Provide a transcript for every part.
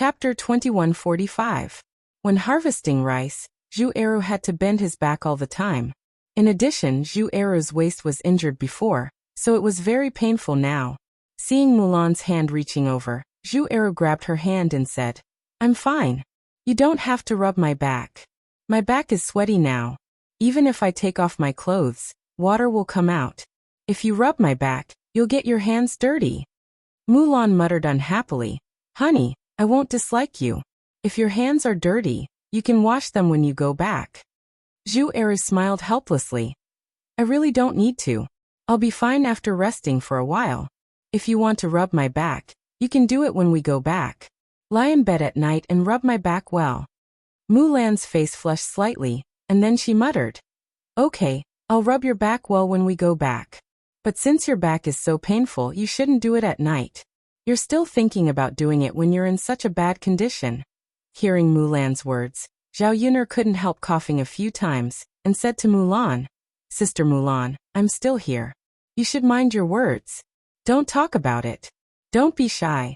Chapter 2145. When harvesting rice, Zhu Eru had to bend his back all the time. In addition, Zhu Eru's waist was injured before, so it was very painful now. Seeing Mulan's hand reaching over, Zhu Eru grabbed her hand and said, "I'm fine. You don't have to rub my back. My back is sweaty now. Even if I take off my clothes, water will come out. If you rub my back, you'll get your hands dirty." Mulan muttered unhappily, "Honey, I won't dislike you. If your hands are dirty, you can wash them when you go back." Zhu Eru smiled helplessly. "I really don't need to. I'll be fine after resting for a while. If you want to rub my back, you can do it when we go back. Lie in bed at night and rub my back well." Mulan's face flushed slightly, and then she muttered, "Okay, I'll rub your back well when we go back. But since your back is so painful, you shouldn't do it at night. You're still thinking about doing it when you're in such a bad condition." Hearing Mulan's words, Zhao Yuner couldn't help coughing a few times, and said to Mulan, "Sister Mulan, I'm still here. You should mind your words. Don't talk about it. Don't be shy."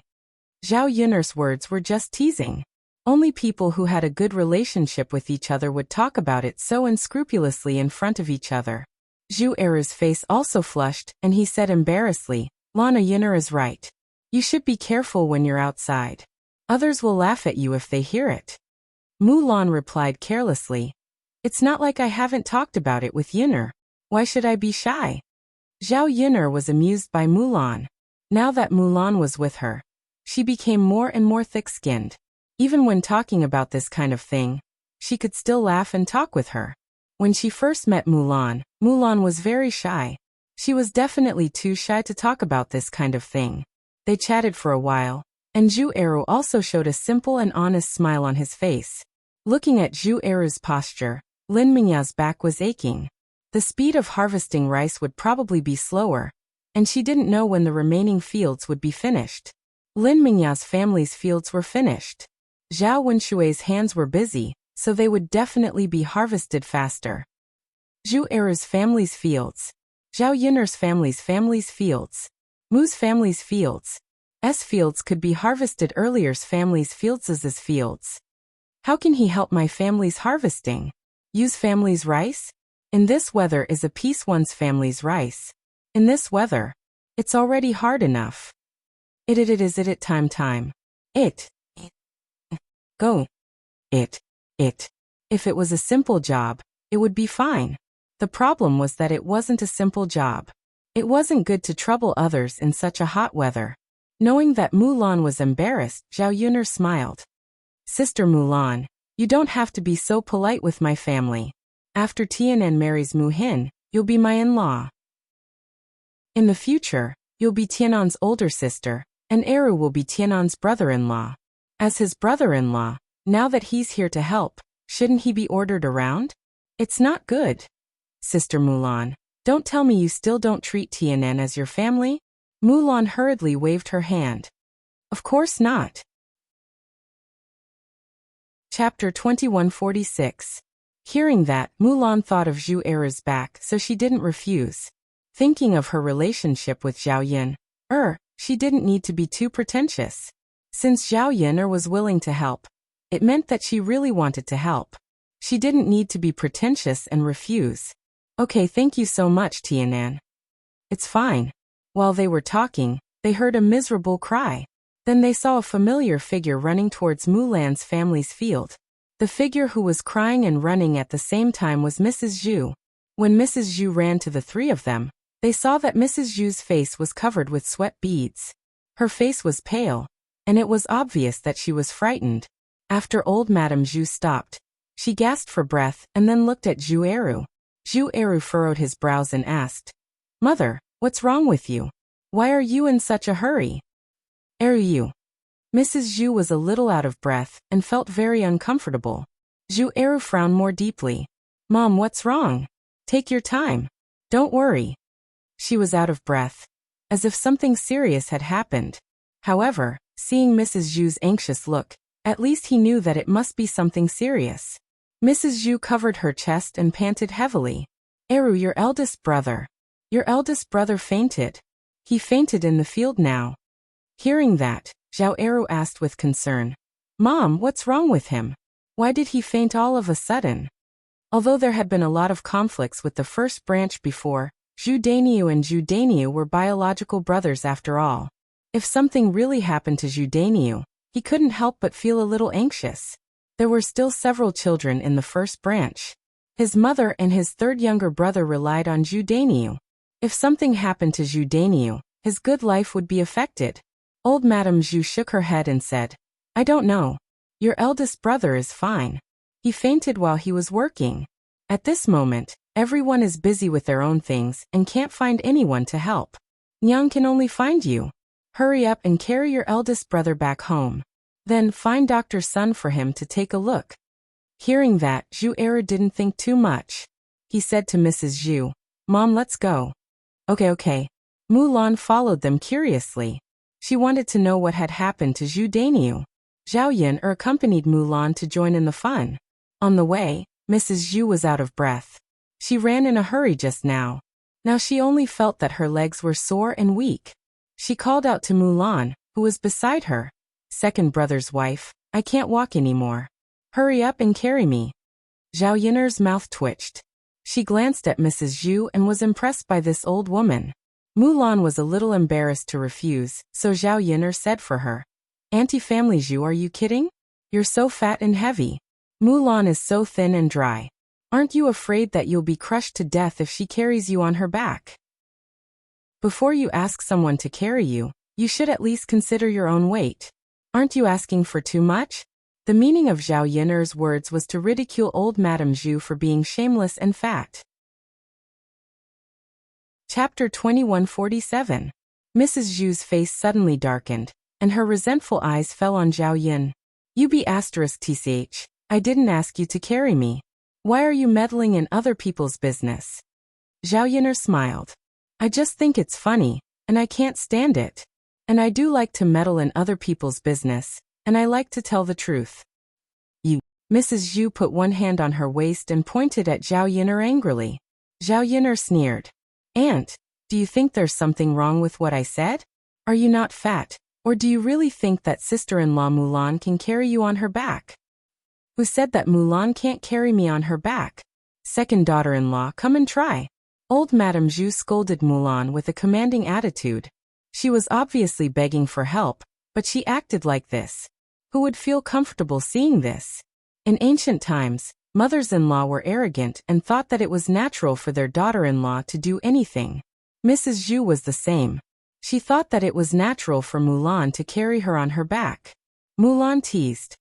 Zhao Yuner's words were just teasing. Only people who had a good relationship with each other would talk about it so unscrupulously in front of each other. Zhu Eru's face also flushed, and he said embarrassedly, "Lana Yuner is right. You should be careful when you're outside. Others will laugh at you if they hear it." Mulan replied carelessly, "It's not like I haven't talked about it with Yuner. Why should I be shy?" Zhao Yuner was amused by Mulan. Now that Mulan was with her, she became more and more thick-skinned. Even when talking about this kind of thing, she could still laugh and talk with her. When she first met Mulan, Mulan was very shy. She was definitely too shy to talk about this kind of thing. They chatted for a while, and Zhu Eru also showed a simple and honest smile on his face. Looking at Zhu Eru's posture, Lin Mingya's back was aching. The speed of harvesting rice would probably be slower, and she didn't know when the remaining fields would be finished. Lin Mingya's family's fields were finished. Zhao Wenshui's hands were busy, so they would definitely be harvested faster. Zhu Eru's family's fields. Zhao Yuner's family's fields. Mu's family's fields. S fields could be harvested earlier's family's fields' fields. How can he help my family's harvesting? Use family's rice? In this weather is a piece one's family's rice. In this weather, it's already hard enough. It time. It. Go. It. If it was a simple job, it would be fine. The problem was that it wasn't a simple job. It wasn't good to trouble others in such a hot weather. Knowing that Mulan was embarrassed, Zhao Yuner smiled. "Sister Mulan, you don't have to be so polite with my family. After Tianan marries Mu Hin, you'll be my in-law. In the future, you'll be Tianan's older sister, and Eru will be Tianan's brother-in-law. As his brother-in-law, now that he's here to help, shouldn't he be ordered around? It's not good. Sister Mulan, don't tell me you still don't treat Tianan as your family?" Mulan hurriedly waved her hand. "Of course not." Chapter 2146. Hearing that, Mulan thought of Zhu Eru's back, so she didn't refuse. Thinking of her relationship with Zhao Yun, she didn't need to be too pretentious. Since Zhao Yuner was willing to help, it meant that she really wanted to help. She didn't need to be pretentious and refuse. "Okay, thank you so much, Tianan." "It's fine." While they were talking, they heard a miserable cry. Then they saw a familiar figure running towards Mulan's family's field. The figure who was crying and running at the same time was Mrs. Zhu. When Mrs. Zhu ran to the three of them, they saw that Mrs. Zhu's face was covered with sweat beads. Her face was pale, and it was obvious that she was frightened. After old Madame Zhu stopped, she gasped for breath and then looked at Zhu Eru. Zhu Eru furrowed his brows and asked, "Mother, what's wrong with you? Why are you in such a hurry?" "Eru." Mrs. Zhu was a little out of breath and felt very uncomfortable. Zhu Eru frowned more deeply. "Mom, what's wrong? Take your time. Don't worry." She was out of breath, as if something serious had happened. However, seeing Mrs. Zhu's anxious look, at least he knew that it must be something serious. Mrs. Zhu covered her chest and panted heavily. "Eru, your eldest brother. Your eldest brother fainted. He fainted in the field now." Hearing that, Zhao Eru asked with concern, "Mom, what's wrong with him? Why did he faint all of a sudden?" Although there had been a lot of conflicts with the first branch before, Zhu Dainiu and Zhu Dainiu were biological brothers after all. If something really happened to Zhu Dainiu, he couldn't help but feel a little anxious. There were still several children in the first branch. His mother and his third younger brother relied on Zhu Dainiu. If something happened to Zhu Dainiu, his good life would be affected. Old Madame Zhu shook her head and said, "I don't know. Your eldest brother is fine. He fainted while he was working. At this moment, everyone is busy with their own things and can't find anyone to help. Nyang can only find you. Hurry up and carry your eldest brother back home. Then find Dr. Sun for him to take a look." Hearing that, Zhu Eru didn't think too much. He said to Mrs. Zhu, "Mom, let's go." Okay. Mulan followed them curiously. She wanted to know what had happened to Zhu Dainiu. Zhao Yin accompanied Mulan to join in the fun. On the way, Mrs. Zhu was out of breath. She ran in a hurry just now. Now she only felt that her legs were sore and weak. She called out to Mulan, who was beside her. "Second brother's wife, I can't walk anymore. Hurry up and carry me." Zhao Yin'er's mouth twitched. She glanced at Mrs. Zhu and was impressed by this old woman. Mulan was a little embarrassed to refuse, so Zhao Yin'er said for her, "Auntie Family Zhu, are you kidding? You're so fat and heavy. Mulan is so thin and dry. Aren't you afraid that you'll be crushed to death if she carries you on her back? Before you ask someone to carry you, you should at least consider your own weight. Aren't you asking for too much?" The meaning of Zhao Yin'er's words was to ridicule old Madame Zhu for being shameless and fat. Chapter 2147. Mrs. Zhu's face suddenly darkened, and her resentful eyes fell on Zhao Yin. "You be *tch, I didn't ask you to carry me. Why are you meddling in other people's business?" Zhao Yin'er smiled. "I just think it's funny, and I can't stand it. And I do like to meddle in other people's business, and I like to tell the truth." "You." Mrs. Zhu put one hand on her waist and pointed at Zhao Yin'er angrily. Zhao Yin'er sneered. "Aunt, do you think there's something wrong with what I said? Are you not fat, or do you really think that sister-in-law Mulan can carry you on her back?" "Who said that Mulan can't carry me on her back? Second daughter-in-law, come and try." Old Madame Zhu scolded Mulan with a commanding attitude. She was obviously begging for help, but she acted like this. Who would feel comfortable seeing this? In ancient times, mothers-in-law were arrogant and thought that it was natural for their daughter-in-law to do anything. Mrs. Zhu was the same. She thought that it was natural for Mulan to carry her on her back. Mulan teased.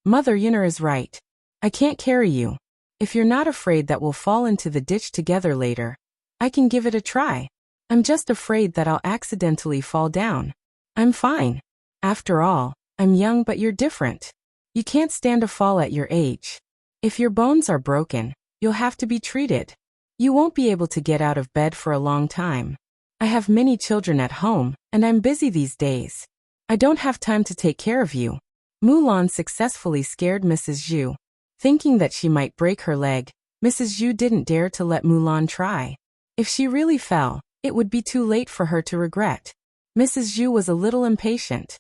"Mother Yin'er is right. I can't carry you. If you're not afraid that we'll fall into the ditch together later, I can give it a try. I'm just afraid that I'll accidentally fall down. I'm fine. After all, I'm young but you're different. You can't stand a fall at your age. If your bones are broken, you'll have to be treated. You won't be able to get out of bed for a long time. I have many children at home, and I'm busy these days. I don't have time to take care of you." Mulan successfully scared Mrs. Zhu. Thinking that she might break her leg, Mrs. Zhu didn't dare to let Mulan try. If she really fell, it would be too late for her to regret. Mrs. Zhu was a little impatient.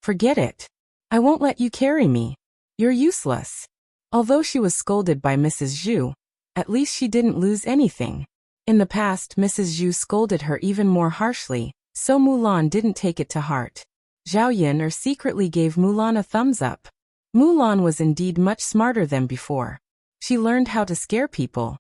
"Forget it. I won't let you carry me. You're useless." Although she was scolded by Mrs. Zhu, at least she didn't lose anything. In the past, Mrs. Zhu scolded her even more harshly, so Mulan didn't take it to heart. Zhao Yin'er secretly gave Mulan a thumbs up. Mulan was indeed much smarter than before. She learned how to scare people.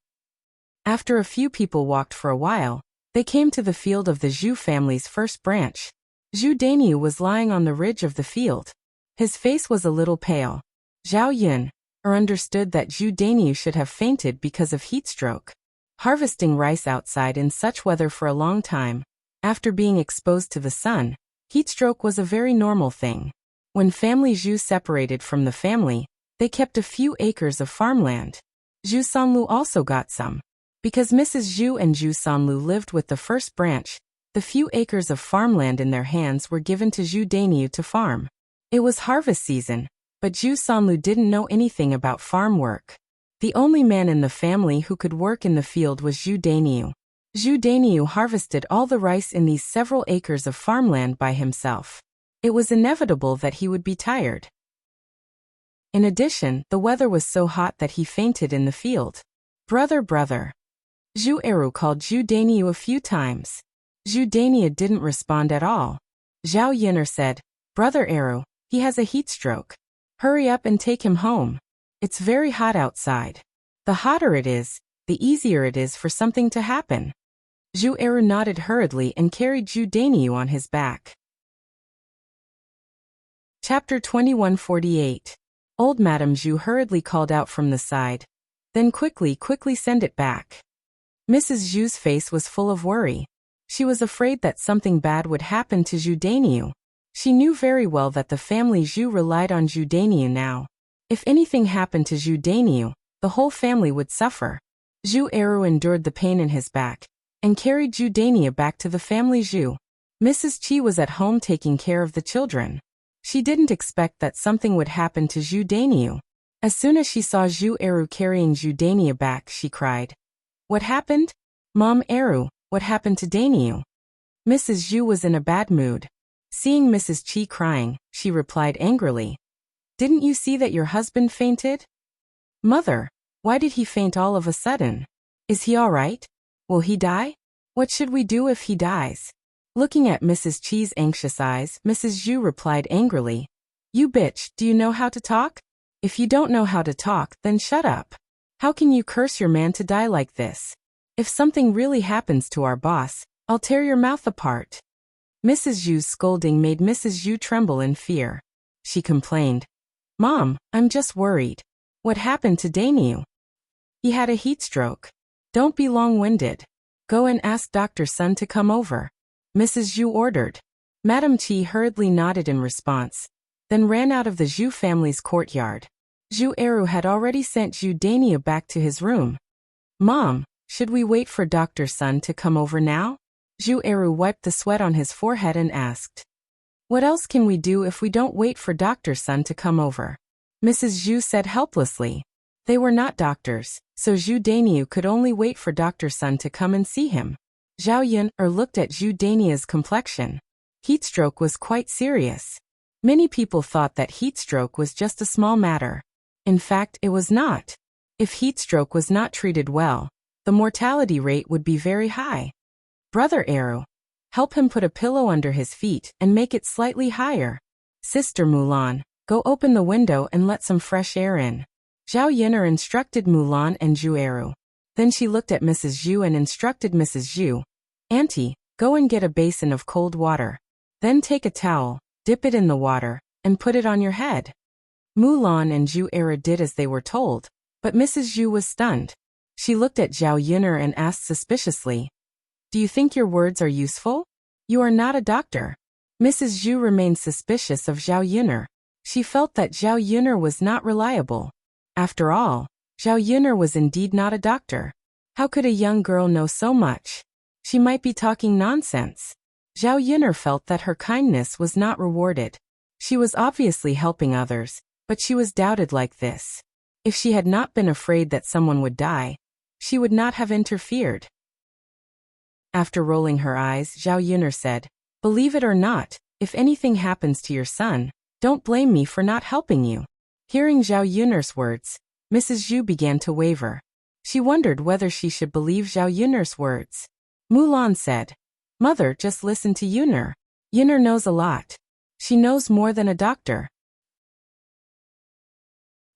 After a few people walked for a while, they came to the field of the Zhu family's first branch. Zhu Dainiu was lying on the ridge of the field. His face was a little pale. Zhao Yin'er understood that Zhu Dainiu should have fainted because of heat stroke. Harvesting rice outside in such weather for a long time, after being exposed to the sun, heat stroke was a very normal thing. When family Zhu separated from the family, they kept a few acres of farmland. Zhu Sanlu also got some. Because Mrs. Zhu and Zhu Sanlu lived with the first branch, the few acres of farmland in their hands were given to Zhu Dainiu to farm. It was harvest season, but Zhu Sanlu didn't know anything about farm work. The only man in the family who could work in the field was Zhu Dainiu. Zhu Dainiu harvested all the rice in these several acres of farmland by himself. It was inevitable that he would be tired. In addition, the weather was so hot that he fainted in the field. Brother, brother. Zhu Eru called Zhu Daniu a few times. Zhu Daniu didn't respond at all. Zhao Yin'er said, Brother Eru, he has a heat stroke. Hurry up and take him home. It's very hot outside. The hotter it is, the easier it is for something to happen. Zhu Eru nodded hurriedly and carried Zhu Daniu on his back. Chapter 2148. Old Madame Zhu hurriedly called out from the side. Then quickly send it back. Mrs. Zhu's face was full of worry. She was afraid that something bad would happen to Zhu Daniu. She knew very well that the family Zhu relied on Zhu Daniu now. If anything happened to Zhu Daniu, the whole family would suffer. Zhu Eru endured the pain in his back and carried Zhu Daniu back to the family Zhu. Mrs. Qi was at home taking care of the children. She didn't expect that something would happen to Zhu Daniu. As soon as she saw Zhu Eru carrying Zhu Daniu back, she cried, What happened? Mom Eru, what happened to Daniu? Mrs. Zhu was in a bad mood. Seeing Mrs. Qi crying, she replied angrily, Didn't you see that your husband fainted? Mother, why did he faint all of a sudden? Is he all right? Will he die? What should we do if he dies? Looking at Mrs. Qi's anxious eyes, Mrs. Zhu replied angrily, You bitch, do you know how to talk? If you don't know how to talk, then shut up. How can you curse your man to die like this? If something really happens to our boss, I'll tear your mouth apart. Mrs. Zhu's scolding made Mrs. Zhu tremble in fear. She complained, Mom, I'm just worried. What happened to Daniu? He had a heat stroke. Don't be long-winded. Go and ask Dr. Sun to come over. Mrs. Zhu ordered. Madame Qi hurriedly nodded in response, then ran out of the Zhu family's courtyard. Zhu Eru had already sent Zhu Daniu back to his room. Mom, should we wait for Dr. Sun to come over now? Zhu Eru wiped the sweat on his forehead and asked. What else can we do if we don't wait for Dr. Sun to come over? Mrs. Zhu said helplessly. They were not doctors, so Zhu Daniu could only wait for Dr. Sun to come and see him. Zhao Yin'er looked at Zhu Daniu's complexion. Heat stroke was quite serious. Many people thought that heat stroke was just a small matter. In fact, it was not. If heat stroke was not treated well, the mortality rate would be very high. Brother Eru, help him put a pillow under his feet and make it slightly higher. Sister Mulan, go open the window and let some fresh air in. Zhao Yin'er instructed Mulan and Zhu Eru. Then she looked at Mrs. Zhu and instructed Mrs. Zhu. Auntie, go and get a basin of cold water. Then take a towel, dip it in the water, and put it on your head. Mulan and Zhu Eru did as they were told, but Mrs. Zhu was stunned. She looked at Zhao Yin'er and asked suspiciously, Do you think your words are useful? You are not a doctor. Mrs. Zhu remained suspicious of Zhao Yin'er. She felt that Zhao Yin'er was not reliable. After all, Zhao Yin'er was indeed not a doctor. How could a young girl know so much? She might be talking nonsense. Zhao Yin'er felt that her kindness was not rewarded. She was obviously helping others, but she was doubted like this. If she had not been afraid that someone would die, she would not have interfered. After rolling her eyes, Zhao Yin'er said, Believe it or not, if anything happens to your son, don't blame me for not helping you. Hearing Zhao Yin'er's words, Mrs. Zhu began to waver. She wondered whether she should believe Zhao Yin'er's words. Mulan said, Mother, just listen to Yin'er. Yin'er knows a lot. She knows more than a doctor.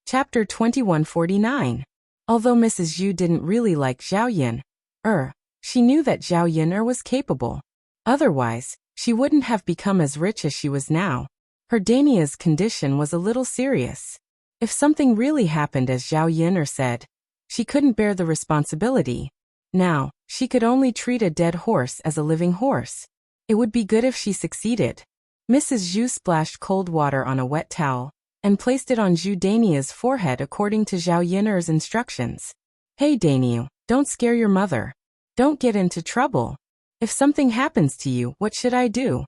Chapter 2149. Although Mrs. Zhu didn't really like Zhao Yin'er, she knew that Zhao Yin'er was capable. Otherwise, she wouldn't have become as rich as she was now. Her Dania's condition was a little serious. If something really happened as Zhao Yin'er said, she couldn't bear the responsibility. Now, she could only treat a dead horse as a living horse. It would be good if she succeeded. Mrs. Zhu splashed cold water on a wet towel and placed it on Zhu Dania's forehead according to Zhao Yin'er's instructions. Hey Daniu, don't scare your mother. Don't get into trouble. If something happens to you, what should I do?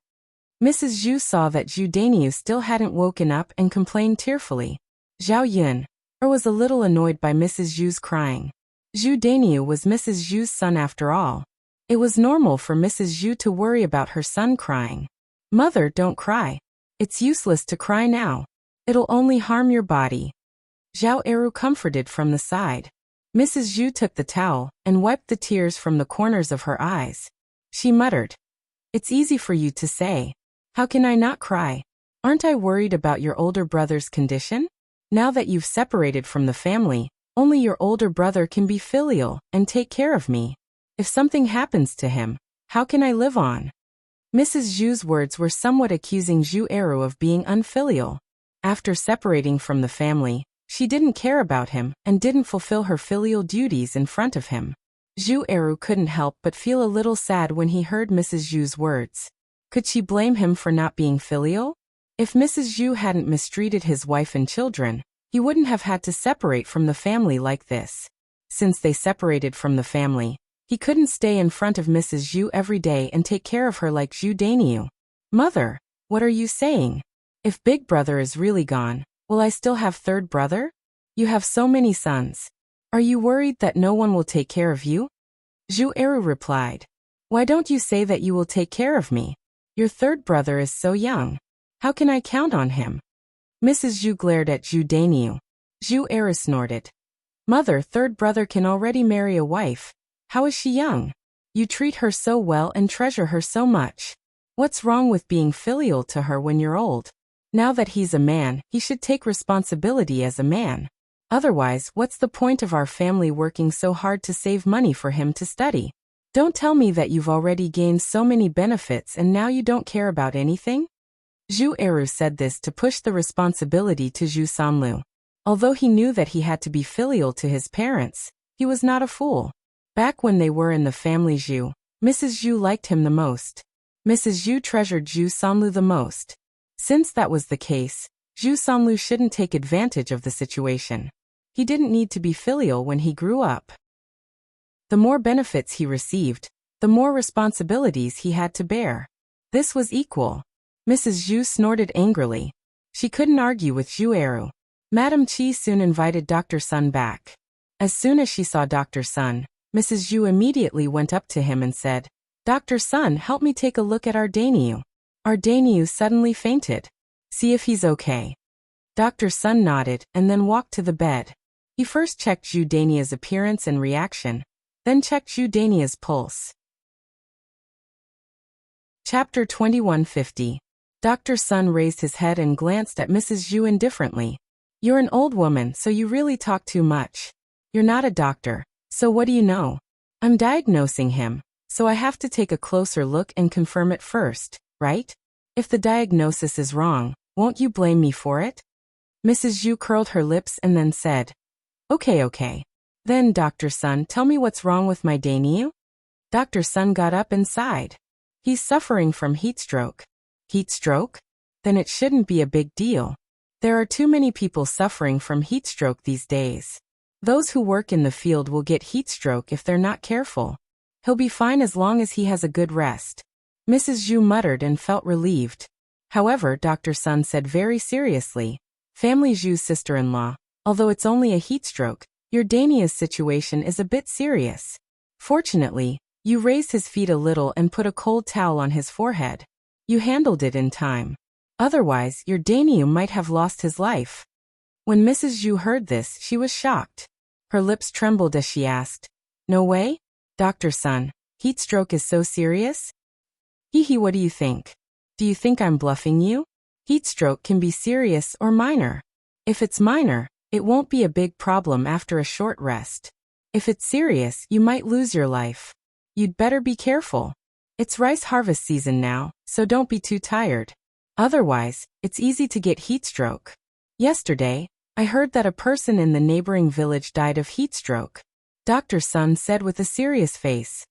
Mrs. Zhu saw that Zhu Daniu still hadn't woken up and complained tearfully. Zhao Yin'er was a little annoyed by Mrs. Zhu's crying. Zhu Daniu was Mrs. Zhu's son after all. It was normal for Mrs. Zhu to worry about her son crying. Mother, don't cry. It's useless to cry now. It'll only harm your body. Zhao Eru comforted from the side. Mrs. Zhu took the towel and wiped the tears from the corners of her eyes. She muttered, "It's easy for you to say. How can I not cry? Aren't I worried about your older brother's condition? Now that you've separated from the family, only your older brother can be filial and take care of me. If something happens to him, how can I live on?" Mrs. Zhu's words were somewhat accusing Zhu Eru of being unfilial. After separating from the family, she didn't care about him and didn't fulfill her filial duties in front of him. Zhu Eru couldn't help but feel a little sad when he heard Mrs. Zhu's words. Could she blame him for not being filial? If Mrs. Zhu hadn't mistreated his wife and children, he wouldn't have had to separate from the family like this. Since they separated from the family, he couldn't stay in front of Mrs. Zhu every day and take care of her like Zhu Dainiu. "Mother, what are you saying? If big brother is really gone, will I still have third brother? You have so many sons. Are you worried that no one will take care of you?" Zhu Eru replied, "Why don't you say that you will take care of me? Your third brother is so young. How can I count on him?" Mrs. Zhu glared at Zhu Dainiu. Zhu Eru snorted, "Mother, third brother can already marry a wife. How is she young? You treat her so well and treasure her so much. What's wrong with being filial to her when you're old? Now that he's a man, he should take responsibility as a man. Otherwise, what's the point of our family working so hard to save money for him to study? Don't tell me that you've already gained so many benefits and now you don't care about anything?" Zhu Eru said this to push the responsibility to Zhu Sanlu. Although he knew that he had to be filial to his parents, he was not a fool. Back when they were in the family Zhu, Mrs. Zhu liked him the most. Mrs. Zhu treasured Zhu Sanlu the most. Since that was the case, Zhu Sanlu shouldn't take advantage of the situation. He didn't need to be filial when he grew up. The more benefits he received, the more responsibilities he had to bear. This was equal. Mrs. Zhu snorted angrily. She couldn't argue with Zhu Eru. Madame Qi soon invited Dr. Sun back. As soon as she saw Dr. Sun, Mrs. Zhu immediately went up to him and said, "Dr. Sun, help me take a look at our Dainiu. Our Dainiu suddenly fainted. See if he's okay." Dr. Sun nodded and then walked to the bed. He first checked Zhu Dainia's appearance and reaction, then checked Zhu Dainia's pulse. Chapter 2150. Dr. Sun raised his head and glanced at Mrs. Zhu indifferently. "You're an old woman, so you really talk too much. You're not a doctor, so what do you know? I'm diagnosing him, so I have to take a closer look and confirm it first, right? If the diagnosis is wrong, won't you blame me for it?" Mrs. Zhu curled her lips and then said, Okay. Then, Dr. Sun, tell me what's wrong with my Dainiu?" Dr. Sun got up and sighed. "He's suffering from heat stroke." "Heat stroke? Then it shouldn't be a big deal. There are too many people suffering from heat stroke these days. Those who work in the field will get heat stroke if they're not careful. He'll be fine as long as he has a good rest." Mrs. Zhu muttered and felt relieved. However, Dr. Sun said very seriously, "Family Zhu's sister-in-law, although it's only a heat stroke, your Dainia's situation is a bit serious. Fortunately, you raised his feet a little and put a cold towel on his forehead. You handled it in time. Otherwise, your Dainiu might have lost his life." When Mrs. Zhu heard this, she was shocked. Her lips trembled as she asked, "No way? Dr. Sun, heat stroke is so serious?" "Hee, what do you think? Do you think I'm bluffing you? Heat stroke can be serious or minor. If it's minor, it won't be a big problem after a short rest. If it's serious, you might lose your life. You'd better be careful. It's rice harvest season now, so don't be too tired. Otherwise, it's easy to get heat stroke. Yesterday, I heard that a person in the neighboring village died of heat stroke," Dr. Sun said with a serious face.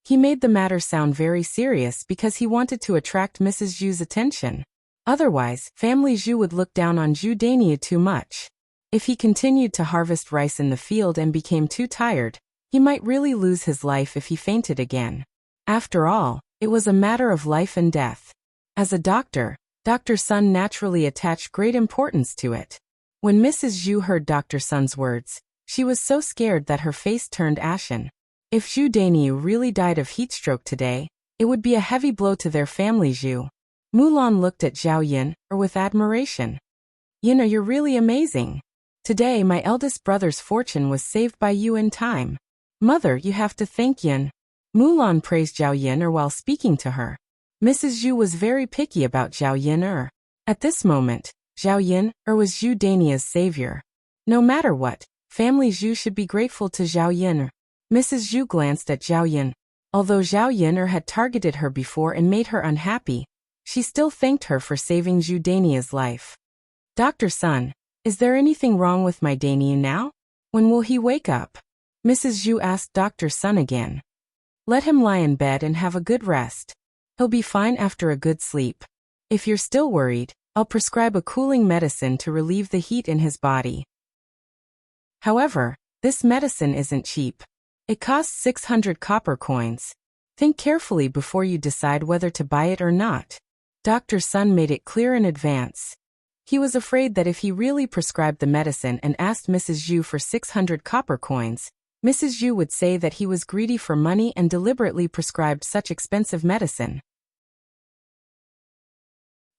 He made the matter sound very serious because he wanted to attract Mrs. Zhu's attention. Otherwise, family Zhu would look down on Zhu Dainiu too much. If he continued to harvest rice in the field and became too tired, he might really lose his life if he fainted again. After all, it was a matter of life and death. As a doctor, Dr. Sun naturally attached great importance to it. When Mrs. Zhu heard Dr. Sun's words, she was so scared that her face turned ashen. If Zhu Dainiu really died of heat stroke today, it would be a heavy blow to their family Zhu. Mulan looked at Zhao Yin with admiration. "You're really amazing. Today my eldest brother's fortune was saved by you in time. Mother, you have to thank Yin. Mulan praised Zhao Yin while speaking to her. Mrs. Zhu was very picky about Zhao Yin. At this moment, Zhao Yin was Zhu Dania's savior. No matter what, family Zhu should be grateful to Zhao Yin. Mrs. Zhu glanced at Zhao Yin. Although Zhao Yin had targeted her before and made her unhappy, she still thanked her for saving Zhu Dania's life. Dr. Sun, is there anything wrong with my Dania now? When will he wake up? Mrs. Zhu asked Dr. Sun again. Let him lie in bed and have a good rest. He'll be fine after a good sleep. If you're still worried, I'll prescribe a cooling medicine to relieve the heat in his body. However, this medicine isn't cheap. It costs 600 copper coins. Think carefully before you decide whether to buy it or not. Dr. Sun made it clear in advance. He was afraid that if he really prescribed the medicine and asked Mrs. Zhu for 600 copper coins, Mrs. Zhu would say that he was greedy for money and deliberately prescribed such expensive medicine.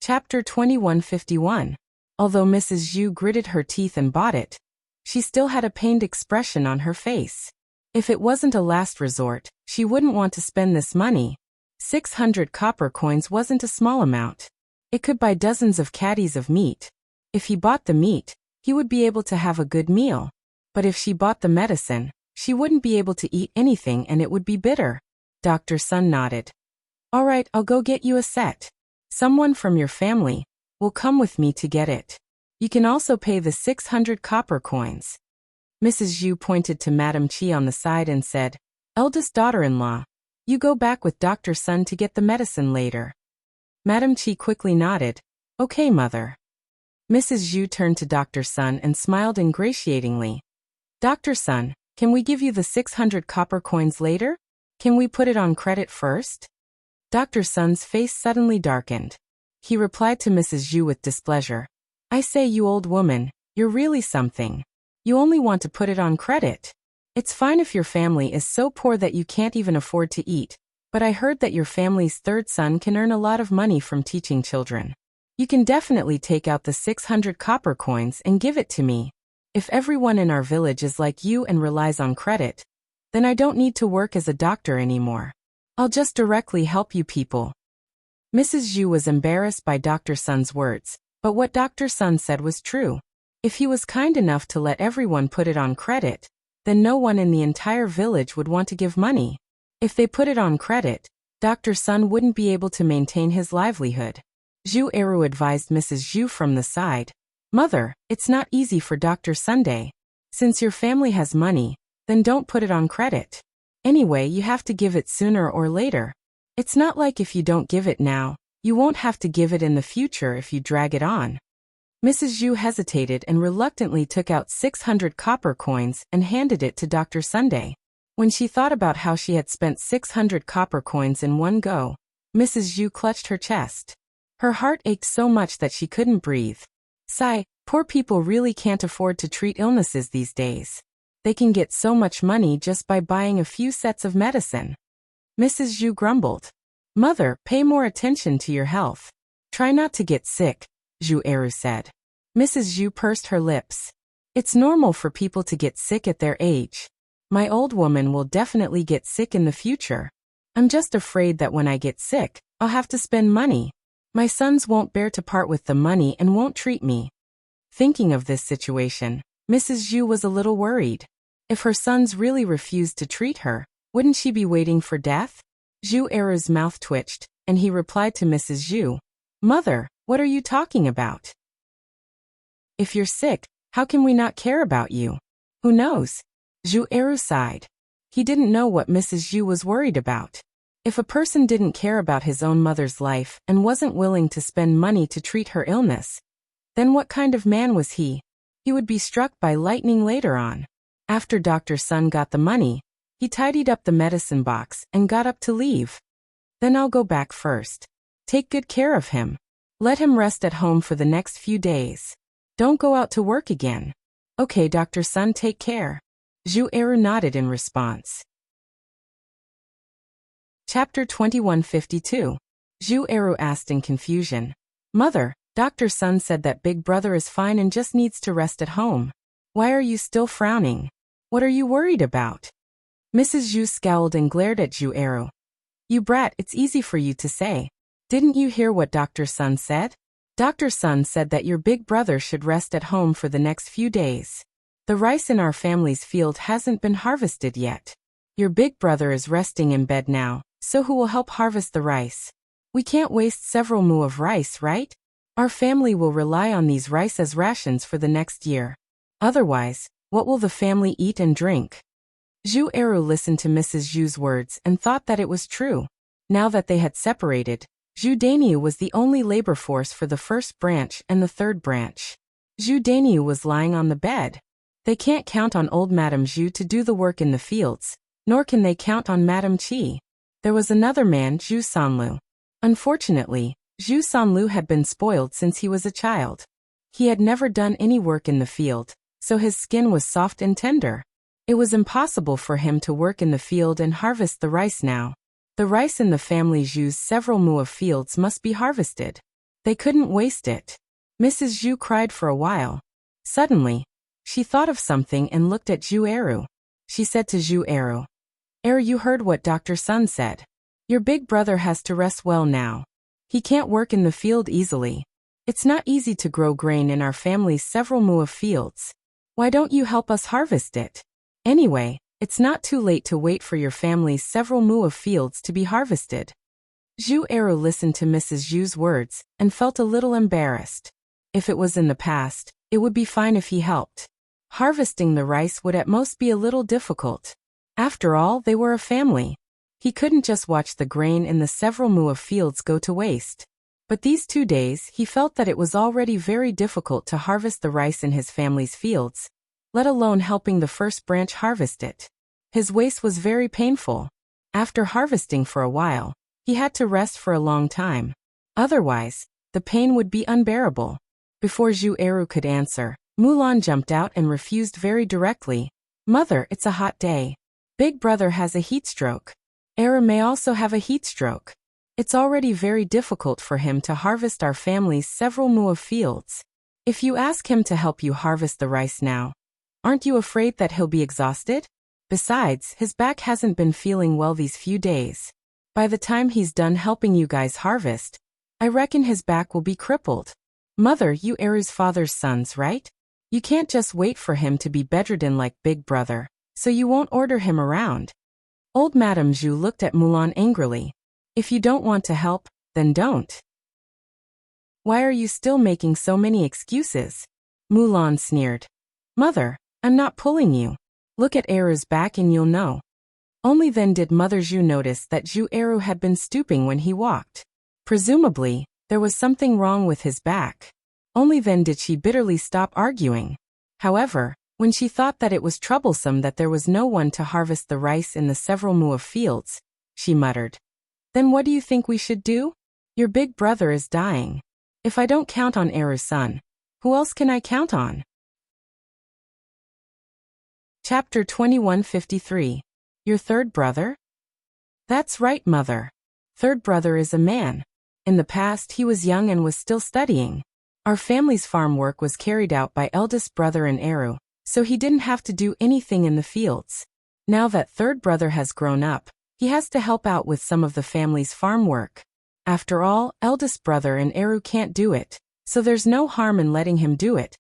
Chapter 2151. Although Mrs. Zhu gritted her teeth and bought it, she still had a pained expression on her face. If it wasn't a last resort, she wouldn't want to spend this money. 600 copper coins wasn't a small amount. It could buy dozens of caddies of meat. If he bought the meat, he would be able to have a good meal. But if she bought the medicine, she wouldn't be able to eat anything and it would be bitter. Dr. Sun nodded. All right, I'll go get you a set. Someone from your family will come with me to get it. You can also pay the 600 copper coins. Mrs. Zhu pointed to Madam Qi on the side and said, Eldest daughter-in-law, you go back with Dr. Sun to get the medicine later. Madam Qi quickly nodded. Okay, mother. Mrs. Zhu turned to Dr. Sun and smiled ingratiatingly. Dr. Sun, can we give you the 600 copper coins later? Can we put it on credit first? Dr. Sun's face suddenly darkened. He replied to Mrs. Zhu with displeasure. I say, you old woman, you're really something. You only want to put it on credit. It's fine if your family is so poor that you can't even afford to eat, but I heard that your family's third son can earn a lot of money from teaching children. You can definitely take out the 600 copper coins and give it to me. If everyone in our village is like you and relies on credit, then I don't need to work as a doctor anymore. I'll just directly help you people. Mrs. Zhu was embarrassed by Dr. Sun's words, but what Dr. Sun said was true. If he was kind enough to let everyone put it on credit, then no one in the entire village would want to give money. If they put it on credit, Dr. Sun wouldn't be able to maintain his livelihood. Zhu Eru advised Mrs. Zhu from the side. Mother, it's not easy for Dr. Sunday. Since your family has money, then don't put it on credit. Anyway, you have to give it sooner or later. It's not like if you don't give it now, you won't have to give it in the future if you drag it on. Mrs. Zhu hesitated and reluctantly took out 600 copper coins and handed it to Dr. Sunday. When she thought about how she had spent 600 copper coins in one go, Mrs. Zhu clutched her chest. Her heart ached so much that she couldn't breathe. Sigh, poor people really can't afford to treat illnesses these days. They can get so much money just by buying a few sets of medicine. Mrs. Zhu grumbled. Mother, pay more attention to your health. Try not to get sick, Zhu Eru said. Mrs. Zhu pursed her lips. It's normal for people to get sick at their age. My old woman will definitely get sick in the future. I'm just afraid that when I get sick, I'll have to spend money. My sons won't bear to part with the money and won't treat me. Thinking of this situation, Mrs. Zhu was a little worried. If her sons really refused to treat her, wouldn't she be waiting for death? Zhu Eru's mouth twitched, and he replied to Mrs. Zhu. Mother, what are you talking about? If you're sick, how can we not care about you? Who knows? Zhu Eru sighed. He didn't know what Mrs. Zhu was worried about. If a person didn't care about his own mother's life and wasn't willing to spend money to treat her illness, then what kind of man was he? He would be struck by lightning later on. After Dr. Sun got the money, he tidied up the medicine box and got up to leave. Then I'll go back first. Take good care of him. Let him rest at home for the next few days. Don't go out to work again. Okay, Dr. Sun, take care. Zhu Eru nodded in response. Chapter 2152. Zhu Eru asked in confusion. Mother, Dr. Sun said that Big Brother is fine and just needs to rest at home. Why are you still frowning? What are you worried about? Mrs. Zhu scowled and glared at Zhu Eru. You brat, it's easy for you to say. Didn't you hear what Dr. Sun said? Dr. Sun said that your big brother should rest at home for the next few days. The rice in our family's field hasn't been harvested yet. Your big brother is resting in bed now, so who will help harvest the rice? We can't waste several mu of rice, right? Our family will rely on these rice as rations for the next year. Otherwise, what will the family eat and drink? Zhu Eru listened to Mrs. Zhu's words and thought that it was true. Now that they had separated, Zhu Daniu was the only labor force for the first branch and the third branch. Zhu Daniu was lying on the bed. They can't count on old Madame Zhu to do the work in the fields, nor can they count on Madame Qi. There was another man, Zhu Sanlu. Unfortunately, Zhu Sanlu had been spoiled since he was a child. He had never done any work in the field, so his skin was soft and tender. It was impossible for him to work in the field and harvest the rice now. The rice in the family Zhu's several mu of fields must be harvested. They couldn't waste it. Mrs. Zhu cried for a while. Suddenly, she thought of something and looked at Zhu Eru. She said to Zhu Eru, you heard what Dr. Sun said. Your big brother has to rest well now. He can't work in the field easily. It's not easy to grow grain in our family's several mu of fields. Why don't you help us harvest it? Anyway, it's not too late to wait for your family's several mu of fields to be harvested. Zhu Eru listened to Mrs. Zhu's words and felt a little embarrassed. If it was in the past, it would be fine if he helped. Harvesting the rice would at most be a little difficult. After all, they were a family. He couldn't just watch the grain in the several mu of fields go to waste. But these 2 days, he felt that it was already very difficult to harvest the rice in his family's fields, let alone helping the first branch harvest it. His waist was very painful. After harvesting for a while, he had to rest for a long time. Otherwise, the pain would be unbearable. Before Zhu Eru could answer, Mulan jumped out and refused very directly. Mother, it's a hot day. Big brother has a heat stroke. Eru may also have a heat stroke. It's already very difficult for him to harvest our family's several mu of fields. If you ask him to help you harvest the rice now, aren't you afraid that he'll be exhausted? Besides, his back hasn't been feeling well these few days. By the time he's done helping you guys harvest, I reckon his back will be crippled. Mother, you Eru's father's sons, right? You can't just wait for him to be bedridden like big brother, so you won't order him around. Old Madame Zhu looked at Mulan angrily. If you don't want to help, then don't. Why are you still making so many excuses? Mulan sneered. Mother, I'm not pulling you. Look at Eru's back and you'll know. Only then did Mother Zhu notice that Zhu Eru had been stooping when he walked. Presumably, there was something wrong with his back. Only then did she bitterly stop arguing. However, when she thought that it was troublesome that there was no one to harvest the rice in the several mu of fields, she muttered. Then what do you think we should do? Your big brother is dying. If I don't count on Eru's son, who else can I count on? Chapter 2153. Your third brother? That's right, Mother. Third brother is a man. In the past, he was young and was still studying. Our family's farm work was carried out by eldest brother and Eru, so he didn't have to do anything in the fields. Now that third brother has grown up, he has to help out with some of the family's farm work. After all, eldest brother and Eru can't do it, so there's no harm in letting him do it.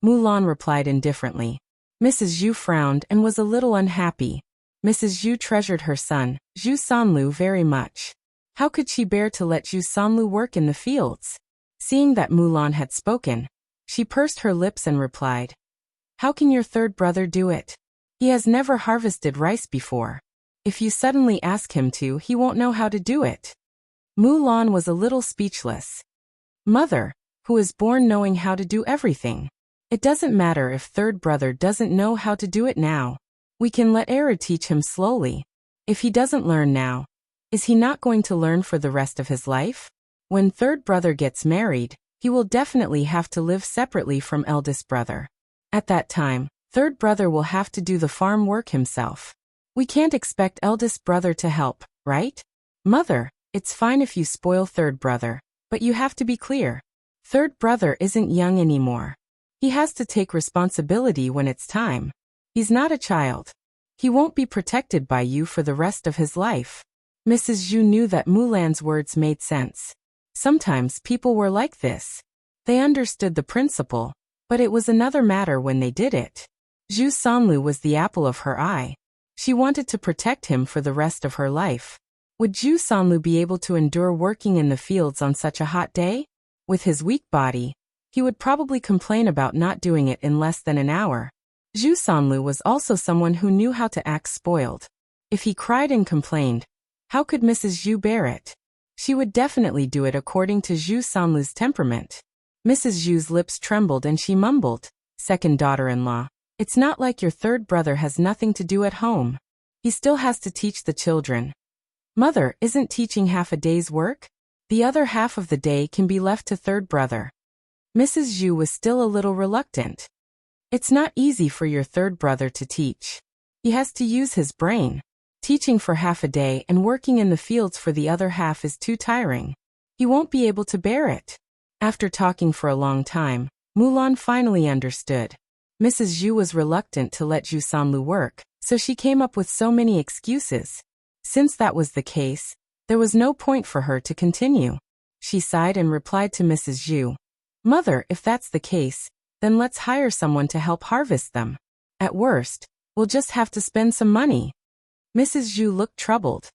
Mulan replied indifferently. Mrs. Zhu frowned and was a little unhappy. Mrs. Zhu treasured her son, Zhu Sanlu, very much. How could she bear to let Zhu Sanlu work in the fields? Seeing that Mulan had spoken, she pursed her lips and replied, How can your third brother do it? He has never harvested rice before. If you suddenly ask him to, he won't know how to do it. Mulan was a little speechless. Mother, who is born knowing how to do everything. It doesn't matter if third brother doesn't know how to do it now. We can let Eru teach him slowly. If he doesn't learn now, is he not going to learn for the rest of his life? When third brother gets married, he will definitely have to live separately from eldest brother. At that time, third brother will have to do the farm work himself. We can't expect eldest brother to help, right? Mother, it's fine if you spoil third brother, but you have to be clear. Third brother isn't young anymore. He has to take responsibility when it's time. He's not a child. He won't be protected by you for the rest of his life. Mrs. Zhu knew that Mulan's words made sense. Sometimes people were like this. They understood the principle, but it was another matter when they did it. Zhu Sanlu was the apple of her eye. She wanted to protect him for the rest of her life. Would Zhu Sanlu be able to endure working in the fields on such a hot day? With his weak body, he would probably complain about not doing it in less than an hour. Zhu Sanlu was also someone who knew how to act spoiled. If he cried and complained, how could Mrs. Zhu bear it? She would definitely do it according to Zhu Sanlu's temperament. Mrs. Zhu's lips trembled and she mumbled, "Second daughter-in-law, it's not like your third brother has nothing to do at home. He still has to teach the children." "Mother, isn't teaching half a day's work? The other half of the day can be left to third brother." Mrs. Zhu was still a little reluctant. "It's not easy for your third brother to teach. He has to use his brain. Teaching for half a day and working in the fields for the other half is too tiring. He won't be able to bear it." After talking for a long time, Mulan finally understood. Mrs. Zhu was reluctant to let Zhu Sanlu work, so she came up with so many excuses. Since that was the case, there was no point for her to continue. She sighed and replied to Mrs. Zhu, "Mother, if that's the case, then let's hire someone to help harvest them. At worst, we'll just have to spend some money." Mrs. Zhu looked troubled.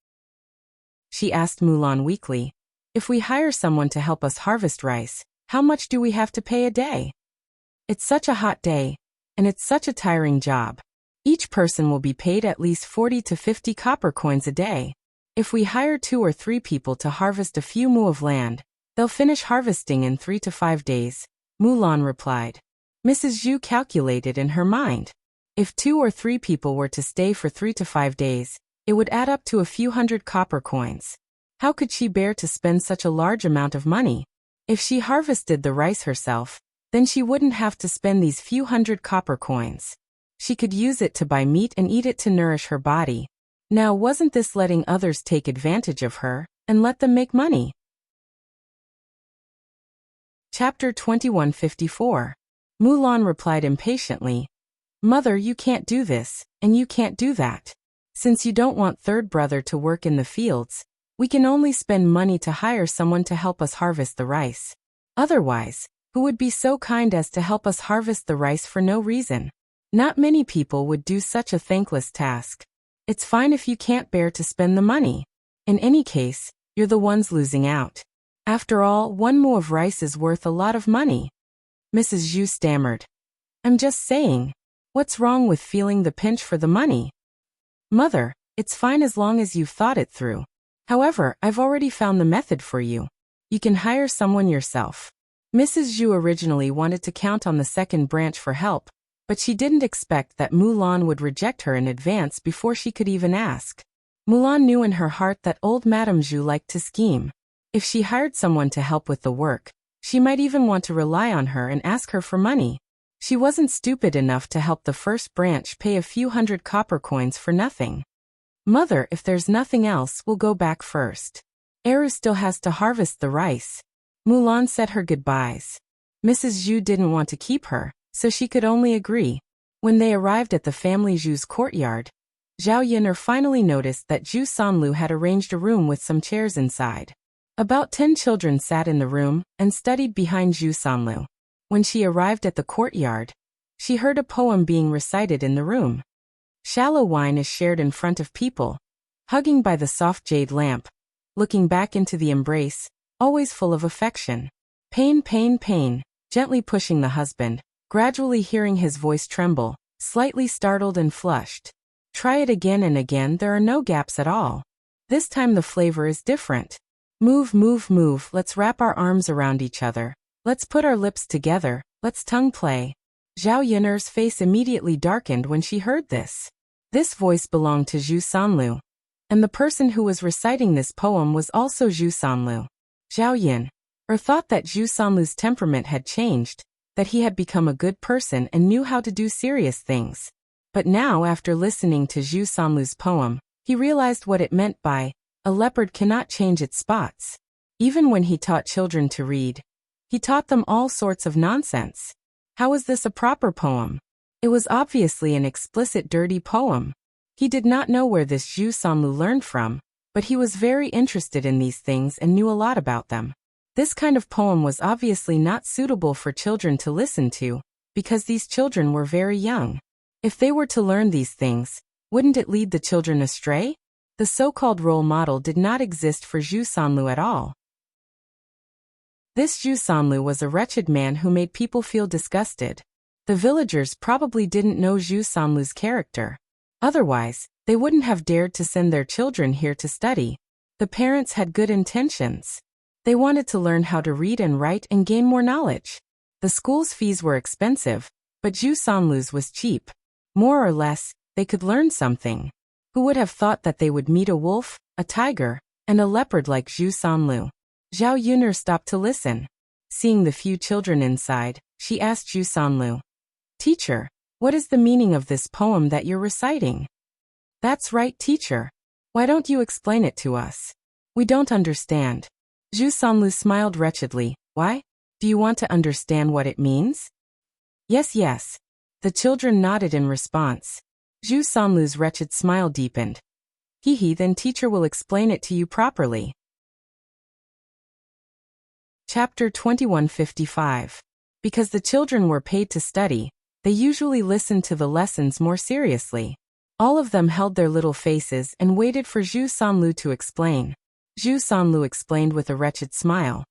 She asked Mulan weakly, "If we hire someone to help us harvest rice, how much do we have to pay a day? It's such a hot day, and it's such a tiring job. Each person will be paid at least 40 to 50 copper coins a day. If we hire 2 or 3 people to harvest a few mu of land, they'll finish harvesting in 3 to 5 days, Mulan replied. Mrs. Zhu calculated in her mind. If 2 or 3 people were to stay for 3 to 5 days, it would add up to a few hundred copper coins. How could she bear to spend such a large amount of money? If she harvested the rice herself, then she wouldn't have to spend these few hundred copper coins. She could use it to buy meat and eat it to nourish her body. Now, wasn't this letting others take advantage of her and let them make money? Chapter 2154. Mulan replied impatiently, "Mother, you can't do this, and you can't do that. Since you don't want third brother to work in the fields, we can only spend money to hire someone to help us harvest the rice. Otherwise, who would be so kind as to help us harvest the rice for no reason? Not many people would do such a thankless task. It's fine if you can't bear to spend the money. In any case, you're the ones losing out. After all, 1 mu of rice is worth a lot of money." Mrs. Zhu stammered, "I'm just saying. What's wrong with feeling the pinch for the money? Mother, it's fine as long as you've thought it through. However, I've already found the method for you. You can hire someone yourself." Mrs. Zhu originally wanted to count on the second branch for help, but she didn't expect that Mulan would reject her in advance before she could even ask. Mulan knew in her heart that old Madame Zhu liked to scheme. If she hired someone to help with the work, she might even want to rely on her and ask her for money. She wasn't stupid enough to help the first branch pay a few hundred copper coins for nothing. "Mother, if there's nothing else, we'll go back first. Eru still has to harvest the rice." Mulan said her goodbyes. Mrs. Zhu didn't want to keep her, so she could only agree. When they arrived at the family Zhu's courtyard, Zhao Yin'er finally noticed that Zhu Sanlu had arranged a room with some chairs inside. About 10 children sat in the room and studied behind Zhu Sanlu. When she arrived at the courtyard, she heard a poem being recited in the room. Shallow wine is shared in front of people, hugging by the soft jade lamp, looking back into the embrace, always full of affection. Pain, pain, pain, gently pushing the husband, gradually hearing his voice tremble, slightly startled and flushed. Try it again and again, there are no gaps at all. This time the flavor is different. Move, move, move, let's wrap our arms around each other. Let's put our lips together, let's tongue play. Zhao Yin'er's face immediately darkened when she heard this. This voice belonged to Zhu Sanlu. And the person who was reciting this poem was also Zhu Sanlu. Zhao Yin'er thought that Zhu Sanlu's temperament had changed, that he had become a good person and knew how to do serious things. But now, after listening to Zhu Sanlu's poem, he realized what it meant by, "A leopard cannot change its spots." Even when he taught children to read, he taught them all sorts of nonsense. How was this a proper poem? It was obviously an explicit dirty poem. He did not know where this Zhu Sanlu learned from, but he was very interested in these things and knew a lot about them. This kind of poem was obviously not suitable for children to listen to, because these children were very young. If they were to learn these things, wouldn't it lead the children astray? The so-called role model did not exist for Zhu Sanlu at all. This Zhu Sanlu was a wretched man who made people feel disgusted. The villagers probably didn't know Zhu Sanlu's character. Otherwise, they wouldn't have dared to send their children here to study. The parents had good intentions. They wanted to learn how to read and write and gain more knowledge. The school's fees were expensive, but Zhu Sanlu's was cheap. More or less, they could learn something. Who would have thought that they would meet a wolf, a tiger, and a leopard like Zhu Sanlu? Zhao Yuner stopped to listen. Seeing the few children inside, she asked Zhu Sanlu, "Teacher, what is the meaning of this poem that you're reciting?" "That's right, teacher. Why don't you explain it to us? We don't understand." Zhu Sanlu smiled wretchedly. "Why? Do you want to understand what it means?" "Yes, yes." The children nodded in response. Zhu Sanlu's wretched smile deepened. Then teacher will explain it to you properly." Chapter 2155. Because the children were paid to study, they usually listened to the lessons more seriously. All of them held their little faces and waited for Zhu Sanlu to explain. Zhu Sanlu explained with a wretched smile.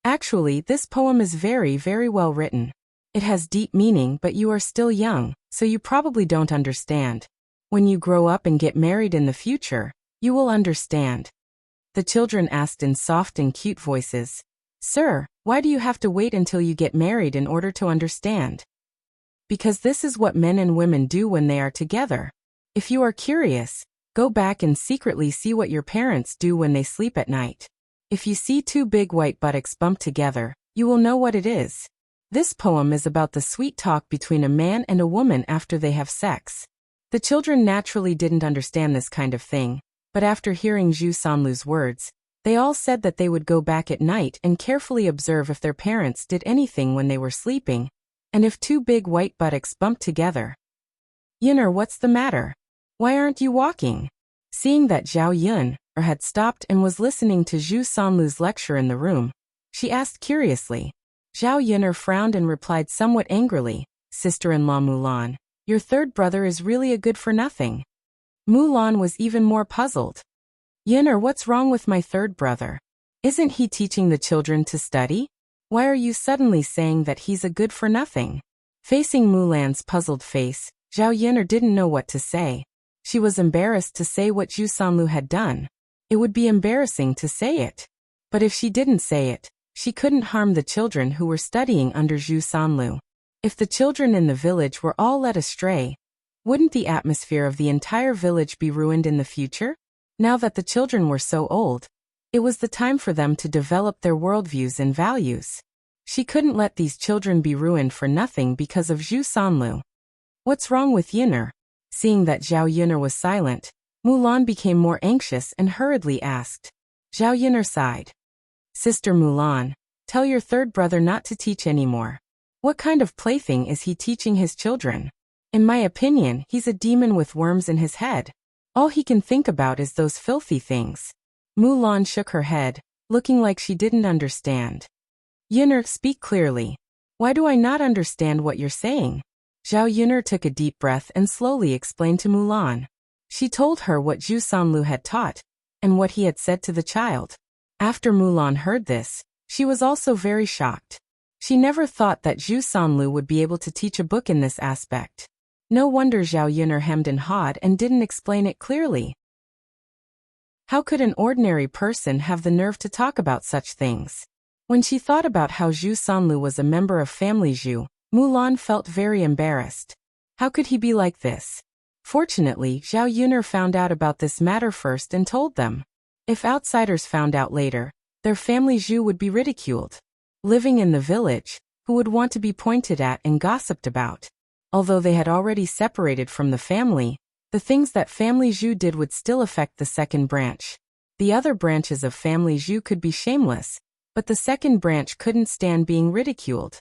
"Actually, this poem is very, very well written. It has deep meaning, but you are still young, so you probably don't understand. When you grow up and get married in the future, you will understand." The children asked in soft and cute voices, "Sir, why do you have to wait until you get married in order to understand?" "Because this is what men and women do when they are together. If you are curious, go back and secretly see what your parents do when they sleep at night. If you see two big white buttocks bumped together, you will know what it is." This poem is about the sweet talk between a man and a woman after they have sex. The children naturally didn't understand this kind of thing, but after hearing Zhu Sanlu's words, they all said that they would go back at night and carefully observe if their parents did anything when they were sleeping, and if two big white buttocks bumped together. "Yuner, what's the matter? Why aren't you walking?" Seeing that Zhao Yun had stopped and was listening to Zhu Sanlu's lecture in the room, she asked curiously. Zhao Yuner frowned and replied somewhat angrily, "Sister-in-law Mulan, your third brother is really a good-for-nothing." Mulan was even more puzzled. "Yuner, what's wrong with my third brother? Isn't he teaching the children to study? Why are you suddenly saying that he's a good-for-nothing?" Facing Mulan's puzzled face, Zhao Yuner didn't know what to say. She was embarrassed to say what Zhu Sanlu had done. It would be embarrassing to say it. But if she didn't say it, she couldn't harm the children who were studying under Zhu Sanlu. If the children in the village were all led astray, wouldn't the atmosphere of the entire village be ruined in the future? Now that the children were so old, it was the time for them to develop their worldviews and values. She couldn't let these children be ruined for nothing because of Zhu Sanlu. "What's wrong with Yuner?" Seeing that Zhao Yuner was silent, Mulan became more anxious and hurriedly asked. Zhao Yuner sighed. "Sister Mulan, tell your third brother not to teach anymore. What kind of plaything is he teaching his children? In my opinion, he's a demon with worms in his head. All he can think about is those filthy things." Mulan shook her head, looking like she didn't understand. "Yuner, speak clearly. Why do I not understand what you're saying?" Zhao Yuner took a deep breath and slowly explained to Mulan. She told her what Zhu Sanlu had taught, and what he had said to the child. After Mulan heard this, she was also very shocked. She never thought that Zhu Sanlu would be able to teach a book in this aspect. No wonder Zhao Yuner hemmed and hawed and didn't explain it clearly. How could an ordinary person have the nerve to talk about such things? When she thought about how Zhu Sanlu was a member of family Zhu, Mulan felt very embarrassed. How could he be like this? Fortunately, Zhao Yuner found out about this matter first and told them. If outsiders found out later, their family Zhu would be ridiculed. Living in the village, who would want to be pointed at and gossiped about? Although they had already separated from the family, the things that family Zhu did would still affect the second branch. The other branches of family Zhu could be shameless, but the second branch couldn't stand being ridiculed.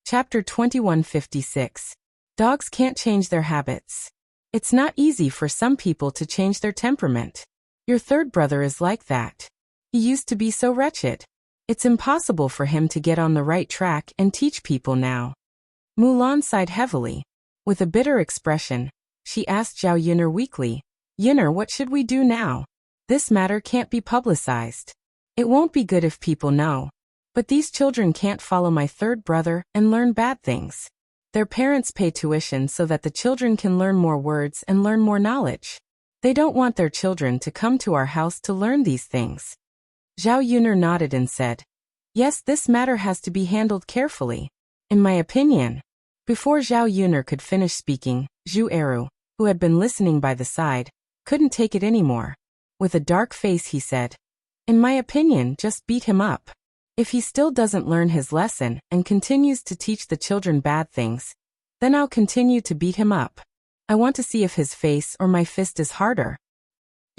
Chapter 2156. Dogs can't change their habits. It's not easy for some people to change their temperament. Your third brother is like that. He used to be so wretched. It's impossible for him to get on the right track and teach people now. Mulan sighed heavily. With a bitter expression, she asked Zhao Yun'er weakly, "Yun'er, what should we do now? This matter can't be publicized. It won't be good if people know. But these children can't follow my third brother and learn bad things. Their parents pay tuition so that the children can learn more words and learn more knowledge. They don't want their children to come to our house to learn these things." Zhao Yun'er nodded and said, "Yes, this matter has to be handled carefully. In my opinion." Before Zhao Yun'er could finish speaking, Zhu Eru, who had been listening by the side, couldn't take it anymore. With a dark face he said, "In my opinion, just beat him up. If he still doesn't learn his lesson and continues to teach the children bad things, then I'll continue to beat him up. I want to see if his face or my fist is harder."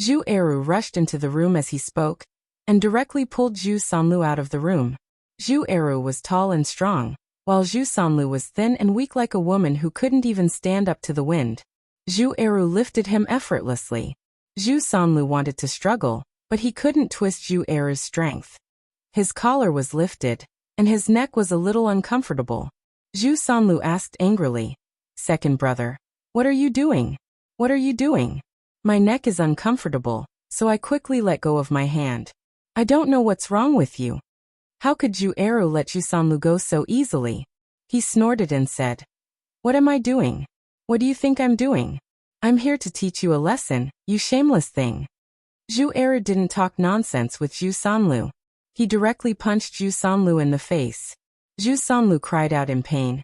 Zhu Eru rushed into the room as he spoke, and directly pulled Zhu Sanlu out of the room. Zhu Eru was tall and strong, while Zhu Sanlu was thin and weak like a woman who couldn't even stand up to the wind. Zhu Eru lifted him effortlessly. Zhu Sanlu wanted to struggle, but he couldn't twist Zhu Eru's strength. His collar was lifted, and his neck was a little uncomfortable. Zhu Sanlu asked angrily, "Second brother, what are you doing? What are you doing? My neck is uncomfortable," so I quickly let go of my hand. "I don't know what's wrong with you. How could Zhu Eru let Zhu Sanlu go so easily?" He snorted and said, "What am I doing? What do you think I'm doing? I'm here to teach you a lesson, you shameless thing." Zhu Eru didn't talk nonsense with Zhu Sanlu. He directly punched Zhu Sanlu in the face. Zhu Sanlu cried out in pain.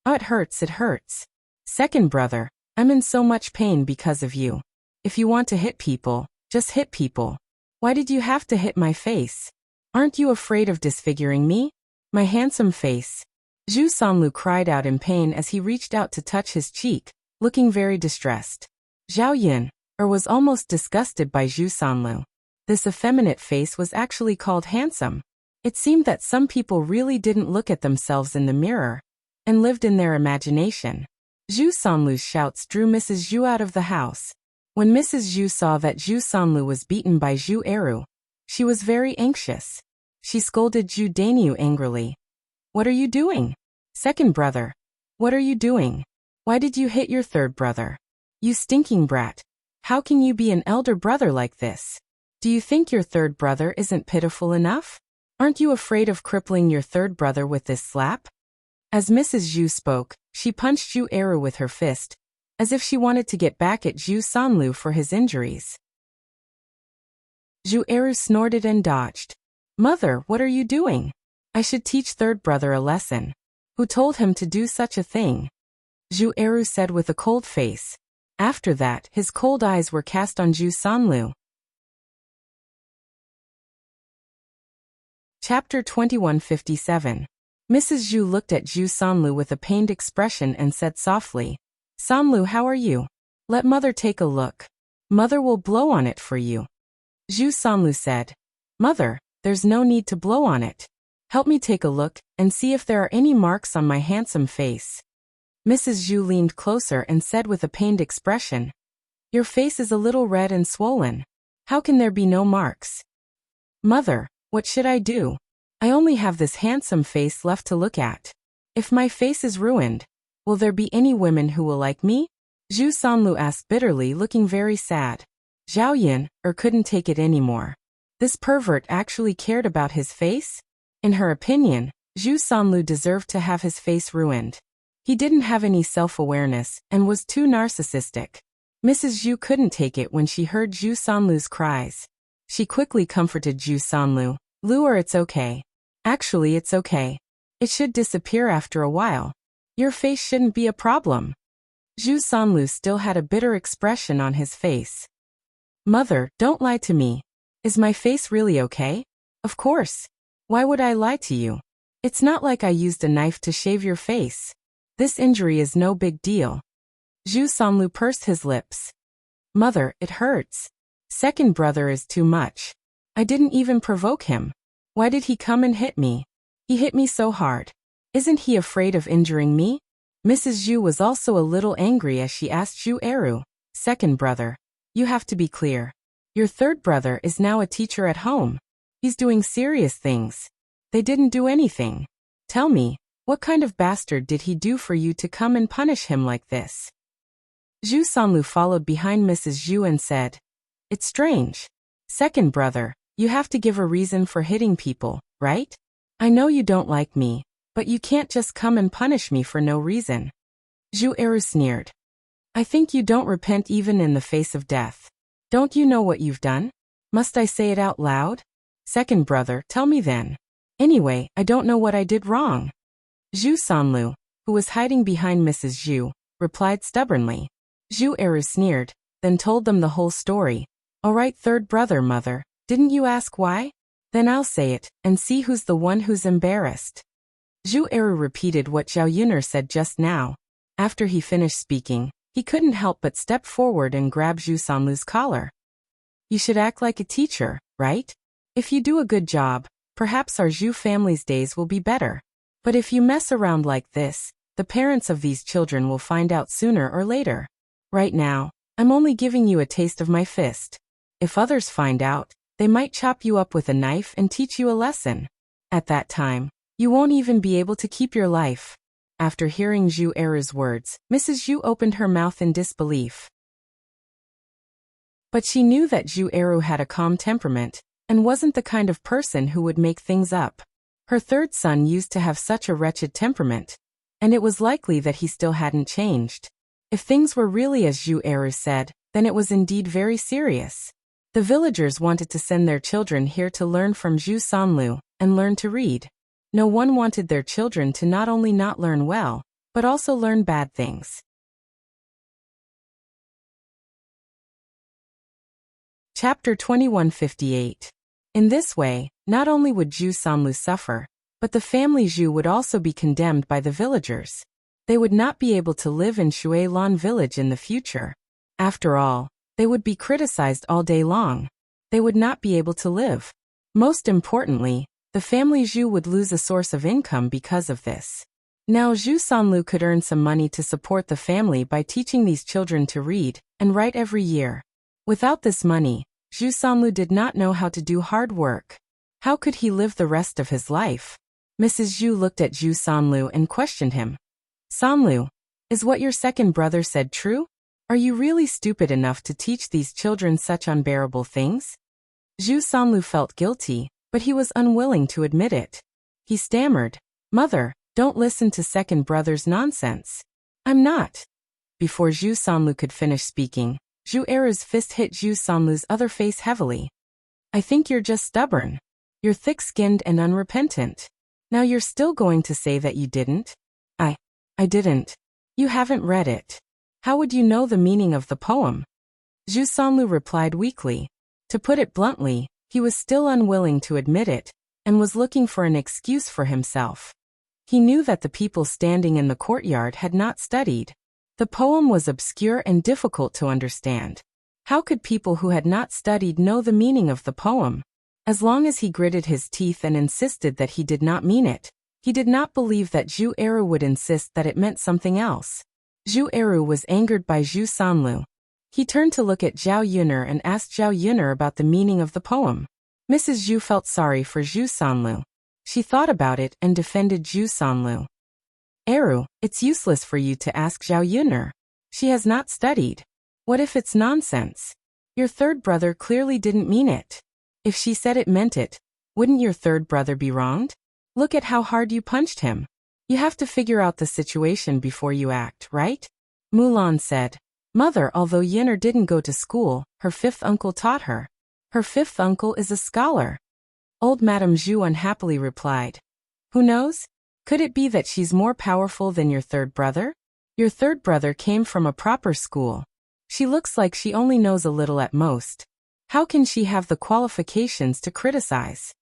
"Oh, it hurts, it hurts. Second brother, I'm in so much pain because of you. If you want to hit people, just hit people. Why did you have to hit my face? Aren't you afraid of disfiguring me? My handsome face?" Zhu Sanlu cried out in pain as he reached out to touch his cheek, looking very distressed. Zhao Yun'er was almost disgusted by Zhu Sanlu. This effeminate face was actually called handsome. It seemed that some people really didn't look at themselves in the mirror and lived in their imagination. Zhu Sanlu's shouts drew Mrs. Zhu out of the house. When Mrs. Zhu saw that Zhu Sanlu was beaten by Zhu Eru, she was very anxious. She scolded Zhu Dainyu angrily. "What are you doing? Second brother, what are you doing? Why did you hit your third brother? You stinking brat. How can you be an elder brother like this? Do you think your third brother isn't pitiful enough? Aren't you afraid of crippling your third brother with this slap?" As Mrs. Zhu spoke, she punched Zhu Eru with her fist, as if she wanted to get back at Zhu Sanlu for his injuries. Zhu Eru snorted and dodged. "Mother, what are you doing? I should teach third brother a lesson. Who told him to do such a thing?" Zhu Eru said with a cold face. After that, his cold eyes were cast on Zhu Sanlu. Chapter 2157. Mrs. Zhu looked at Zhu Sanlu with a pained expression and said softly, "Sanlu, how are you? Let mother take a look. Mother will blow on it for you." Zhu Sanlu said, "Mother, there's no need to blow on it. Help me take a look and see if there are any marks on my handsome face." Mrs. Zhu leaned closer and said with a pained expression, "Your face is a little red and swollen. How can there be no marks?" "Mother, what should I do? I only have this handsome face left to look at. If my face is ruined, will there be any women who will like me?" Zhu Sanlu asked bitterly, looking very sad. Zhao Yun'er couldn't take it anymore. This pervert actually cared about his face? In her opinion, Zhu Sanlu deserved to have his face ruined. He didn't have any self-awareness and was too narcissistic. Mrs. Zhu couldn't take it when she heard Zhu Sanlu's cries. She quickly comforted Zhu Sanlu. "Luer, it's okay. Actually, it's okay. It should disappear after a while. Your face shouldn't be a problem." Zhu Sanlu still had a bitter expression on his face. "Mother, don't lie to me. Is my face really okay? Of course. Why would I lie to you? It's not like I used a knife to shave your face. This injury is no big deal." Zhu Sanlu pursed his lips. "Mother, it hurts. Second brother is too much. I didn't even provoke him. Why did he come and hit me? He hit me so hard. Isn't he afraid of injuring me? Mrs. Zhu was also a little angry as she asked Zhu Eru, second brother. You have to be clear. Your third brother is now a teacher at home. He's doing serious things. They didn't do anything. Tell me, what kind of bastard did he do for you to come and punish him like this? Zhu Sanlu followed behind Mrs. Zhu and said, It's strange. Second brother, you have to give a reason for hitting people, right? I know you don't like me, but you can't just come and punish me for no reason. Zhu Eru sneered. I think you don't repent even in the face of death. Don't you know what you've done? Must I say it out loud? Second brother, tell me then. Anyway, I don't know what I did wrong. Zhu Sanlu, who was hiding behind Mrs. Zhu, replied stubbornly. Zhu Eru sneered, then told them the whole story. All right, third brother, mother, didn't you ask why? Then I'll say it, and see who's the one who's embarrassed. Zhu Eru repeated what Zhao Yuner said just now. After he finished speaking, he couldn't help but step forward and grab Zhu Sanlu's collar. You should act like a teacher, right? If you do a good job, perhaps our Zhu family's days will be better. But if you mess around like this, the parents of these children will find out sooner or later. Right now, I'm only giving you a taste of my fist. If others find out, they might chop you up with a knife and teach you a lesson. At that time, you won't even be able to keep your life. After hearing Zhu Eru's words, Mrs. Zhu opened her mouth in disbelief. But she knew that Zhu Eru had a calm temperament, and wasn't the kind of person who would make things up. Her third son used to have such a wretched temperament, and it was likely that he still hadn't changed. If things were really as Zhu Eru said, then it was indeed very serious. The villagers wanted to send their children here to learn from Zhu Sanlu, and learn to read. No one wanted their children to not only not learn well, but also learn bad things. Chapter 2158. In this way, not only would Zhu Sanlu suffer, but the family Zhu would also be condemned by the villagers. They would not be able to live in Shuilan village in the future. After all, they would be criticized all day long. They would not be able to live. Most importantly, the family Zhu would lose a source of income because of this. Now Zhu Sanlu could earn some money to support the family by teaching these children to read and write every year. Without this money, Zhu Sanlu did not know how to do hard work. How could he live the rest of his life? Mrs. Zhu looked at Zhu Sanlu and questioned him. Sanlu, is what your second brother said true? Are you really stupid enough to teach these children such unbearable things? Zhu Sanlu felt guilty, but he was unwilling to admit it. He stammered, Mother, don't listen to second brother's nonsense. I'm not. Before Zhu Sanlu could finish speaking, Zhu Eru's fist hit Zhu Sanlu's other face heavily. I think you're just stubborn. You're thick-skinned and unrepentant. Now you're still going to say that you didn't? I didn't. You haven't read it. How would you know the meaning of the poem? Zhu Sanlu replied weakly. To put it bluntly, he was still unwilling to admit it, and was looking for an excuse for himself. He knew that the people standing in the courtyard had not studied. The poem was obscure and difficult to understand. How could people who had not studied know the meaning of the poem? As long as he gritted his teeth and insisted that he did not mean it, he did not believe that Zhu Eru would insist that it meant something else. Zhu Eru was angered by Zhu Sanlu. He turned to look at Zhao Yuner and asked Zhao Yuner about the meaning of the poem. Mrs. Zhu felt sorry for Zhu Sanlu. She thought about it and defended Zhu Sanlu. Eru, it's useless for you to ask Zhao Yuner. She has not studied. What if it's nonsense? Your third brother clearly didn't mean it. If she said it meant it, wouldn't your third brother be wronged? Look at how hard you punched him. You have to figure out the situation before you act, right? Mulan said. Mother, although Yuner didn't go to school, her fifth uncle taught her. Her fifth uncle is a scholar. Old Madame Zhu unhappily replied. Who knows? Could it be that she's more powerful than your third brother? Your third brother came from a proper school. She looks like she only knows a little at most. How can she have the qualifications to criticize?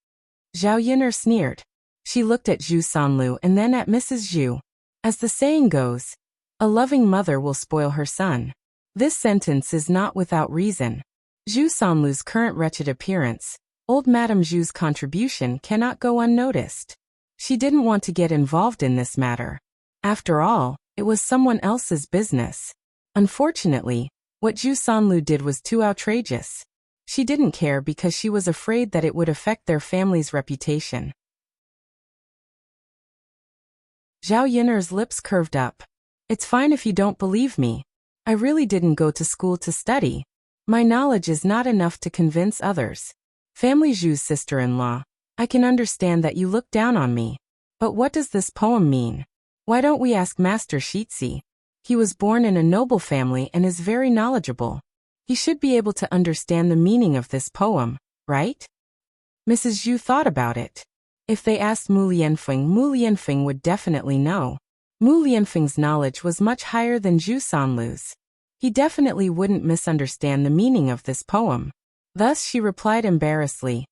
Zhao Yuner sneered. She looked at Zhu Sanlu and then at Mrs. Zhu. As the saying goes, a loving mother will spoil her son. This sentence is not without reason. Zhu Sanlu's current wretched appearance, old Madame Zhu's contribution cannot go unnoticed. She didn't want to get involved in this matter. After all, it was someone else's business. Unfortunately, what Zhu Sanlu did was too outrageous. She didn't care because she was afraid that it would affect their family's reputation. Zhao Yiner's lips curved up. It's fine if you don't believe me. I really didn't go to school to study. My knowledge is not enough to convince others. Family Zhu's sister-in-law, I can understand that you look down on me. But what does this poem mean? Why don't we ask Master Shitzi? He was born in a noble family and is very knowledgeable. He should be able to understand the meaning of this poem, right? Mrs. Zhu thought about it. If they asked Mu Lianfeng would definitely know. Mu Lianfeng's knowledge was much higher than Zhu Sanlu's. He definitely wouldn't misunderstand the meaning of this poem. Thus she replied embarrassedly,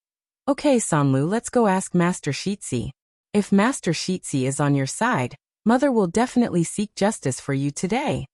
Okay Sanlu, let's go ask Master Shitzi. If Master Shitzi is on your side, Mother will definitely seek justice for you today.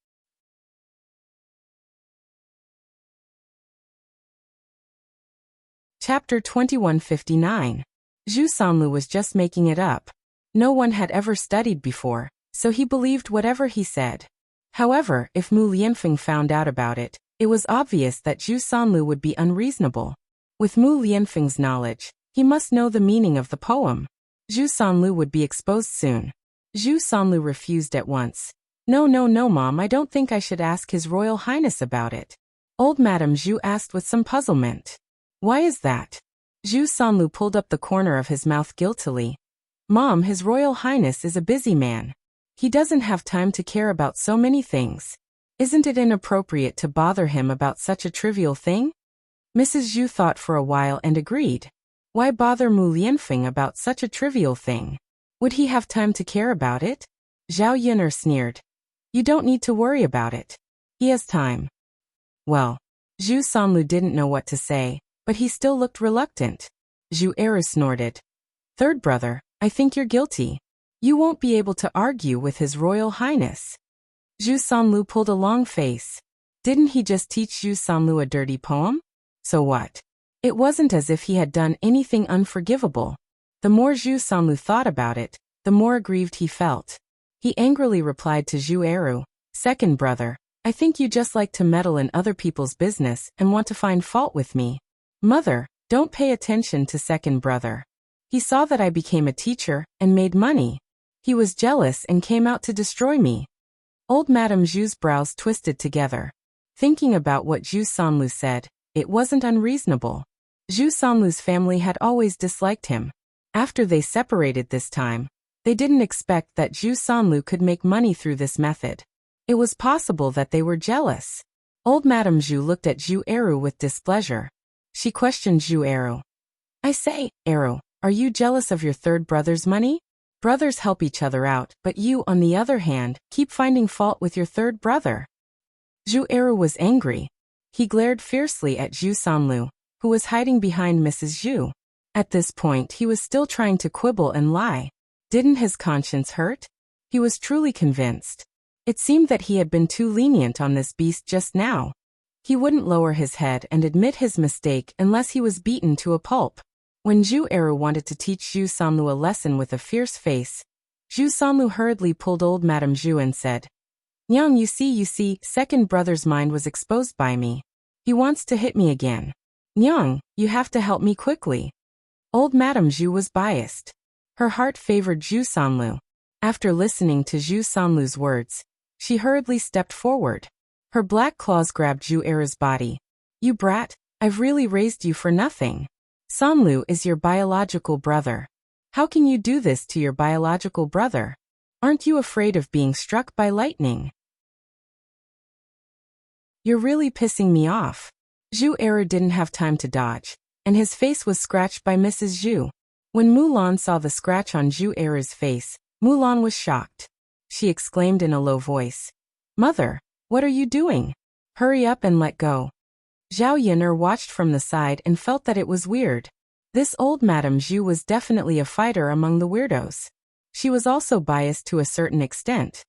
Chapter 2159. Zhu Sanlu was just making it up. No one had ever studied before, so he believed whatever he said. However, if Mu Lianfeng found out about it, it was obvious that Zhu Sanlu would be unreasonable. With Mu Lianfeng's knowledge, he must know the meaning of the poem. Zhu Sanlu would be exposed soon. Zhu Sanlu refused at once. No, Mom, I don't think I should ask His Royal Highness about it. Old Madame Zhu asked with some puzzlement. Why is that? Zhu Sanlu pulled up the corner of his mouth guiltily. Mom, His Royal Highness is a busy man. He doesn't have time to care about so many things. Isn't it inappropriate to bother him about such a trivial thing? Mrs. Zhu thought for a while and agreed. Why bother Mu Lianfeng about such a trivial thing? Would he have time to care about it? Zhao Yiner sneered. You don't need to worry about it. He has time. Well, Zhu Sanlu didn't know what to say, but he still looked reluctant. Zhu Eru snorted. Third brother, I think you're guilty. You won't be able to argue with His Royal Highness. Zhu Sanlu pulled a long face. Didn't he just teach Zhu Sanlu a dirty poem? So what? It wasn't as if he had done anything unforgivable. The more Zhu Sanlu thought about it, the more aggrieved he felt. He angrily replied to Zhu Eru, Second brother, I think you just like to meddle in other people's business and want to find fault with me. Mother, don't pay attention to second brother. He saw that I became a teacher and made money. He was jealous and came out to destroy me. Old Madame Zhu's brows twisted together. Thinking about what Zhu Sanlu said, it wasn't unreasonable. Zhu Sanlu's family had always disliked him. After they separated this time, they didn't expect that Zhu Sanlu could make money through this method. It was possible that they were jealous. Old Madame Zhu looked at Zhu Eru with displeasure. She questioned Zhu Eru. I say, Eru, are you jealous of your third brother's money? Brothers help each other out, but you, on the other hand, keep finding fault with your third brother. Zhu Eru was angry. He glared fiercely at Zhu Sanlu, who was hiding behind Mrs. Zhu. At this point he was still trying to quibble and lie. Didn't his conscience hurt? He was truly convinced. It seemed that he had been too lenient on this beast just now. He wouldn't lower his head and admit his mistake unless he was beaten to a pulp. When Zhu Eru wanted to teach Zhu Sanlu a lesson with a fierce face, Zhu Sanlu hurriedly pulled old Madame Zhu and said, Nyang, you see, second brother's mind was exposed by me. He wants to hit me again. Nyang, you have to help me quickly. Old Madame Zhu was biased. Her heart favored Zhu Sanlu. After listening to Zhu Sanlu's words, she hurriedly stepped forward. Her black claws grabbed Zhu Eru's body. You brat, I've really raised you for nothing. Sanlu is your biological brother. How can you do this to your biological brother? Aren't you afraid of being struck by lightning? You're really pissing me off. Zhu Eru didn't have time to dodge, and his face was scratched by Mrs. Zhu. When Mulan saw the scratch on Zhu Eru's face, Mulan was shocked. She exclaimed in a low voice, Mother, what are you doing? Hurry up and let go. Zhao Yiner watched from the side and felt that it was weird. This old Madame Zhu was definitely a fighter among the weirdos. She was also biased to a certain extent.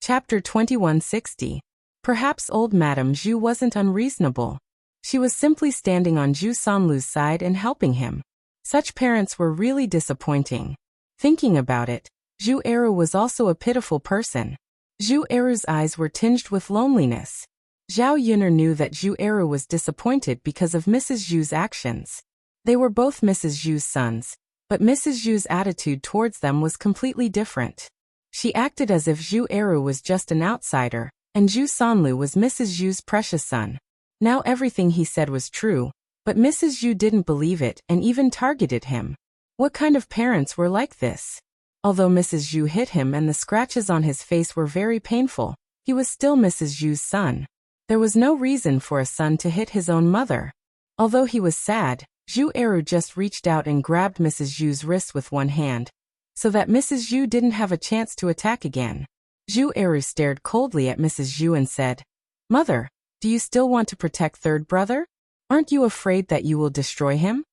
Chapter 2160. Perhaps old Madame Zhu wasn't unreasonable. She was simply standing on Zhu Sanlu's side and helping him. Such parents were really disappointing. Thinking about it, Zhu Eru was also a pitiful person. Zhu Eru's eyes were tinged with loneliness. Zhao Yun'er knew that Zhu Eru was disappointed because of Mrs. Zhu's actions. They were both Mrs. Zhu's sons, but Mrs. Zhu's attitude towards them was completely different. She acted as if Zhu Eru was just an outsider, and Zhu Sanlu was Mrs. Zhu's precious son. Now everything he said was true, but Mrs. Zhu didn't believe it and even targeted him. What kind of parents were like this? Although Mrs. Zhu hit him and the scratches on his face were very painful, he was still Mrs. Zhu's son. There was no reason for a son to hit his own mother. Although he was sad, Zhu Eru just reached out and grabbed Mrs. Zhu's wrist with one hand, so that Mrs. Zhu didn't have a chance to attack again. Zhu Eru stared coldly at Mrs. Zhu and said, "Mother, do you still want to protect third brother? Aren't you afraid that you will destroy him?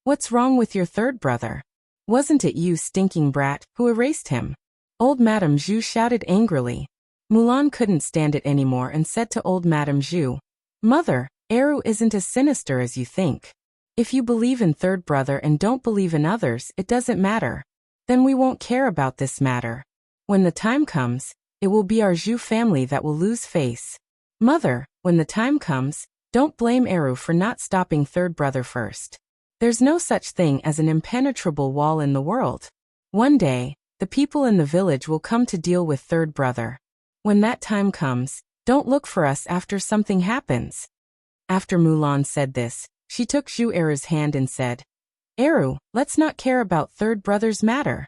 What's wrong with your third brother? Wasn't it you, stinking brat, who erased him?" Old Madame Zhu shouted angrily. Mulan couldn't stand it anymore and said to old Madame Zhu, "Mother, Eru isn't as sinister as you think. If you believe in third brother and don't believe in others, it doesn't matter. Then we won't care about this matter. When the time comes, it will be our Zhu family that will lose face. Mother, when the time comes, don't blame Eru for not stopping third brother first. There's no such thing as an impenetrable wall in the world. One day, the people in the village will come to deal with third brother. When that time comes, don't look for us after something happens." After Mulan said this, she took Zhu Eru's hand and said, "Eru, let's not care about third brother's matter."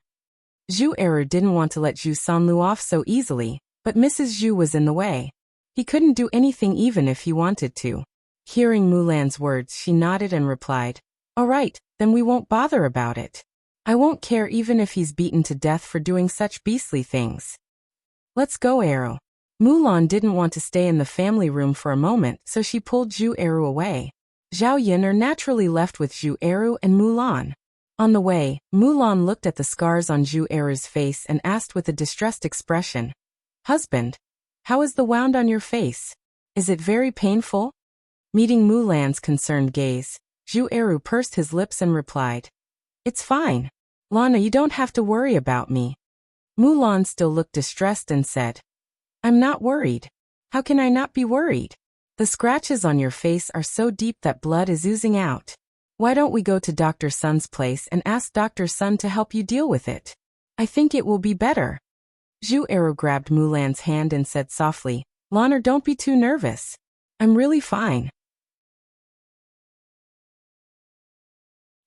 Zhu Eru didn't want to let Zhu Sanlu off so easily, but Mrs. Zhu was in the way. He couldn't do anything even if he wanted to. Hearing Mulan's words, she nodded and replied, "All right, then we won't bother about it. I won't care even if he's beaten to death for doing such beastly things. Let's go, Eru." Mulan didn't want to stay in the family room for a moment, so she pulled Zhu Eru away. Zhao Yun'er naturally left with Zhu Eru and Mulan. On the way, Mulan looked at the scars on Zhu Eru's face and asked with a distressed expression, "Husband, how is the wound on your face? Is it very painful?" Meeting Mulan's concerned gaze, Zhu Eru pursed his lips and replied, "It's fine. Lana, you don't have to worry about me." Mulan still looked distressed and said, "I'm not worried. How can I not be worried? The scratches on your face are so deep that blood is oozing out. Why don't we go to Dr. Sun's place and ask Dr. Sun to help you deal with it? I think it will be better." Zhu Eru grabbed Mulan's hand and said softly, "Lana, don't be too nervous. I'm really fine.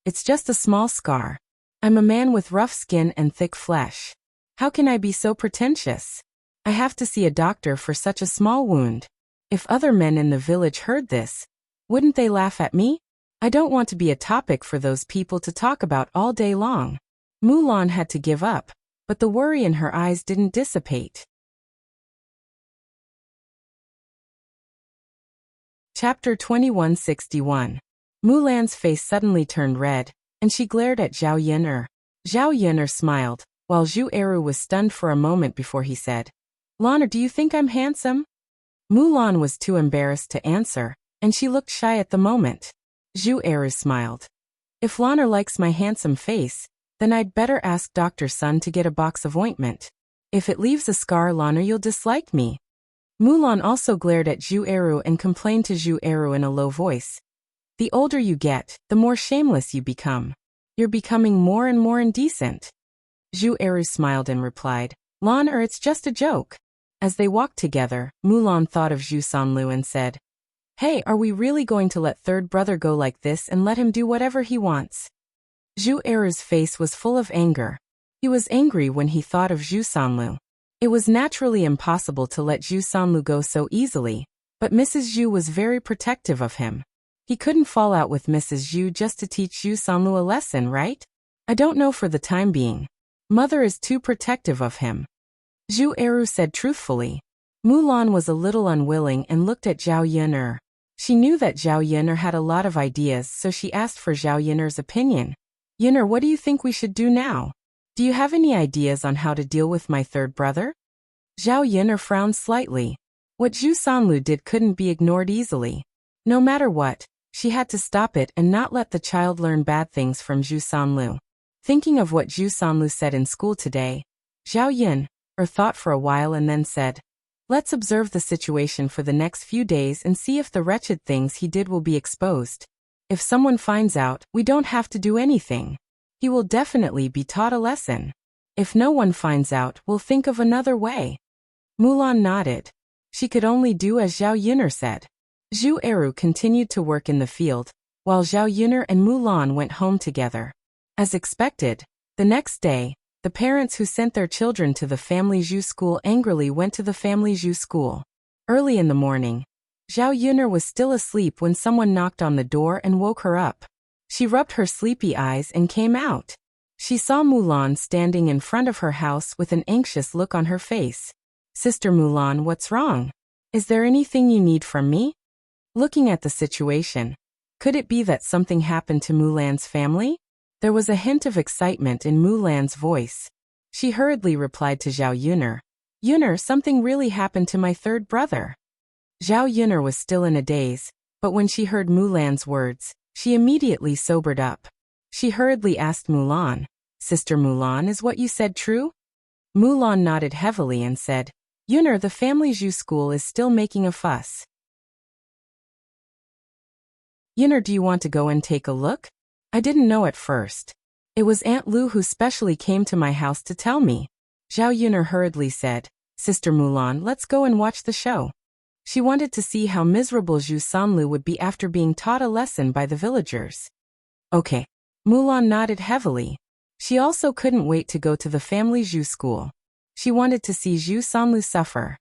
It's just a small scar. I'm a man with rough skin and thick flesh. How can I be so pretentious? I have to see a doctor for such a small wound. If other men in the village heard this, wouldn't they laugh at me? I don't want to be a topic for those people to talk about all day long." Mulan had to give up, but the worry in her eyes didn't dissipate. Chapter 2161. Mulan's face suddenly turned red, and she glared at Zhao Yun'er. Zhao Yun'er smiled, while Zhu Eru was stunned for a moment before he said, "Lana, do you think I'm handsome?" Mulan was too embarrassed to answer, and she looked shy at the moment. Zhu Eru smiled. "If Lana likes my handsome face, then I'd better ask Dr. Sun to get a box of ointment. If it leaves a scar, Lana, you'll dislike me." Mulan also glared at Zhu Eru and complained to Zhu Eru in a low voice, "The older you get, the more shameless you become. You're becoming more and more indecent." Zhu Eru smiled and replied, "Lana, it's just a joke." As they walked together, Mulan thought of Zhu Sanlu and said, "Hey, are we really going to let third brother go like this and let him do whatever he wants?" Zhu Eru's face was full of anger. He was angry when he thought of Zhu Sanlu. It was naturally impossible to let Zhu Sanlu go so easily, but Mrs. Zhu was very protective of him. He couldn't fall out with Mrs. Zhu just to teach Zhu Sanlu a lesson, right? I don't know for the time being. Mother is too protective of him. Zhu Eru said truthfully. Mulan was a little unwilling and looked at Zhao Yun'er. She knew that Zhao Yun'er had a lot of ideas, so she asked for Zhao Yun'er's opinion. "Yun'er, what do you think we should do now? Do you have any ideas on how to deal with my third brother?" Zhao Yun'er frowned slightly. What Zhu Sanlu did couldn't be ignored easily. No matter what, she had to stop it and not let the child learn bad things from Zhu Sanlu. Thinking of what Zhu Sanlu said in school today, Zhao Yun thought for a while and then said, "Let's observe the situation for the next few days and see if the wretched things he did will be exposed. If someone finds out, we don't have to do anything. He will definitely be taught a lesson. If no one finds out, we'll think of another way." Mulan nodded. She could only do as Zhao Yun'er said. Zhu Eru continued to work in the field, while Zhao Yun'er and Mulan went home together. As expected, the next day, the parents who sent their children to the family Zhu school angrily went to the family Zhu school. Early in the morning, Zhao Yun'er was still asleep when someone knocked on the door and woke her up. She rubbed her sleepy eyes and came out. She saw Mulan standing in front of her house with an anxious look on her face. "Sister Mulan, what's wrong? Is there anything you need from me?" Looking at the situation, could it be that something happened to Mulan's family? There was a hint of excitement in Mulan's voice. She hurriedly replied to Zhao Yun'er, "Yun'er, something really happened to my third brother." Zhao Yun'er was still in a daze, but when she heard Mulan's words, she immediately sobered up. She hurriedly asked Mulan, "Sister Mulan, is what you said true?" Mulan nodded heavily and said, "Yun'er, the family Zhu school is still making a fuss." "Yun'er, do you want to go and take a look? I didn't know at first. It was Aunt Lu who specially came to my house to tell me." Zhao Yun'er hurriedly said, "Sister Mulan, let's go and watch the show." She wanted to see how miserable Zhu Sanlu would be after being taught a lesson by the villagers. Okay. Mulan nodded heavily. She also couldn't wait to go to the family Zhu school. She wanted to see Zhu Sanlu suffer.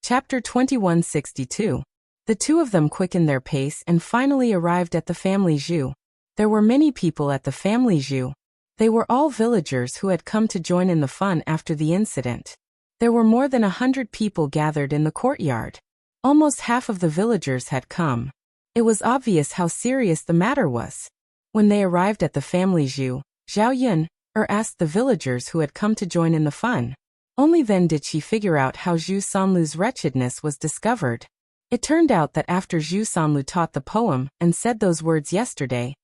Chapter 2162. The two of them quickened their pace and finally arrived at the family Zhu. There were many people at the family Zhu. They were all villagers who had come to join in the fun after the incident. There were more than 100 people gathered in the courtyard. Almost half of the villagers had come. It was obvious how serious the matter was. When they arrived at the family Zhu, Zhao Yun asked the villagers who had come to join in the fun. Only then did she figure out how Zhu Sanlu's wretchedness was discovered. It turned out that after Zhu Sanlu taught the poem and said those words yesterday,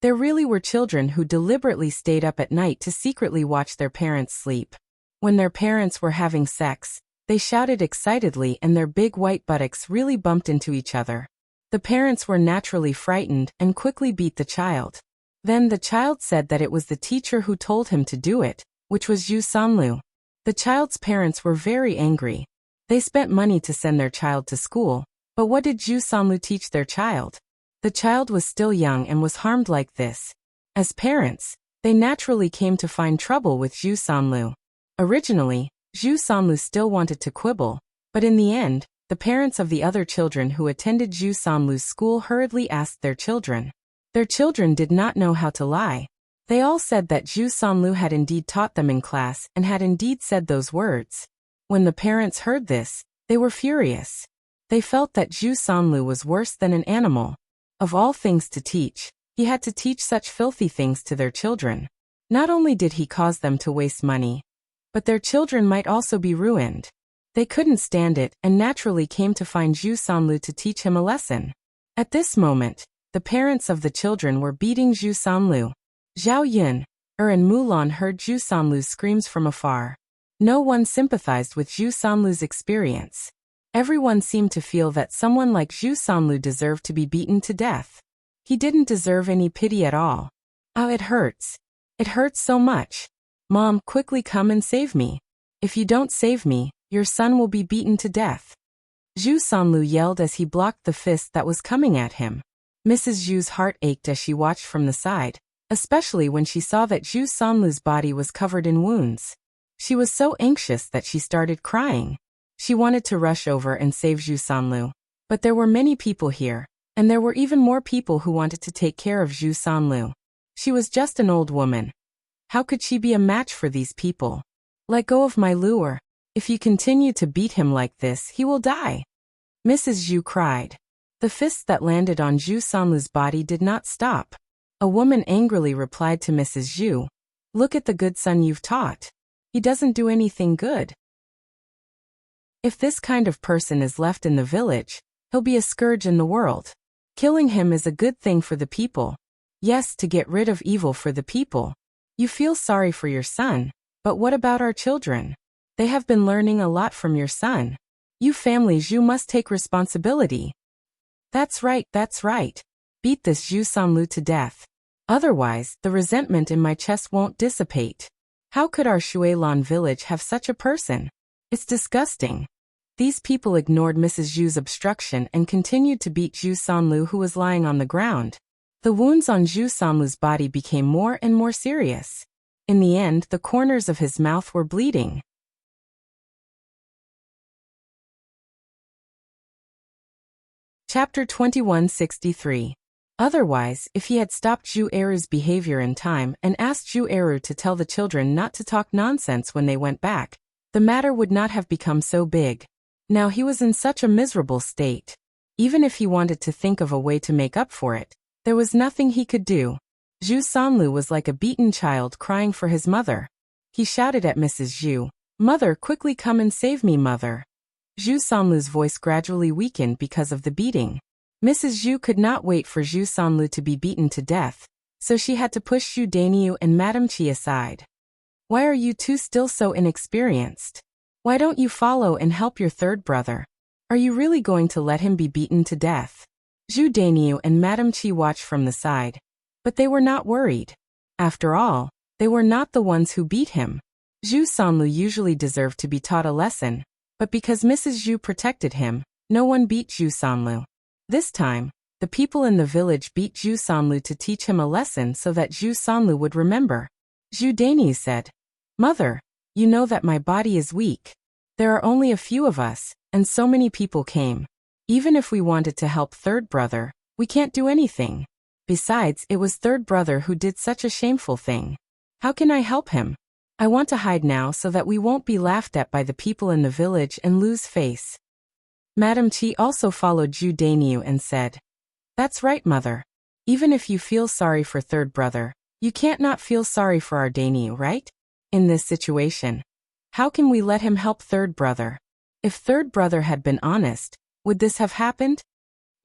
there really were children who deliberately stayed up at night to secretly watch their parents sleep. When their parents were having sex, they shouted excitedly and their big white buttocks really bumped into each other. The parents were naturally frightened and quickly beat the child. Then the child said that it was the teacher who told him to do it, which was Zhu Sanlu. The child's parents were very angry. They spent money to send their child to school, but what did Zhu Sanlu teach their child? The child was still young and was harmed like this. As parents, they naturally came to find trouble with Zhu Sanlu. Originally, Zhu Sanlu still wanted to quibble, but in the end, the parents of the other children who attended Zhu Sanlu's school hurriedly asked their children. Their children did not know how to lie. They all said that Zhu Sanlu had indeed taught them in class and had indeed said those words. When the parents heard this, they were furious. They felt that Zhu Sanlu was worse than an animal. Of all things to teach, he had to teach such filthy things to their children. Not only did he cause them to waste money, but their children might also be ruined. They couldn't stand it and naturally came to find Zhu Sanlu to teach him a lesson. At this moment, the parents of the children were beating Zhu Sanlu. Zhao Yun and Mulan heard Zhu Sanlu's screams from afar. No one sympathized with Zhu Sanlu's experience. Everyone seemed to feel that someone like Zhu Sanlu deserved to be beaten to death. He didn't deserve any pity at all. "Oh, it hurts. It hurts so much. Mom, quickly come and save me. If you don't save me, your son will be beaten to death." Zhu Sanlu yelled as he blocked the fist that was coming at him. Mrs. Zhu's heart ached as she watched from the side, especially when she saw that Zhu Sanlu's body was covered in wounds. She was so anxious that she started crying. She wanted to rush over and save Zhu Sanlu, but there were many people here, and there were even more people who wanted to take care of Zhu Sanlu. She was just an old woman. How could she be a match for these people? "Let go of my lure. If you continue to beat him like this, he will die." Mrs. Zhu cried. The fists that landed on Zhu Sanlu's body did not stop. A woman angrily replied to Mrs. Zhu, "Look at the good son you've taught. He doesn't do anything good." If this kind of person is left in the village, he'll be a scourge in the world. Killing him is a good thing for the people. Yes, to get rid of evil for the people. You feel sorry for your son, but what about our children? They have been learning a lot from your son. You families, you must take responsibility. That's right, that's right. Beat this Zhu Sanlu to death. Otherwise, the resentment in my chest won't dissipate. How could our Shuilan village have such a person? It's disgusting. These people ignored Mrs. Zhu's obstruction and continued to beat Zhu Sanlu, who was lying on the ground. The wounds on Zhu Sanlu's body became more and more serious. In the end, the corners of his mouth were bleeding. Chapter 2163. Otherwise, if he had stopped Zhu Eru's behavior in time and asked Zhu Eru to tell the children not to talk nonsense when they went back, the matter would not have become so big. Now he was in such a miserable state. Even if he wanted to think of a way to make up for it, there was nothing he could do. Zhu Sanlu was like a beaten child crying for his mother. He shouted at Mrs. Zhu, "Mother, quickly come and save me, mother." Zhu Sanlu's voice gradually weakened because of the beating. Mrs. Zhu could not wait for Zhu Sanlu to be beaten to death, so she had to push Zhu Daniu and Madame Qi aside. "Why are you two still so inexperienced? Why don't you follow and help your third brother? Are you really going to let him be beaten to death?" Zhu Daniu and Madame Qi watched from the side, but they were not worried. After all, they were not the ones who beat him. Zhu Sanlu usually deserved to be taught a lesson, but because Mrs. Zhu protected him, no one beat Zhu Sanlu. This time, the people in the village beat Zhu Sanlu to teach him a lesson so that Zhu Sanlu would remember. Zhu Daniu said, "Mother, you know that my body is weak. There are only a few of us, and so many people came. Even if we wanted to help third brother, we can't do anything. Besides, it was third brother who did such a shameful thing. How can I help him? I want to hide now so that we won't be laughed at by the people in the village and lose face." Madame Qi also followed Zhu Daniu and said, "That's right, mother. Even if you feel sorry for third brother, you can't not feel sorry for our Daniu, right? In this situation, how can we let him help third brother? If third brother had been honest, would this have happened?"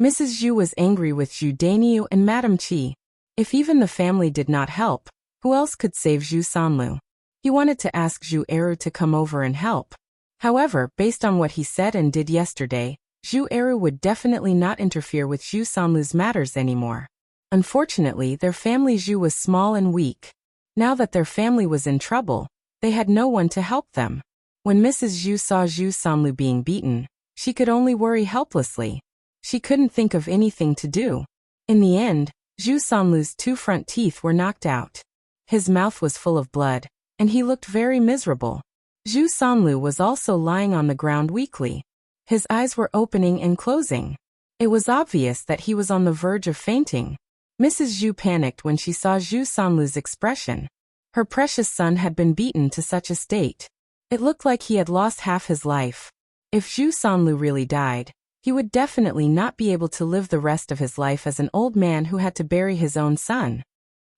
Mrs. Zhu was angry with Zhu Daniu and Madame Qi. If even the family did not help, who else could save Zhu Sanlu? He wanted to ask Zhu Eru to come over and help. However, based on what he said and did yesterday, Zhu Eru would definitely not interfere with Zhu Sanlu's matters anymore. Unfortunately, their family Zhu was small and weak. Now that their family was in trouble, they had no one to help them. When Mrs. Zhu saw Zhu Sanlu being beaten, she could only worry helplessly. She couldn't think of anything to do. In the end, Zhu Sanlu's two front teeth were knocked out. His mouth was full of blood, and he looked very miserable. Zhu Sanlu was also lying on the ground weakly. His eyes were opening and closing. It was obvious that he was on the verge of fainting. Mrs. Zhu panicked when she saw Zhu Sanlu's expression. Her precious son had been beaten to such a state. It looked like he had lost half his life. If Zhu Sanlu really died, he would definitely not be able to live the rest of his life as an old man who had to bury his own son.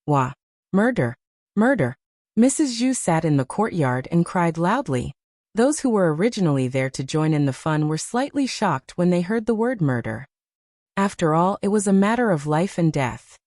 Wah! Murder! Murder! Mrs. Zhu sat in the courtyard and cried loudly. Those who were originally there to join in the fun were slightly shocked when they heard the word murder. After all, it was a matter of life and death.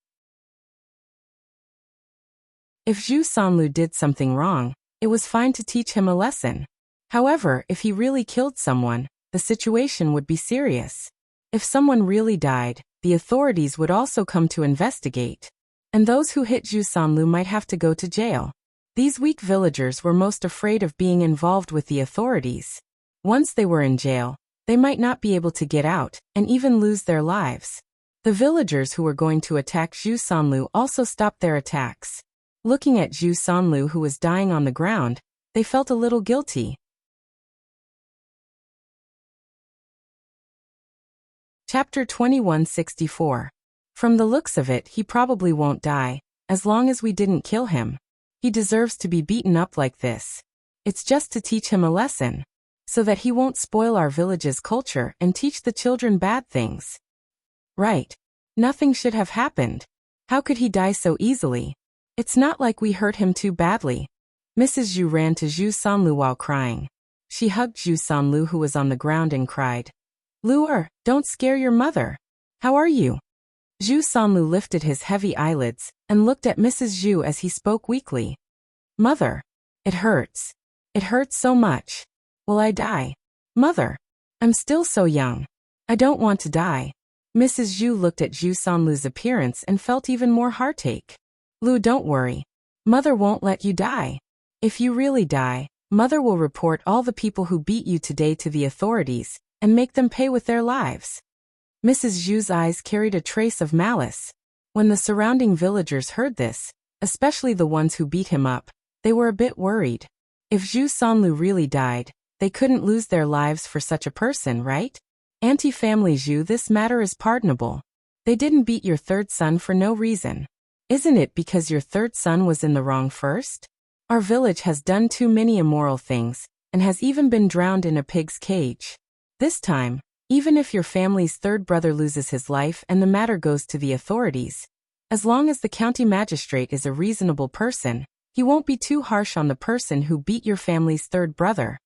If Zhu Sanlu did something wrong, it was fine to teach him a lesson. However, if he really killed someone, the situation would be serious. If someone really died, the authorities would also come to investigate. And those who hit Zhu Sanlu might have to go to jail. These weak villagers were most afraid of being involved with the authorities. Once they were in jail, they might not be able to get out, and even lose their lives. The villagers who were going to attack Zhu Sanlu also stopped their attacks. Looking at Zhu Sanlu, who was dying on the ground, they felt a little guilty. Chapter 2164. From the looks of it, he probably won't die, as long as we didn't kill him. He deserves to be beaten up like this. It's just to teach him a lesson, so that he won't spoil our village's culture and teach the children bad things. Right. Nothing should have happened. How could he die so easily? It's not like we hurt him too badly. Mrs. Zhu ran to Zhu Sanlu while crying. She hugged Zhu Sanlu, who was on the ground, and cried, "Lu, don't scare your mother. How are you?" Zhu Sanlu lifted his heavy eyelids and looked at Mrs. Zhu as he spoke weakly. "Mother, it hurts. It hurts so much. Will I die? Mother, I'm still so young. I don't want to die." Mrs. Zhu looked at Zhu Sanlu's appearance and felt even more heartache. "Lu, don't worry. Mother won't let you die. If you really die, Mother will report all the people who beat you today to the authorities and make them pay with their lives." Mrs. Zhu's eyes carried a trace of malice. When the surrounding villagers heard this, especially the ones who beat him up, they were a bit worried. If Zhu Sanlu really died, they couldn't lose their lives for such a person, right? "Auntie-family Zhu, this matter is pardonable. They didn't beat your third son for no reason. Isn't it because your third son was in the wrong first? Our village has done too many immoral things, and has even been drowned in a pig's cage. This time, even if your family's third brother loses his life and the matter goes to the authorities, as long as the county magistrate is a reasonable person, he won't be too harsh on the person who beat your family's third brother."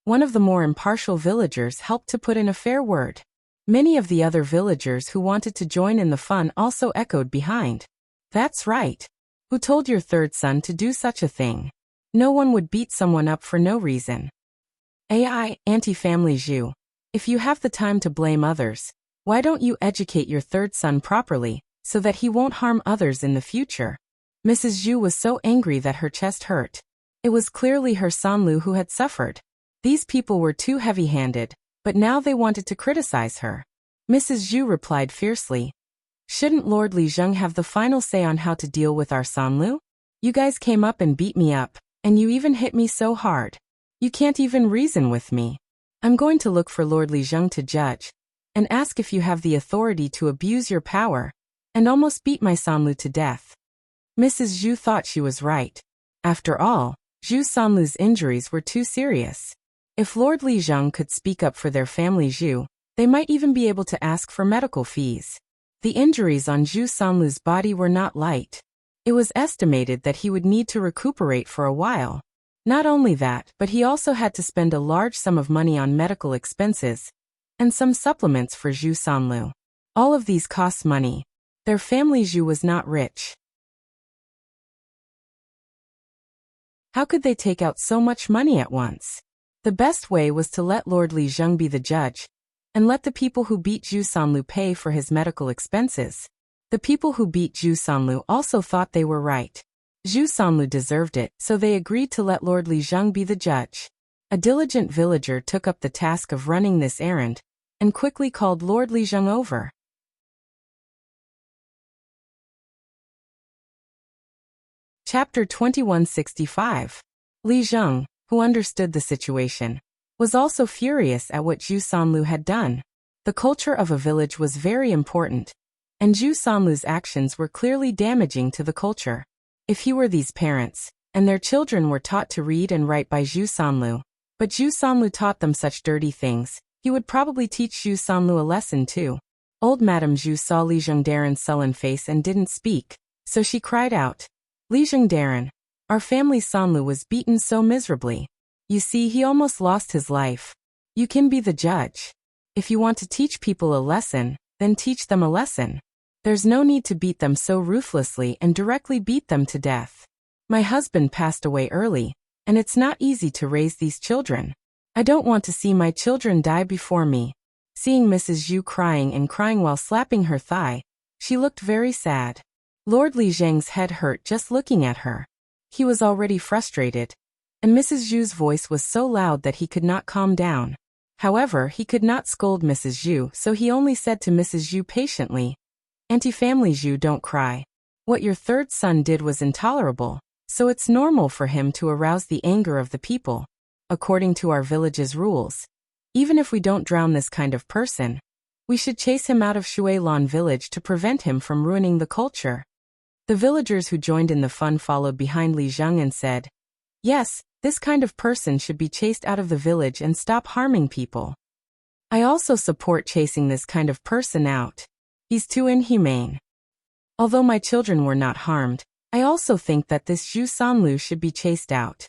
One of the more impartial villagers helped to put in a fair word. Many of the other villagers who wanted to join in the fun also echoed behind. "That's right. Who told your third son to do such a thing? No one would beat someone up for no reason." Auntie-family Zhu, if you have the time to blame others, why don't you educate your third son properly, so that he won't harm others in the future? Mrs. Zhu was so angry that her chest hurt. It was clearly her Sanlu who had suffered. These people were too heavy-handed, but now they wanted to criticize her. Mrs. Zhu replied fiercely, "Shouldn't Lord Li Zheng have the final say on how to deal with our Sanlu? You guys came up and beat me up, and you even hit me so hard. You can't even reason with me. I'm going to look for Lord Li Zheng to judge, and ask if you have the authority to abuse your power, and almost beat my Sanlu to death." Mrs. Zhu thought she was right. After all, Zhu Sanlu's injuries were too serious. If Lord Li Zheng could speak up for their family Zhu, they might even be able to ask for medical fees. The injuries on Zhu Sanlu's body were not light. It was estimated that he would need to recuperate for a while. Not only that, but he also had to spend a large sum of money on medical expenses and some supplements for Zhu Sanlu. All of these cost money. Their family Zhu was not rich. How could they take out so much money at once? The best way was to let Lord Li Zheng be the judge, and let the people who beat Zhu Sanlu pay for his medical expenses. The people who beat Zhu Sanlu also thought they were right. Zhu Sanlu deserved it, so they agreed to let Lord Li Zheng be the judge. A diligent villager took up the task of running this errand, and quickly called Lord Li Zheng over. Chapter 2165. Li Zheng, who understood the situation, was also furious at what Zhu Sanlu had done. The culture of a village was very important, and Zhu Sanlu's actions were clearly damaging to the culture. If he were these parents, and their children were taught to read and write by Zhu Sanlu, but Zhu Sanlu taught them such dirty things, he would probably teach Zhu Sanlu a lesson too. Old Madame Zhu saw Li Zhengdaren's sullen face and didn't speak, so she cried out, "Li Zhengdaren, our family's Sanlu was beaten so miserably. You see, he almost lost his life. You can be the judge. If you want to teach people a lesson, then teach them a lesson. There's no need to beat them so ruthlessly and directly beat them to death. My husband passed away early, and it's not easy to raise these children. I don't want to see my children die before me." Seeing Mrs. Zhu crying and crying while slapping her thigh, she looked very sad. Lord Li Zheng's head hurt just looking at her. He was already frustrated, and Mrs. Zhu's voice was so loud that he could not calm down. However, he could not scold Mrs. Zhu, so he only said to Mrs. Zhu patiently, "Auntie-family Zhu, don't cry. What your third son did was intolerable, so it's normal for him to arouse the anger of the people. According to our village's rules, even if we don't drown this kind of person, we should chase him out of Shuilan village to prevent him from ruining the culture." The villagers who joined in the fun followed behind Li Zheng and said, "Yes, this kind of person should be chased out of the village and stop harming people. I also support chasing this kind of person out. He's too inhumane. Although my children were not harmed, I also think that this Zhu Sanlu should be chased out."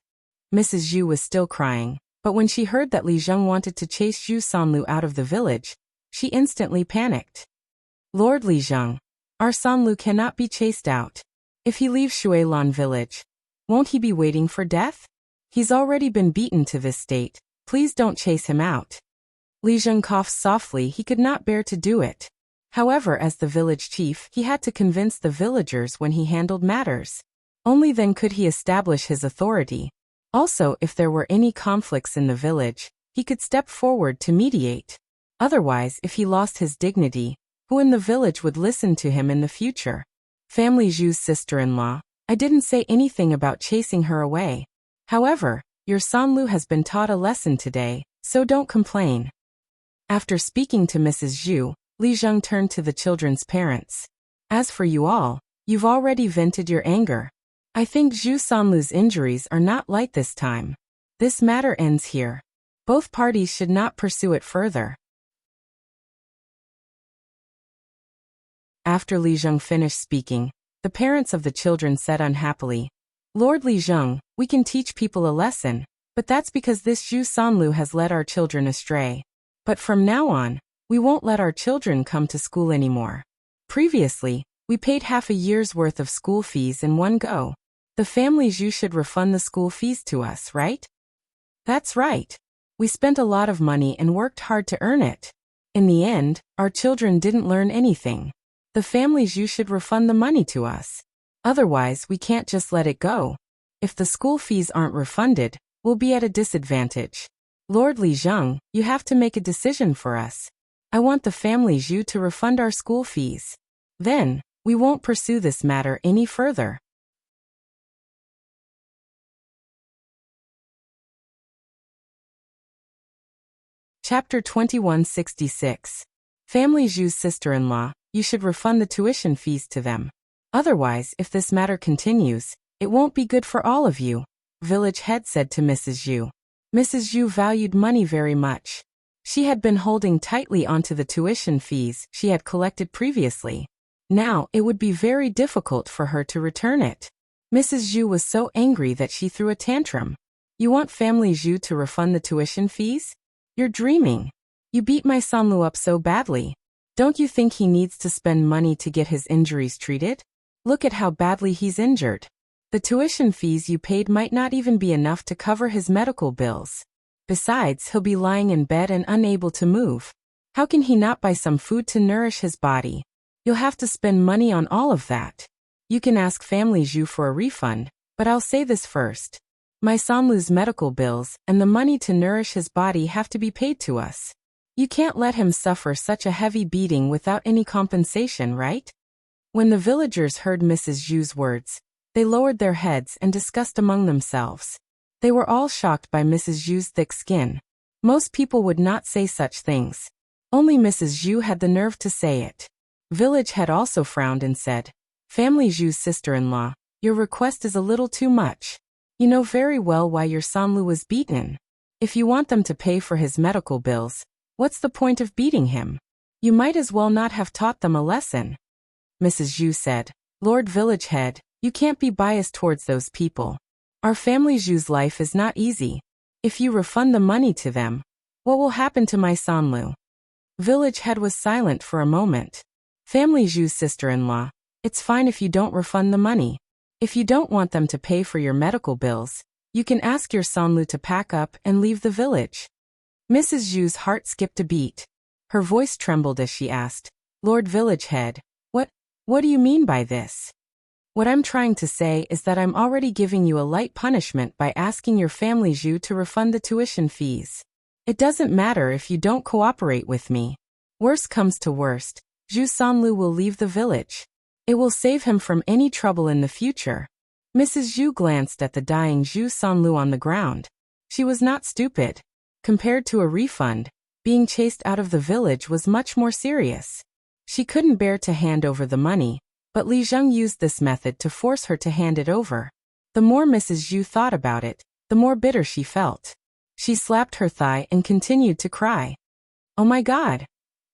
Mrs. Zhu was still crying, But when she heard that Li Zheng wanted to chase Zhu Sanlu out of the village, she instantly panicked. Lord Li Zheng, our Sanlu cannot be chased out. If he leaves Shuilan village, won't he be waiting for death? He's already been beaten to this state. Please don't chase him out. Li Zheng coughed softly. He could not bear to do it. However, as the village chief, he had to convince the villagers when he handled matters. Only then could he establish his authority. Also, if there were any conflicts in the village, he could step forward to mediate. Otherwise, if he lost his dignity, who in the village would listen to him in the future? Family Zhu's sister-in-law, I didn't say anything about chasing her away. However, your Sanlu has been taught a lesson today, so don't complain. After speaking to Mrs. Zhu, Li Zheng turned to the children's parents. As for you all, you've already vented your anger. I think Zhu Sanlu's injuries are not light this time. This matter ends here. Both parties should not pursue it further. After Li Zheng finished speaking, the parents of the children said unhappily, Lord Li Zheng, we can teach people a lesson, but that's because this Zhu Sanlu has led our children astray. But from now on, we won't let our children come to school anymore. Previously, we paid half a year's worth of school fees in one go. The family Zhu should refund the school fees to us, right? That's right. We spent a lot of money and worked hard to earn it. In the end, our children didn't learn anything. The family Zhu should refund the money to us. Otherwise, we can't just let it go. If the school fees aren't refunded, we'll be at a disadvantage. Lord Li Zheng, you have to make a decision for us. I want the family Zhu to refund our school fees. Then, we won't pursue this matter any further. Chapter 2166. Family Zhu's sister-in-law, you should refund the tuition fees to them. Otherwise, if this matter continues, it won't be good for all of you, village head said to Mrs. Zhu. Mrs. Zhu valued money very much. She had been holding tightly onto the tuition fees she had collected previously. Now, it would be very difficult for her to return it. Mrs. Zhu was so angry that she threw a tantrum. You want family Zhu to refund the tuition fees? You're dreaming. You beat my Sanlu up so badly. Don't you think he needs to spend money to get his injuries treated? Look at how badly he's injured. The tuition fees you paid might not even be enough to cover his medical bills. Besides, he'll be lying in bed and unable to move. How can he not buy some food to nourish his body? You'll have to spend money on all of that. You can ask family Zhu for a refund, but I'll say this first. My Sanlu's medical bills and the money to nourish his body have to be paid to us. You can't let him suffer such a heavy beating without any compensation, right? When the villagers heard Mrs. Zhu's words, they lowered their heads and discussed among themselves. They were all shocked by Mrs. Zhu's thick skin. Most people would not say such things. Only Mrs. Zhu had the nerve to say it. Village head also frowned and said, Family Zhu's sister-in-law, your request is a little too much. You know very well why your Sanlu was beaten. If you want them to pay for his medical bills, what's the point of beating him? You might as well not have taught them a lesson. Mrs. Zhu said, Lord Village Head, you can't be biased towards those people. Our family Zhu's life is not easy. If you refund the money to them, what will happen to my Sanlu? Village Head was silent for a moment. Family Zhu's sister-in-law, it's fine if you don't refund the money. If you don't want them to pay for your medical bills, you can ask your Sanlu to pack up and leave the village. Mrs. Zhu's heart skipped a beat. Her voice trembled as she asked, Lord Village Head, what do you mean by this? What I'm trying to say is that I'm already giving you a light punishment by asking your family Zhu to refund the tuition fees. It doesn't matter if you don't cooperate with me. Worst comes to worst, Zhu Sanlu will leave the village. It will save him from any trouble in the future. Mrs. Zhu glanced at the dying Zhu Sanlu on the ground. She was not stupid. Compared to a refund, being chased out of the village was much more serious. She couldn't bear to hand over the money, but Li Zheng used this method to force her to hand it over. The more Mrs. Zhu thought about it, the more bitter she felt. She slapped her thigh and continued to cry. Oh my God!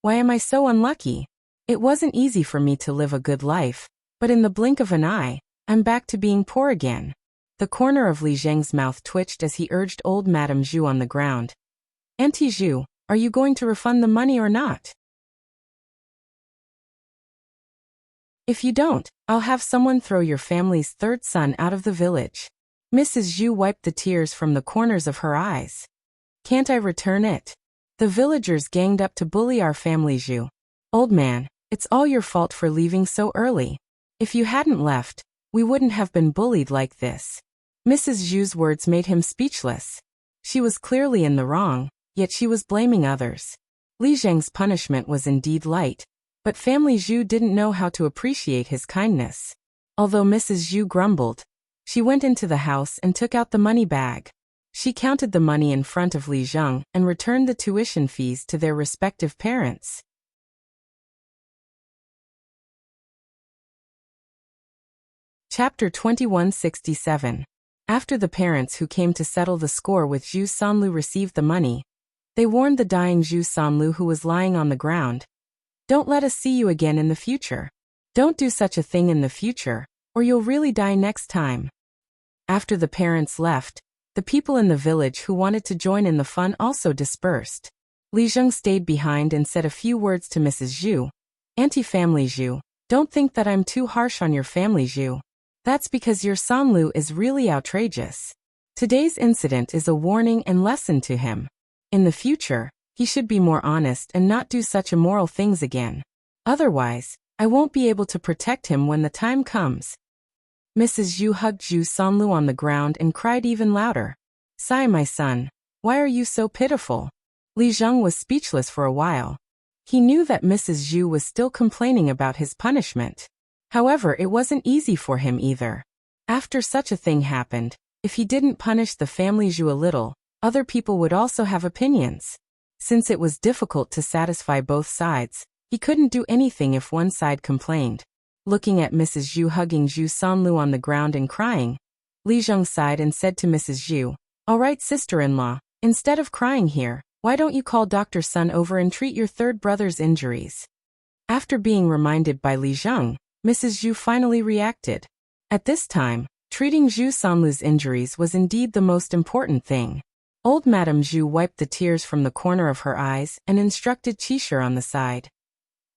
Why am I so unlucky? It wasn't easy for me to live a good life, but in the blink of an eye, I'm back to being poor again. The corner of Li Zheng's mouth twitched as he urged old Madame Zhu on the ground. Auntie Zhu, are you going to refund the money or not? If you don't, I'll have someone throw your family's third son out of the village. Mrs. Zhu wiped the tears from the corners of her eyes. Can't I return it? The villagers ganged up to bully our family, Zhu. Old man, it's all your fault for leaving so early. If you hadn't left, we wouldn't have been bullied like this. Mrs. Zhu's words made him speechless. She was clearly in the wrong, yet she was blaming others. Li Zheng's punishment was indeed light, but family Zhu didn't know how to appreciate his kindness. Although Mrs. Zhu grumbled, she went into the house and took out the money bag. She counted the money in front of Li Zheng and returned the tuition fees to their respective parents. Chapter 2167. After the parents who came to settle the score with Zhu Sanlu received the money, they warned the dying Zhu Sanlu, who was lying on the ground, "Don't let us see you again in the future. Don't do such a thing in the future, or you'll really die next time." After the parents left, the people in the village who wanted to join in the fun also dispersed. Li Zheng stayed behind and said a few words to Mrs. Zhu. "Auntie Family Zhu, don't think that I'm too harsh on your family Zhu. That's because your Sanlu is really outrageous. Today's incident is a warning and lesson to him. In the future, he should be more honest and not do such immoral things again. Otherwise, I won't be able to protect him when the time comes." Mrs. Zhu hugged Zhu Sanlu on the ground and cried even louder. "Sai, my son, why are you so pitiful?" Li Zheng was speechless for a while. He knew that Mrs. Zhu was still complaining about his punishment. However, it wasn't easy for him either. After such a thing happened, if he didn't punish the family Zhu a little, other people would also have opinions. Since it was difficult to satisfy both sides, he couldn't do anything if one side complained. Looking at Mrs. Zhu hugging Zhu Sanlu on the ground and crying, Li Zheng sighed and said to Mrs. Zhu, "All right, sister-in-law, instead of crying here, why don't you call Dr. Sun over and treat your third brother's injuries?" After being reminded by Li Zheng, Mrs. Zhu finally reacted. At this time, treating Zhu Sanlu's injuries was indeed the most important thing. Old Madame Zhu wiped the tears from the corner of her eyes and instructed Qishir on the side.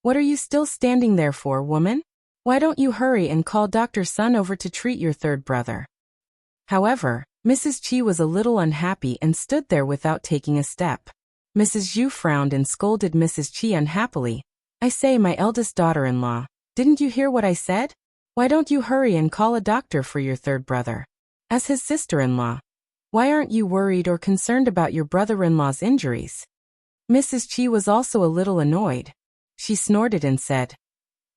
"What are you still standing there for, woman? Why don't you hurry and call Dr. Sun over to treat your third brother?" However, Mrs. Qi was a little unhappy and stood there without taking a step. Mrs. Zhu frowned and scolded Mrs. Qi unhappily. "I say, my eldest daughter-in-law, didn't you hear what I said? Why don't you hurry and call a doctor for your third brother? As his sister-in-law, why aren't you worried or concerned about your brother-in-law's injuries?" Mrs. Qi was also a little annoyed. She snorted and said,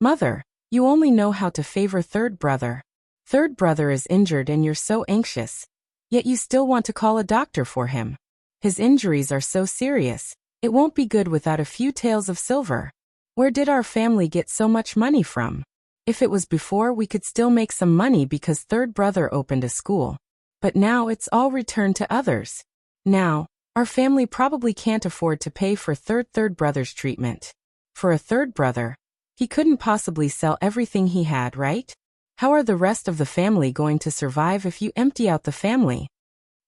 "Mother, you only know how to favor third brother. Third brother is injured and you're so anxious, yet you still want to call a doctor for him. His injuries are so serious, it won't be good without a few taels of silver. Where did our family get so much money from? If it was before, we could still make some money because third brother opened a school. But now it's all returned to others. Now, our family probably can't afford to pay for third brother's treatment. For a third brother, he couldn't possibly sell everything he had, right? How are the rest of the family going to survive if you empty out the family?"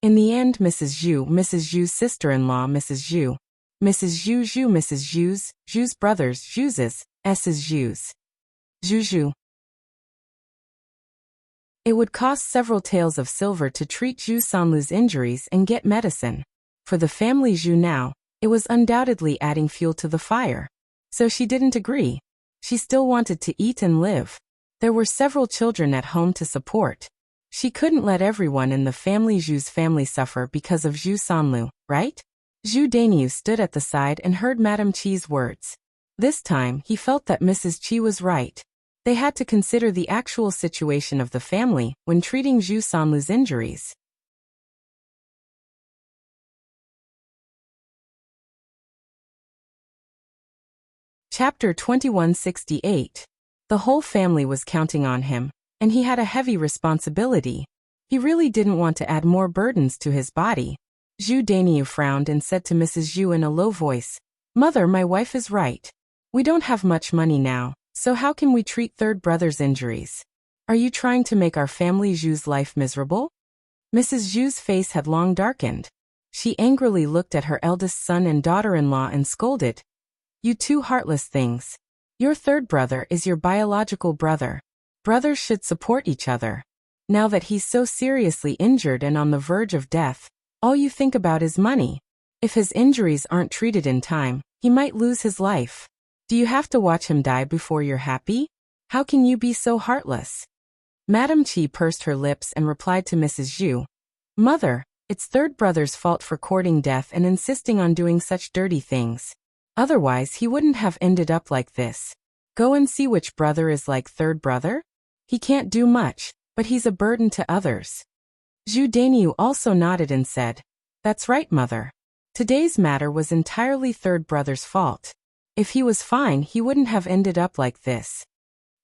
In the end, Mrs. Zhu's sister-in-law, Mrs. Zhu, Zhu's brothers, Zhu's, Zhu's. Zhu. It would cost several taels of silver to treat Zhu Sanlu's injuries and get medicine. For the family Zhu now, it was undoubtedly adding fuel to the fire. So she didn't agree. She still wanted to eat and live. There were several children at home to support. She couldn't let everyone in the family Zhu's family suffer because of Zhu Sanlu, right? Zhu Dainiu stood at the side and heard Madame Qi's words. This time, he felt that Mrs. Qi was right. They had to consider the actual situation of the family when treating Zhu Sanlu's injuries. Chapter 2168. The whole family was counting on him, and he had a heavy responsibility. He really didn't want to add more burdens to his body. Zhu Dainiu frowned and said to Mrs. Zhu in a low voice, "Mother, my wife is right. We don't have much money now, so how can we treat third brother's injuries? Are you trying to make our family Zhu's life miserable? Mrs. Zhu's face had long darkened. She angrily looked at her eldest son and daughter-in-law and scolded. You two heartless things. Your third brother is your biological brother. Brothers should support each other. Now that he's so seriously injured and on the verge of death, all you think about is money. If his injuries aren't treated in time, he might lose his life. Do you have to watch him die before you're happy? How can you be so heartless? Madame Qi pursed her lips and replied to Mrs. Zhu. Mother, it's third brother's fault for courting death and insisting on doing such dirty things. Otherwise he wouldn't have ended up like this. Go and see which brother is like third brother? He can't do much, but he's a burden to others. Zhu Dainiu also nodded and said, That's right, mother. Today's matter was entirely third brother's fault. If he was fine, he wouldn't have ended up like this.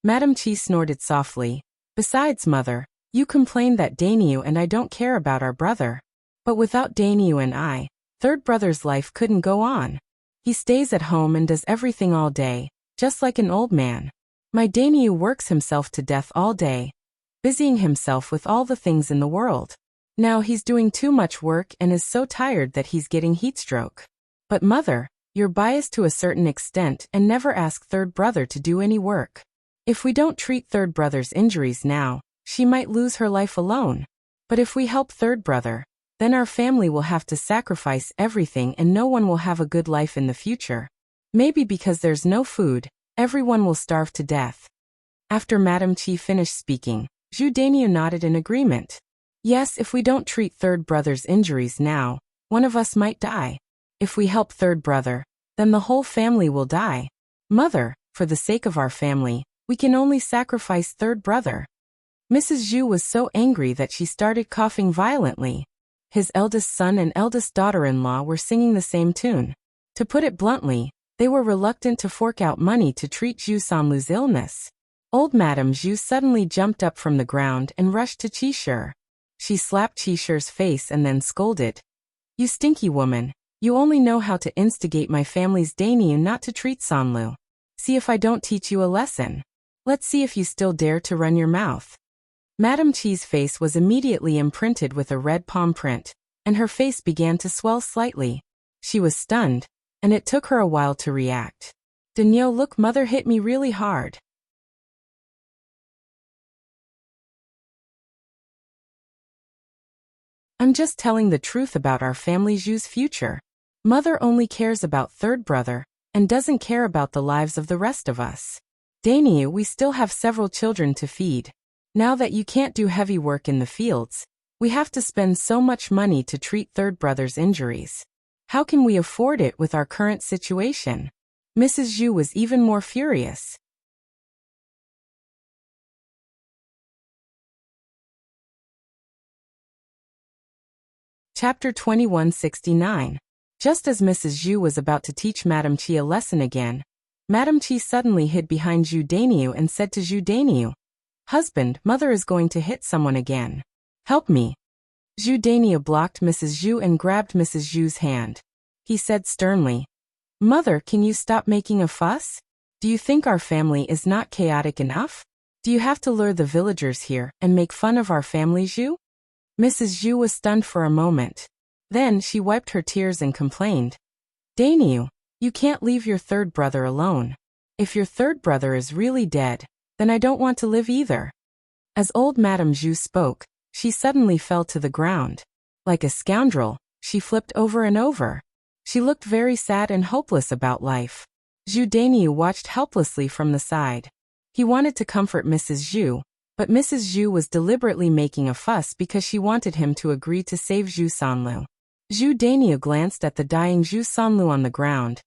Madame Qi snorted softly. Besides, mother, you complain that Dainiu and I don't care about our brother. But without Dainiu and I, third brother's life couldn't go on. He stays at home and does everything all day, just like an old man. My Dainiu works himself to death all day, busying himself with all the things in the world. Now he's doing too much work and is so tired that he's getting heat stroke. But mother, you're biased to a certain extent and never ask third brother to do any work. If we don't treat third brother's injuries now, she might lose her life alone. But if we help third brother, then our family will have to sacrifice everything and no one will have a good life in the future. Maybe because there's no food, everyone will starve to death. After Madame Qi finished speaking, Zhu Dainiu nodded in agreement. Yes, if we don't treat third brother's injuries now, one of us might die. If we help third brother, then the whole family will die. Mother, for the sake of our family, we can only sacrifice third brother. Mrs. Zhu was so angry that she started coughing violently. His eldest son and eldest daughter-in-law were singing the same tune. To put it bluntly, they were reluctant to fork out money to treat Zhu Sanlu's illness. Old Madame Zhu suddenly jumped up from the ground and rushed to Qi. She slapped Qi face and then scolded. You stinky woman, you only know how to instigate my family's Dainiu not to treat Sanlu. See if I don't teach you a lesson. Let's see if you still dare to run your mouth. Madame Qi's face was immediately imprinted with a red palm print, and her face began to swell slightly. She was stunned, and it took her a while to react. Daniel, look, mother hit me really hard. I'm just telling the truth about our family Zhu's future. Mother only cares about third brother, and doesn't care about the lives of the rest of us. Dainiu, we still have several children to feed. Now that you can't do heavy work in the fields, we have to spend so much money to treat third brother's injuries. How can we afford it with our current situation? Mrs. Zhu was even more furious. Chapter 2169. Just as Mrs. Zhu was about to teach Madame Qi a lesson again, Madame Qi suddenly hid behind Zhu Dainiu and said to Zhu Dainiu, Husband, mother is going to hit someone again. Help me. Zhu Dainiu blocked Mrs. Zhu and grabbed Mrs. Zhu's hand. He said sternly, Mother, can you stop making a fuss? Do you think our family is not chaotic enough? Do you have to lure the villagers here and make fun of our family, Zhu? Mrs. Zhu was stunned for a moment. Then she wiped her tears and complained. Dainiu, you can't leave your third brother alone. If your third brother is really dead, then I don't want to live either. As old Madame Zhu spoke, she suddenly fell to the ground. Like a scoundrel, she flipped over and over. She looked very sad and hopeless about life. Zhu Dainiu watched helplessly from the side. He wanted to comfort Mrs. Zhu, but Mrs. Zhu was deliberately making a fuss because she wanted him to agree to save Zhu Sanlu. Zhu Dainiu glanced at the dying Zhu Sanlu on the ground,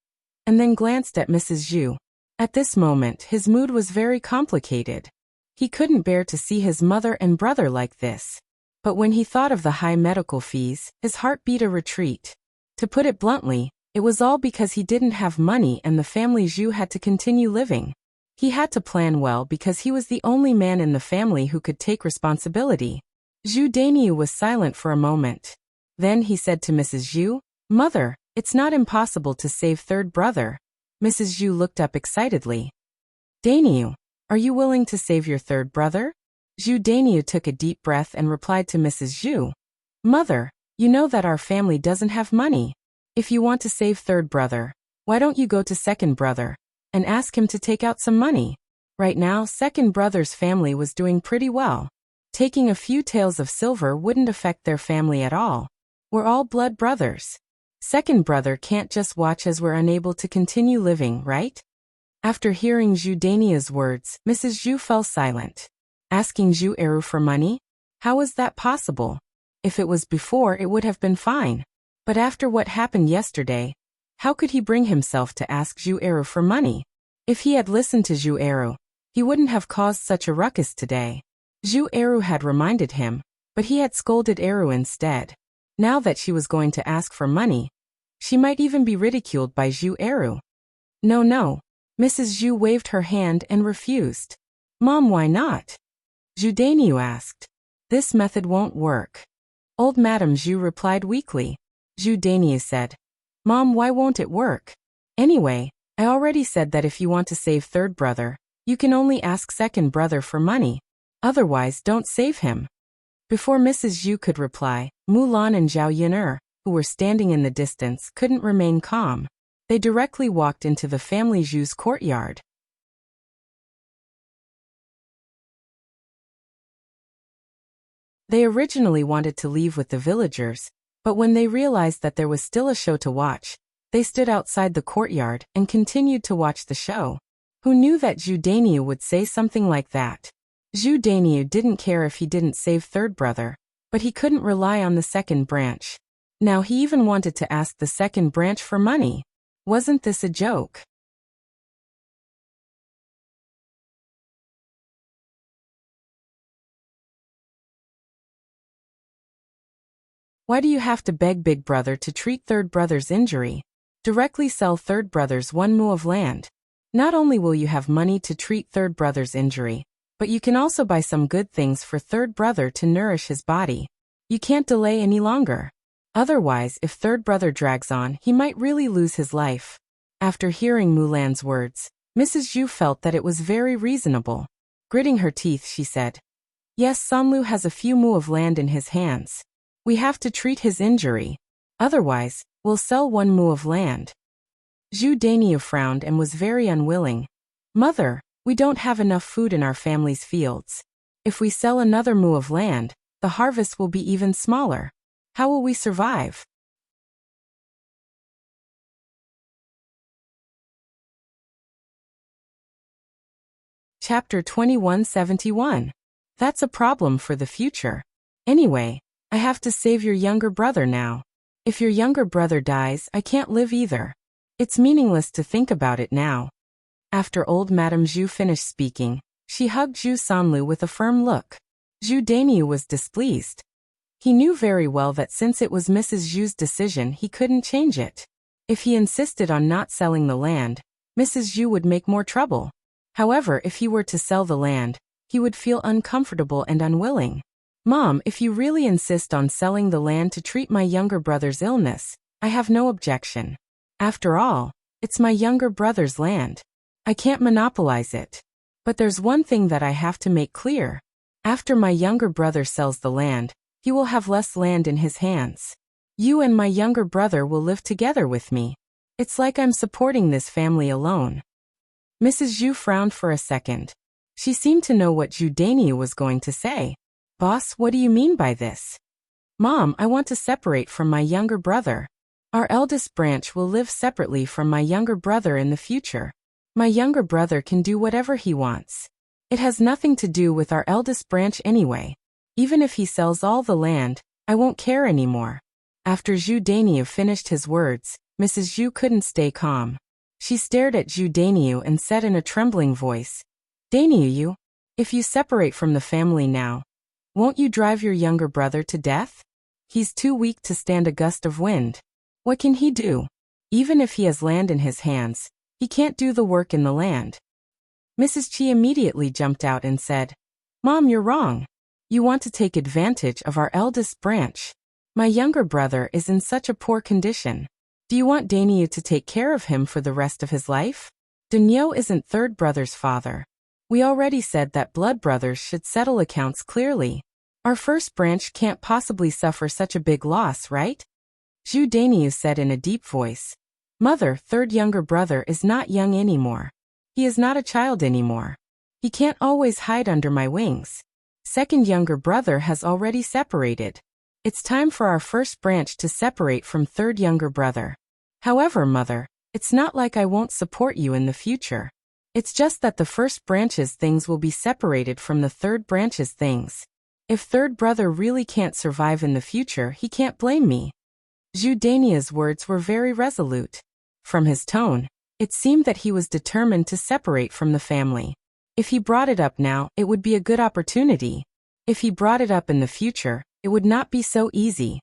and then glanced at Mrs. Zhu. At this moment, his mood was very complicated. He couldn't bear to see his mother and brother like this. But when he thought of the high medical fees, his heart beat a retreat. To put it bluntly, it was all because he didn't have money and the family Zhu had to continue living. He had to plan well because he was the only man in the family who could take responsibility. Zhu Dainiu was silent for a moment. Then he said to Mrs. Zhu, Mother, it's not impossible to save third brother. Mrs. Zhu looked up excitedly. Dainiu, are you willing to save your third brother? Zhu Dainiu took a deep breath and replied to Mrs. Zhu, Mother, you know that our family doesn't have money. If you want to save third brother, why don't you go to second brother and ask him to take out some money? Right now, second brother's family was doing pretty well. Taking a few taels of silver wouldn't affect their family at all. We're all blood brothers. Second brother can't just watch as we're unable to continue living, right? After hearing Zhu Dania's words, Mrs. Zhu fell silent. Asking Zhu Eru for money? How was that possible? If it was before, it would have been fine. But after what happened yesterday, how could he bring himself to ask Zhu Eru for money? If he had listened to Zhu Eru, he wouldn't have caused such a ruckus today. Zhu Eru had reminded him, but he had scolded Eru instead. Now that she was going to ask for money, she might even be ridiculed by Zhu Eru. No. Mrs. Zhu waved her hand and refused. Mom, why not? Zhu Daniu asked. This method won't work. Old Madame Zhu replied weakly. Zhu Daniu said, Mom, why won't it work? Anyway, I already said that if you want to save third brother, you can only ask second brother for money. Otherwise, don't save him. Before Mrs. Zhu could reply, Mulan and Zhao Yin'er, who were standing in the distance, couldn't remain calm. They directly walked into the family Zhu's courtyard. They originally wanted to leave with the villagers, but when they realized that there was still a show to watch, they stood outside the courtyard and continued to watch the show. Who knew that Zhu Daniu would say something like that? Zhu Daniu didn't care if he didn't save third brother, but he couldn't rely on the second branch. Now he even wanted to ask the second branch for money. Wasn't this a joke? Why do you have to beg big brother to treat third brother's injury? Directly sell third brother's 1 mu of land. Not only will you have money to treat third brother's injury, but you can also buy some good things for third brother to nourish his body. You can't delay any longer. Otherwise, if third brother drags on, he might really lose his life. After hearing Mulan's words, Mrs. Zhu felt that it was very reasonable. Gritting her teeth, she said, Yes, Sanlu has a few mu of land in his hands. We have to treat his injury. Otherwise, we'll sell 1 mu of land. Zhu Daniu frowned and was very unwilling. Mother, we don't have enough food in our family's fields. If we sell another mu of land, the harvest will be even smaller. How will we survive? Chapter 2171. That's a problem for the future. Anyway, I have to save your younger brother now. If your younger brother dies, I can't live either. It's meaningless to think about it now. After old Madame Zhu finished speaking, she hugged Zhu Sanlu with a firm look. Zhu Daniu was displeased. He knew very well that since it was Mrs. Zhu's decision, he couldn't change it. If he insisted on not selling the land, Mrs. Zhu would make more trouble. However, if he were to sell the land, he would feel uncomfortable and unwilling. Mom, if you really insist on selling the land to treat my younger brother's illness, I have no objection. After all, it's my younger brother's land. I can't monopolize it. But there's one thing that I have to make clear. After my younger brother sells the land, he will have less land in his hands. You and my younger brother will live together with me. It's like I'm supporting this family alone. Mrs. Zhu frowned for a second. She seemed to know what Zhu Daniu was going to say. Boss, what do you mean by this? Mom, I want to separate from my younger brother. Our eldest branch will live separately from my younger brother in the future. My younger brother can do whatever he wants. It has nothing to do with our eldest branch anyway. Even if he sells all the land, I won't care anymore. After Zhu Daniu finished his words, Mrs. Zhu couldn't stay calm. She stared at Zhu Daniu and said in a trembling voice, Daniu, if you separate from the family now, won't you drive your younger brother to death? He's too weak to stand a gust of wind. What can he do? Even if he has land in his hands, he can't do the work in the land. Mrs. Qi immediately jumped out and said, Mom, you're wrong. You want to take advantage of our eldest branch. My younger brother is in such a poor condition. Do you want Daniu to take care of him for the rest of his life? Daniu isn't third brother's father. We already said that blood brothers should settle accounts clearly. Our first branch can't possibly suffer such a big loss, right? Zhu Dainiu said in a deep voice. Mother, third younger brother is not young anymore. He is not a child anymore. He can't always hide under my wings. Second younger brother has already separated. It's time for our first branch to separate from third younger brother. However, Mother, it's not like I won't support you in the future. It's just that the first branch's things will be separated from the third branch's things. If third brother really can't survive in the future, he can't blame me. Zhu Dainiu's words were very resolute. From his tone, it seemed that he was determined to separate from the family. If he brought it up now, it would be a good opportunity. If he brought it up in the future, it would not be so easy.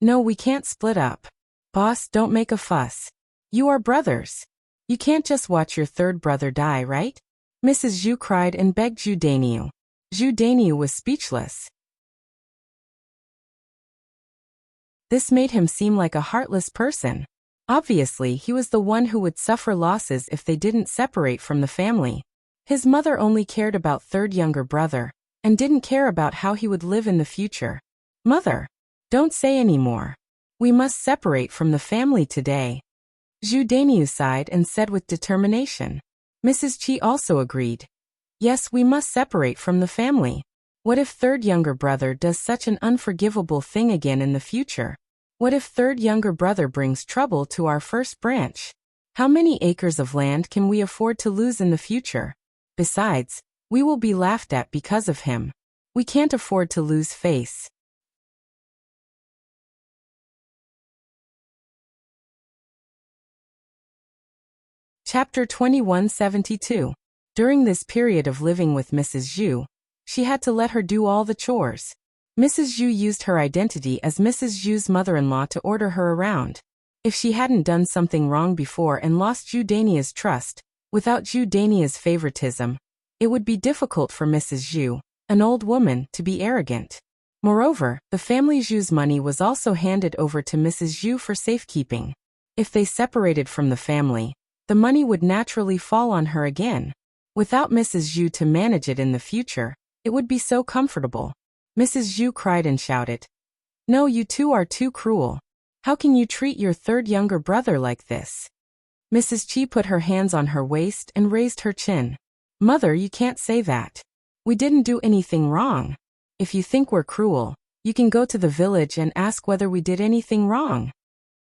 No, we can't split up. Boss, don't make a fuss. You are brothers. You can't just watch your third brother die, right? Mrs. Zhu cried and begged Zhu Dainiu. Zhu Dainiu was speechless. This made him seem like a heartless person. Obviously, he was the one who would suffer losses if they didn't separate from the family. His mother only cared about third younger brother, and didn't care about how he would live in the future. Mother, don't say any more. We must separate from the family today. Zhu Dainiu sighed and said with determination. Mrs. Qi also agreed. Yes, we must separate from the family. What if third younger brother does such an unforgivable thing again in the future? What if third younger brother brings trouble to our first branch? How many acres of land can we afford to lose in the future? Besides, we will be laughed at because of him. We can't afford to lose face. Chapter 2172. During this period of living with Mrs. Zhu, she had to let her do all the chores. Mrs. Zhu used her identity as Mrs. Zhu's mother-in-law to order her around. If she hadn't done something wrong before and lost Zhu Dainiu's trust, without Zhu Dainiu's favoritism, it would be difficult for Mrs. Zhu, an old woman, to be arrogant. Moreover, the family Zhu's money was also handed over to Mrs. Zhu for safekeeping. If they separated from the family, the money would naturally fall on her again. Without Mrs. Zhu to manage it in the future, it would be so comfortable. Mrs. Zhu cried and shouted. No, you two are too cruel. How can you treat your third younger brother like this? Mrs. Qi put her hands on her waist and raised her chin. Mother, you can't say that. We didn't do anything wrong. If you think we're cruel, you can go to the village and ask whether we did anything wrong.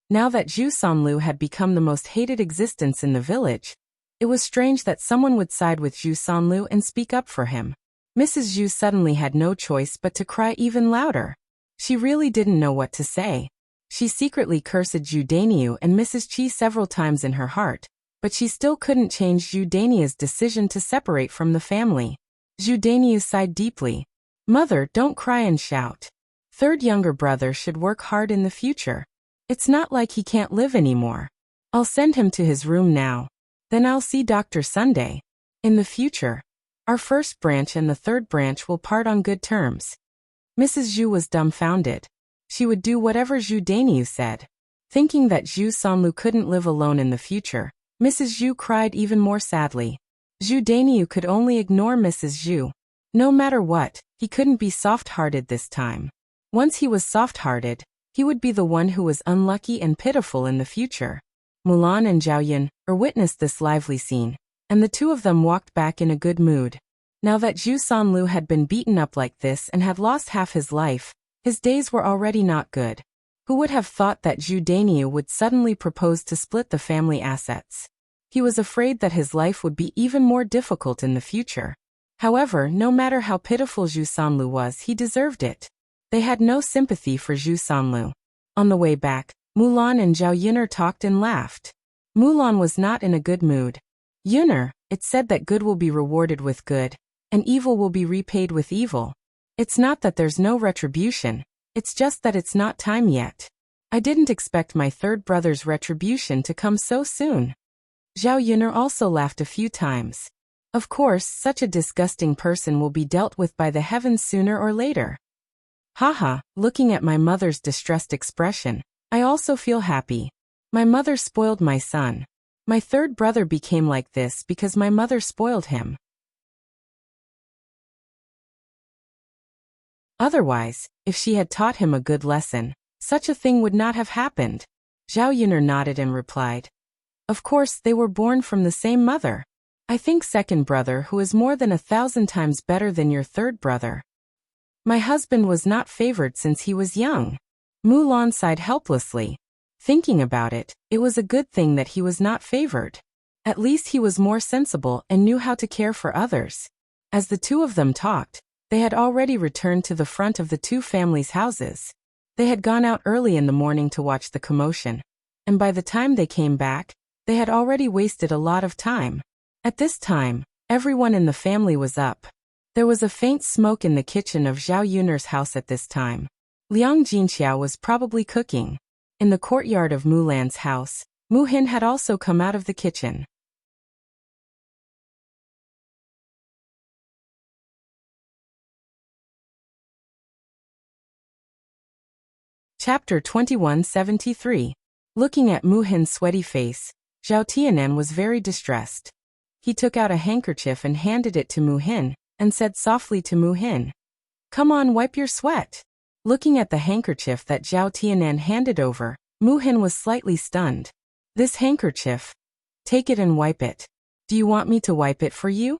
Now that Zhu Sanlu had become the most hated existence in the village, it was strange that someone would side with Zhu Sanlu and speak up for him. Mrs. Zhu suddenly had no choice but to cry even louder. She really didn't know what to say. She secretly cursed Zhu Dainiu and Mrs. Qi several times in her heart, but she still couldn't change Zhu Dainiu's decision to separate from the family. Zhu Dainiu sighed deeply. Mother, don't cry and shout. Third younger brother should work hard in the future. It's not like he can't live anymore. I'll send him to his room now. Then I'll see Dr. Sunday. In the future, our first branch and the third branch will part on good terms. Mrs. Zhu was dumbfounded. She would do whatever Zhu Dainiu said. Thinking that Zhu Sanlu couldn't live alone in the future, Mrs. Zhu cried even more sadly. Zhu Dainiu could only ignore Mrs. Zhu. No matter what, he couldn't be soft-hearted this time. Once he was soft-hearted, he would be the one who was unlucky and pitiful in the future. Mulan and Zhao Yun witnessed this lively scene, and the two of them walked back in a good mood. Now that Zhu Sanlu had been beaten up like this and had lost half his life, his days were already not good. Who would have thought that Zhu Dainiu would suddenly propose to split the family assets? He was afraid that his life would be even more difficult in the future. However, no matter how pitiful Zhu Sanlu was, he deserved it. They had no sympathy for Zhu Sanlu. On the way back, Mulan and Zhao Yun'er talked and laughed. Mulan was not in a good mood. Yun'er, it's said that good will be rewarded with good, and evil will be repaid with evil. It's not that there's no retribution, it's just that it's not time yet. I didn't expect my third brother's retribution to come so soon. Zhao Yun'er also laughed a few times. Of course, such a disgusting person will be dealt with by the heavens sooner or later. Haha, looking at my mother's distressed expression, I also feel happy. My mother spoiled my son. My third brother became like this because my mother spoiled him. Otherwise, if she had taught him a good lesson, such a thing would not have happened. Zhao Yuner nodded and replied, "Of course, they were born from the same mother. I think second brother who is more than 1,000 times better than your third brother. My husband was not favored since he was young." Mulan sighed helplessly. Thinking about it, it was a good thing that he was not favored. At least he was more sensible and knew how to care for others. As the two of them talked, they had already returned to the front of the two families' houses. They had gone out early in the morning to watch the commotion, and by the time they came back, they had already wasted a lot of time. At this time, everyone in the family was up. There was a faint smoke in the kitchen of Zhao Yuner's house at this time. Liang Jinxiao was probably cooking. In the courtyard of Mulan's house, Mu Hin had also come out of the kitchen. Chapter 2173. Looking at Mu Hin's sweaty face, Zhao Tianan was very distressed. He took out a handkerchief and handed it to Mu Hin, and said softly to Mu Hin, "Come on, wipe your sweat." Looking at the handkerchief that Zhao Tianan handed over, Mu Hin was slightly stunned. "This handkerchief? Take it and wipe it. Do you want me to wipe it for you?"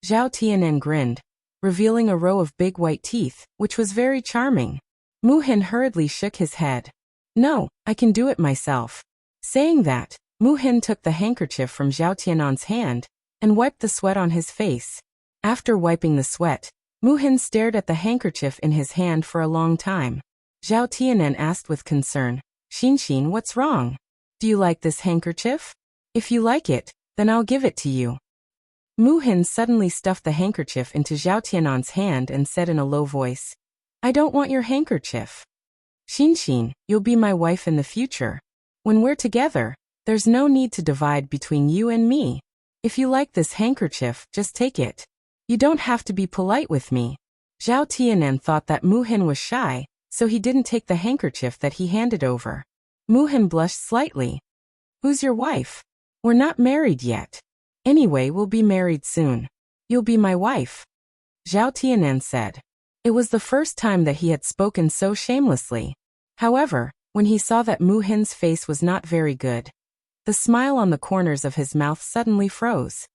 Zhao Tianan grinned, revealing a row of big white teeth, which was very charming. Mu Hin hurriedly shook his head. "No, I can do it myself." Saying that, Mu Hin took the handkerchief from Zhao Tianan's hand and wiped the sweat on his face. After wiping the sweat, Mu Hin stared at the handkerchief in his hand for a long time. Zhao Tianan asked with concern, "Xin, what's wrong? Do you like this handkerchief? If you like it, then I'll give it to you." Mu Hin suddenly stuffed the handkerchief into Zhao Tianan's hand and said in a low voice, "I don't want your handkerchief. Xin, you'll be my wife in the future. When we're together, there's no need to divide between you and me. If you like this handkerchief, just take it. You don't have to be polite with me." Zhao Tianan thought that Mu Hin was shy, so he didn't take the handkerchief that he handed over. Mu Hin blushed slightly. "Who's your wife? We're not married yet. Anyway, we'll be married soon. You'll be my wife," Zhao Tianan said. It was the first time that he had spoken so shamelessly. However, when he saw that Mu Hin's face was not very good, the smile on the corners of his mouth suddenly froze.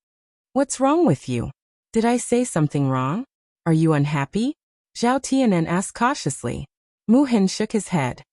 "What's wrong with you? Did I say something wrong? Are you unhappy?" Zhao Tianan asked cautiously. Mu Hin shook his head.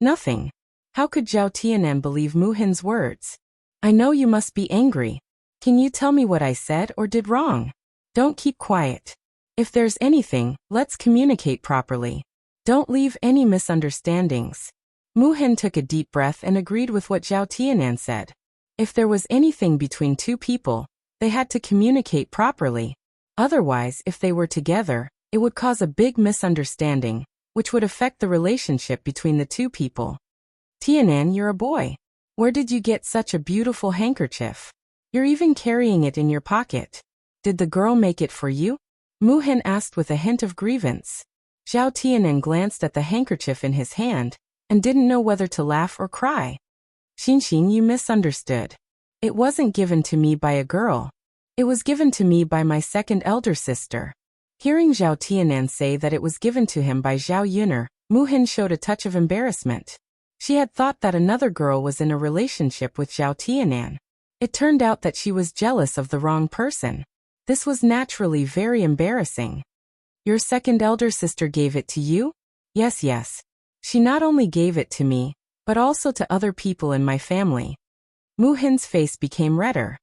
"Nothing." How could Zhao Tianan believe Mu Hin's words? "I know you must be angry. Can you tell me what I said or did wrong? Don't keep quiet. If there's anything, let's communicate properly. Don't leave any misunderstandings." Mu Hin took a deep breath and agreed with what Zhao Tianan said. If there was anything between two people, they had to communicate properly. Otherwise, if they were together, it would cause a big misunderstanding, which would affect the relationship between the two people. "Tianan, you're a boy. Where did you get such a beautiful handkerchief? You're even carrying it in your pocket. Did the girl make it for you?" Mu Hin asked with a hint of grievance. Zhao Tianan glanced at the handkerchief in his hand and didn't know whether to laugh or cry. "Xin, you misunderstood. It wasn't given to me by a girl. It was given to me by my second elder sister." Hearing Zhao Tianan say that it was given to him by Zhao Yuner, Mu Hin showed a touch of embarrassment. She had thought that another girl was in a relationship with Zhao Tianan. It turned out that she was jealous of the wrong person. This was naturally very embarrassing. "Your second elder sister gave it to you?" Yes. She not only gave it to me, but also to other people in my family." Mu Hin's face became redder.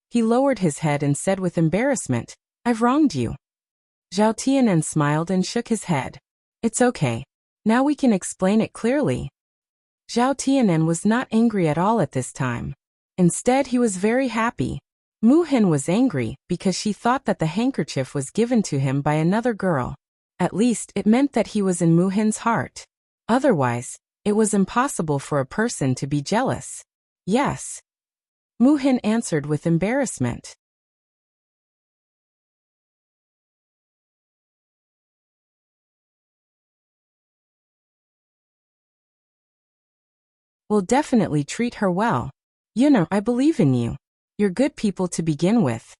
He lowered his head and said with embarrassment, "I've wronged you." Zhao Tianan smiled and shook his head. "It's okay. Now we can explain it clearly." Zhao Tianan was not angry at all at this time. Instead, he was very happy. Mu Hin was angry because she thought that the handkerchief was given to him by another girl. At least, it meant that he was in Mu Hin's heart. Otherwise, it was impossible for a person to be jealous. "Yes." Mu Hin answered with embarrassment. "We'll definitely treat her well. You know, I believe in you. You're good people to begin with."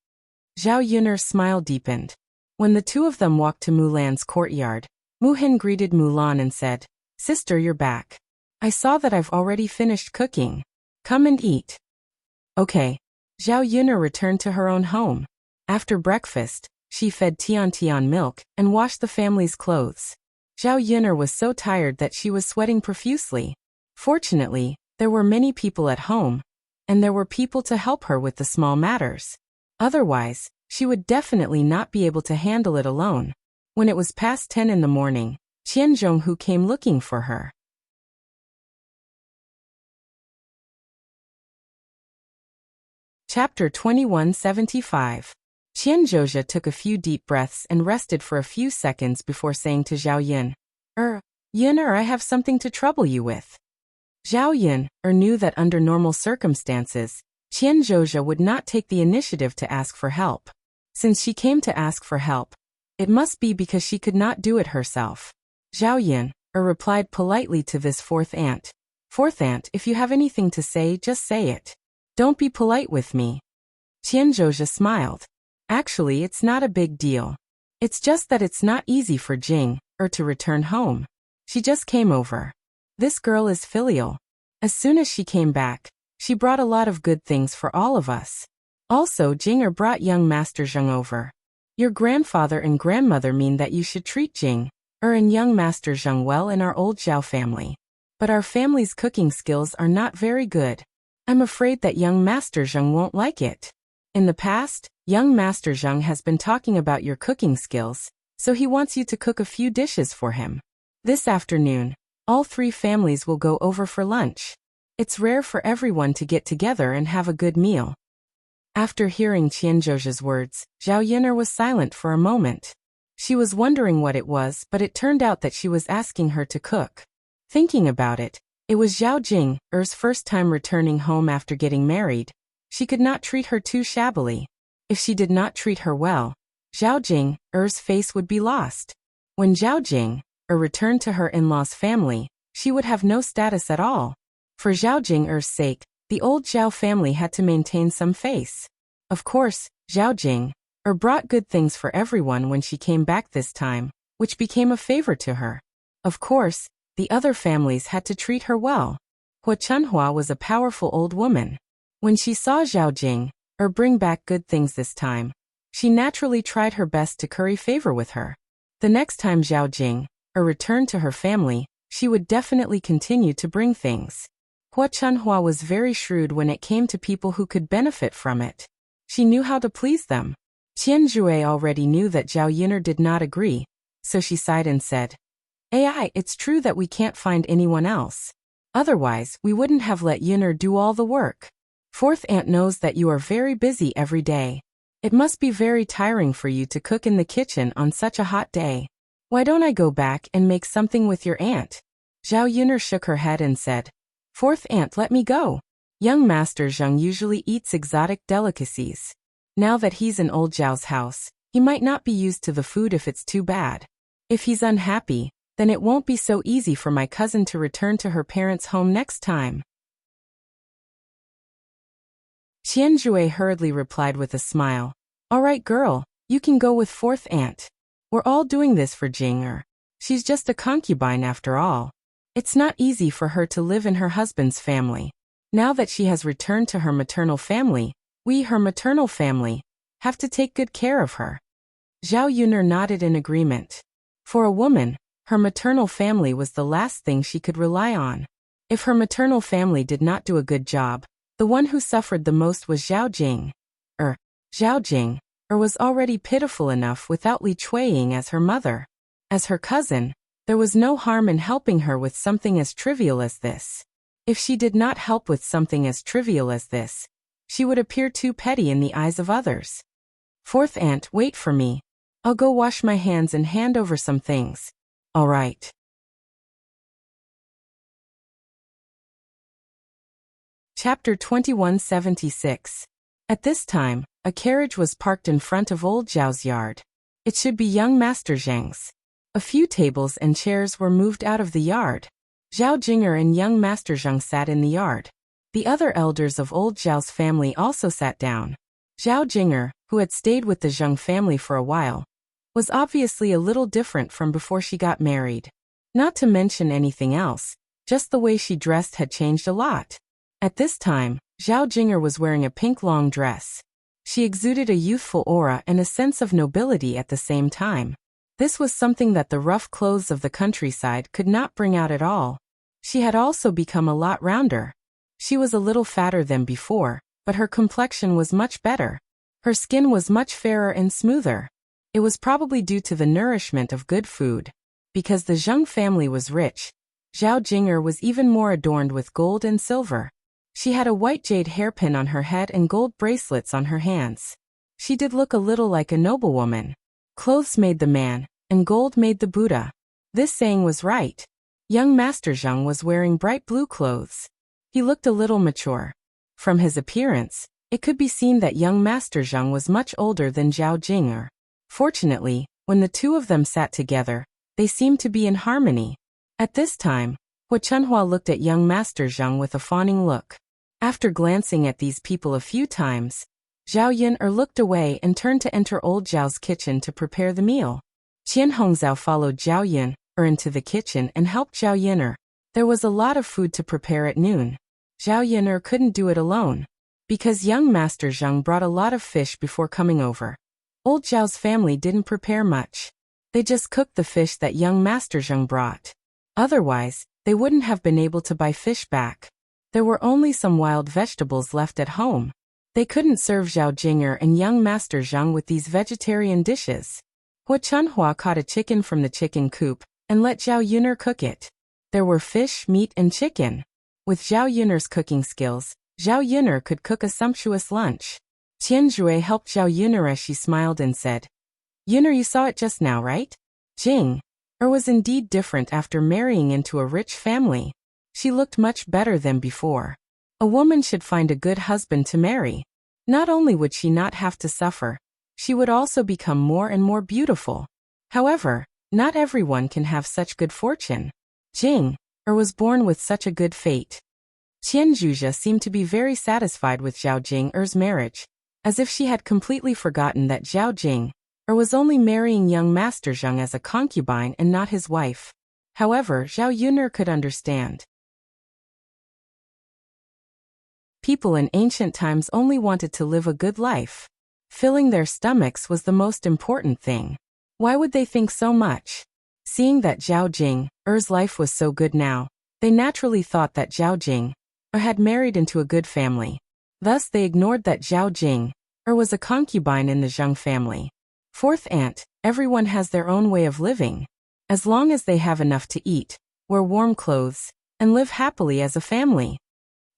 Zhao Yun'er's smile deepened. When the two of them walked to Mulan's courtyard, Muhin greeted Mulan and said, "Sister, you're back. I saw that I've already finished cooking. Come and eat." Okay. Zhao Yun'er returned to her own home. After breakfast, she fed Tian milk and washed the family's clothes. Zhao Yun'er was so tired that she was sweating profusely. Fortunately, there were many people at home, and there were people to help her with the small matters. Otherwise, she would definitely not be able to handle it alone. When it was past 10 in the morning, Qian Zhonghu came looking for her. Chapter 2175. Qian Zhozha took a few deep breaths and rested for a few seconds before saying to Zhao Yun, Yun'er, I have something to trouble you with. Zhao Yun knew that under normal circumstances, Qian Zhozha would not take the initiative to ask for help. Since she came to ask for help, it must be because she could not do it herself. Zhao Yun replied politely to this fourth aunt. Fourth aunt, if you have anything to say, just say it. Don't be polite with me. Qian Zhozha smiled. Actually, it's not a big deal. It's just that it's not easy for Jing to return home. She just came over. This girl is filial. As soon as she came back, she brought a lot of good things for all of us. Also, Jing brought young Master Zheng over. Your grandfather and grandmother mean that you should treat Jing and young Master Zheng well in our old Zhao family. But our family's cooking skills are not very good. I'm afraid that young Master Zheng won't like it. In the past, young Master Zheng has been talking about your cooking skills, so he wants you to cook a few dishes for him. This afternoon, all three families will go over for lunch. It's rare for everyone to get together and have a good meal. After hearing Qian Zhozha's words, Zhao Yun'er was silent for a moment. She was wondering what it was, but it turned out that she was asking her to cook. Thinking about it, it was Zhao Jing's first time returning home after getting married. She could not treat her too shabbily. If she did not treat her well, Zhao Jing's face would be lost. When Zhao Jing returned to her in-laws' family, she would have no status at all. For Zhao Jing's sake, the old Zhao family had to maintain some face. Of course, Zhao Jing brought good things for everyone when she came back this time, which became a favor to her. Of course, the other families had to treat her well. Hua Chunhua was a powerful old woman. When she saw Zhao Jing bring back good things this time, she naturally tried her best to curry favor with her. The next time Zhao Jing returned to her family, she would definitely continue to bring things. Hua Chunhua was very shrewd when it came to people who could benefit from it. She knew how to please them. Qian Zhui already knew that Zhao Yun'er did not agree, so she sighed and said, it's true that we can't find anyone else. Otherwise, we wouldn't have let Yun'er do all the work. Fourth aunt knows that you are very busy every day. It must be very tiring for you to cook in the kitchen on such a hot day. Why don't I go back and make something with your aunt? Zhao Yun'er shook her head and said, Fourth aunt, let me go. Young Master Zheng usually eats exotic delicacies. Now that he's in old Zhao's house, he might not be used to the food if it's too bad. If he's unhappy, then it won't be so easy for my cousin to return to her parents' home next time. Qian Zhui hurriedly replied with a smile. All right, girl, you can go with fourth aunt. We're all doing this for Jing'er. She's just a concubine after all. It's not easy for her to live in her husband's family. Now that she has returned to her maternal family, we, her maternal family, have to take good care of her. Zhao Yun'er nodded in agreement. For a woman, her maternal family was the last thing she could rely on. If her maternal family did not do a good job, the one who suffered the most was Zhao Jing. Zhao Jing was already pitiful enough without Li Chuiying as her mother. As her cousin, there was no harm in helping her with something as trivial as this. If she did not help with something as trivial as this, she would appear too petty in the eyes of others. Fourth aunt, wait for me. I'll go wash my hands and hand over some things. All right. Chapter 2176. At this time, a carriage was parked in front of old Zhao's yard. It should be young Master Zheng's. A few tables and chairs were moved out of the yard. Zhao Jing'er and young Master Zheng sat in the yard. The other elders of old Zhao's family also sat down. Zhao Jing'er who had stayed with the Zheng family for a while, was obviously a little different from before she got married. Not to mention anything else, just the way she dressed had changed a lot. At this time, Zhao Jing'er was wearing a pink long dress. She exuded a youthful aura and a sense of nobility at the same time. This was something that the rough clothes of the countryside could not bring out at all. She had also become a lot rounder. She was a little fatter than before, but her complexion was much better. Her skin was much fairer and smoother. It was probably due to the nourishment of good food. Because the Zheng family was rich, Zhao Jing'er was even more adorned with gold and silver. She had a white jade hairpin on her head and gold bracelets on her hands. She did look a little like a noblewoman. Clothes made the man, and gold made the Buddha. This saying was right. Young Master Zheng was wearing bright blue clothes. He looked a little mature. From his appearance, it could be seen that young Master Zheng was much older than Zhao Jing'er. Fortunately, when the two of them sat together, they seemed to be in harmony. At this time, Hua Chunhua looked at young Master Zheng with a fawning look. After glancing at these people a few times, Zhao Yun'er looked away and turned to enter old Zhao's kitchen to prepare the meal. Qian Hongzhao followed Zhao Yun'er into the kitchen and helped Zhao Yun'er. There was a lot of food to prepare at noon. Zhao Yun'er couldn't do it alone. Because young Master Zheng brought a lot of fish before coming over. Old Zhao's family didn't prepare much. They just cooked the fish that young Master Zheng brought. Otherwise, they wouldn't have been able to buy fish back. There were only some wild vegetables left at home. They couldn't serve Zhao Jing'er and young Master Zheng with these vegetarian dishes. Hua Chunhua caught a chicken from the chicken coop and let Zhao Yun'er cook it. There were fish, meat, and chicken. With Zhao Yun'er's cooking skills, Zhao Yun'er could cook a sumptuous lunch. Qian Zhui helped Zhao Yun'er as she smiled and said, "Yun'er, you saw it just now, right? Jing'er was indeed different after marrying into a rich family. She looked much better than before. A woman should find a good husband to marry. Not only would she not have to suffer, she would also become more and more beautiful. However, not everyone can have such good fortune. Jing'er was born with such a good fate." Qian Zhuzhe seemed to be very satisfied with Zhao Jing'er's marriage, as if she had completely forgotten that Zhao Jing'er was only marrying young Master Zheng as a concubine and not his wife. However, Zhao Yun'er could understand. People in ancient times only wanted to live a good life. Filling their stomachs was the most important thing. Why would they think so much? Seeing that Zhao Jing'er's life was so good now, they naturally thought that Zhao Jing'er had married into a good family. Thus they ignored that Zhao Jing'er was a concubine in the Zheng family. Fourth aunt, everyone has their own way of living. As long as they have enough to eat, wear warm clothes, and live happily as a family.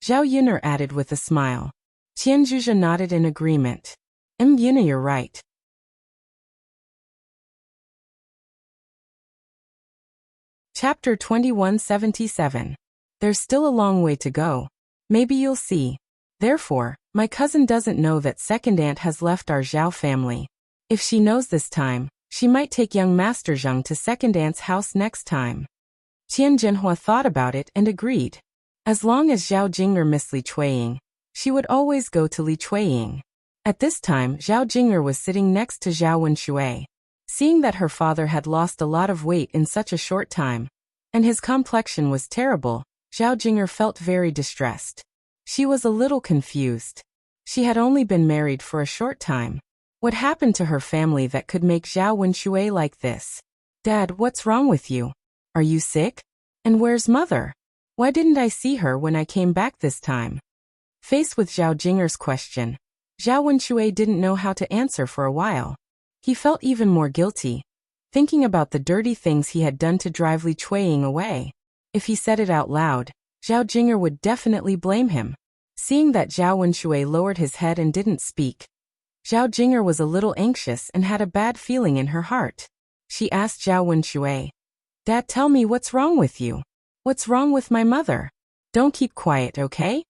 Zhao Yun'er added with a smile. Qian Zhuzhe nodded in agreement. Yun'er, you're right. Chapter 2177. There's still a long way to go. Maybe you'll see. Therefore, my cousin doesn't know that second aunt has left our Zhao family. If she knows this time, she might take young Master Zheng to second aunt's house next time. Qian Zhenhua thought about it and agreed. As long as Zhao Jing'er missed Li Chueying, she would always go to Li Chueying. At this time, Zhao Jing'er was sitting next to Zhao Wenshui. Seeing that her father had lost a lot of weight in such a short time, and his complexion was terrible, Zhao Jing'er felt very distressed. She was a little confused. She had only been married for a short time. What happened to her family that could make Zhao Wenshui like this? "Dad, what's wrong with you? Are you sick? And where's mother? Why didn't I see her when I came back this time?" Faced with Zhao Jing'er's question, Zhao Wenshui didn't know how to answer for a while. He felt even more guilty, thinking about the dirty things he had done to drive Li Chueying away. If he said it out loud, Zhao Jing'er would definitely blame him. Seeing that Zhao Wenshui lowered his head and didn't speak, Zhao Jing'er was a little anxious and had a bad feeling in her heart. She asked Zhao Wenshui, "Dad, tell me what's wrong with you? What's wrong with my mother? Don't keep quiet, okay?"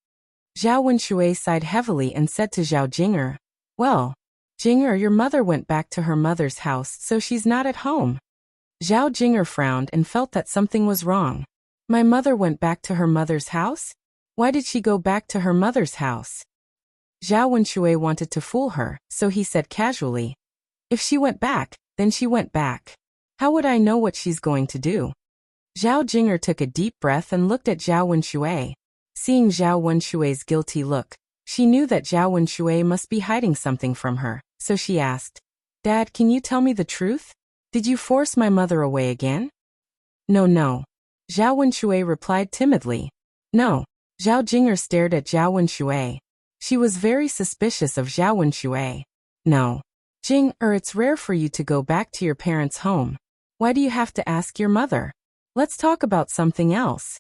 Zhao Wenshui sighed heavily and said to Zhao Jing'er, "Well, Jing'er, your mother went back to her mother's house, so she's not at home." Zhao Jing'er frowned and felt that something was wrong. My mother went back to her mother's house? Why did she go back to her mother's house? Zhao Wenshui wanted to fool her, so he said casually, "If she went back, then she went back. How would I know what she's going to do?" Zhao Jing'er took a deep breath and looked at Zhao Wenshui. Seeing Zhao Wenshui's guilty look, she knew that Zhao Wenshui must be hiding something from her, so she asked, "Dad, can you tell me the truth? Did you force my mother away again?" No. Zhao Wenshui replied timidly. No. Zhao Jing'er stared at Zhao Wenshui. She was very suspicious of Zhao Wenshui. No. Jing'er, it's rare for you to go back to your parents' home. Why do you have to ask your mother? Let's talk about something else.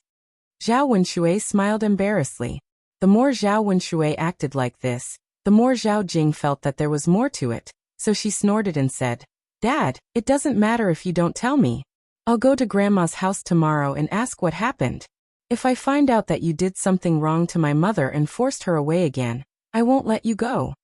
Zhao Wenshui smiled embarrassedly. The more Zhao Wenshui acted like this, the more Zhao Jing felt that there was more to it, so she snorted and said, "Dad, it doesn't matter if you don't tell me. I'll go to Grandma's house tomorrow and ask what happened. If I find out that you did something wrong to my mother and forced her away again, I won't let you go."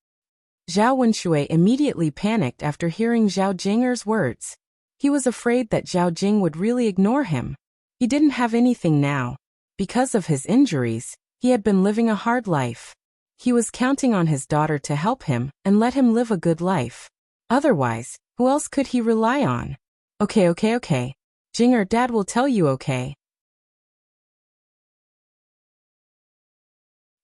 Zhao Wenshui immediately panicked after hearing Zhao Jing'er's words. He was afraid that Zhao Jing would really ignore him. He didn't have anything now. Because of his injuries, he had been living a hard life. He was counting on his daughter to help him and let him live a good life. Otherwise, who else could he rely on? Okay. Jing'er, Dad will tell you, okay?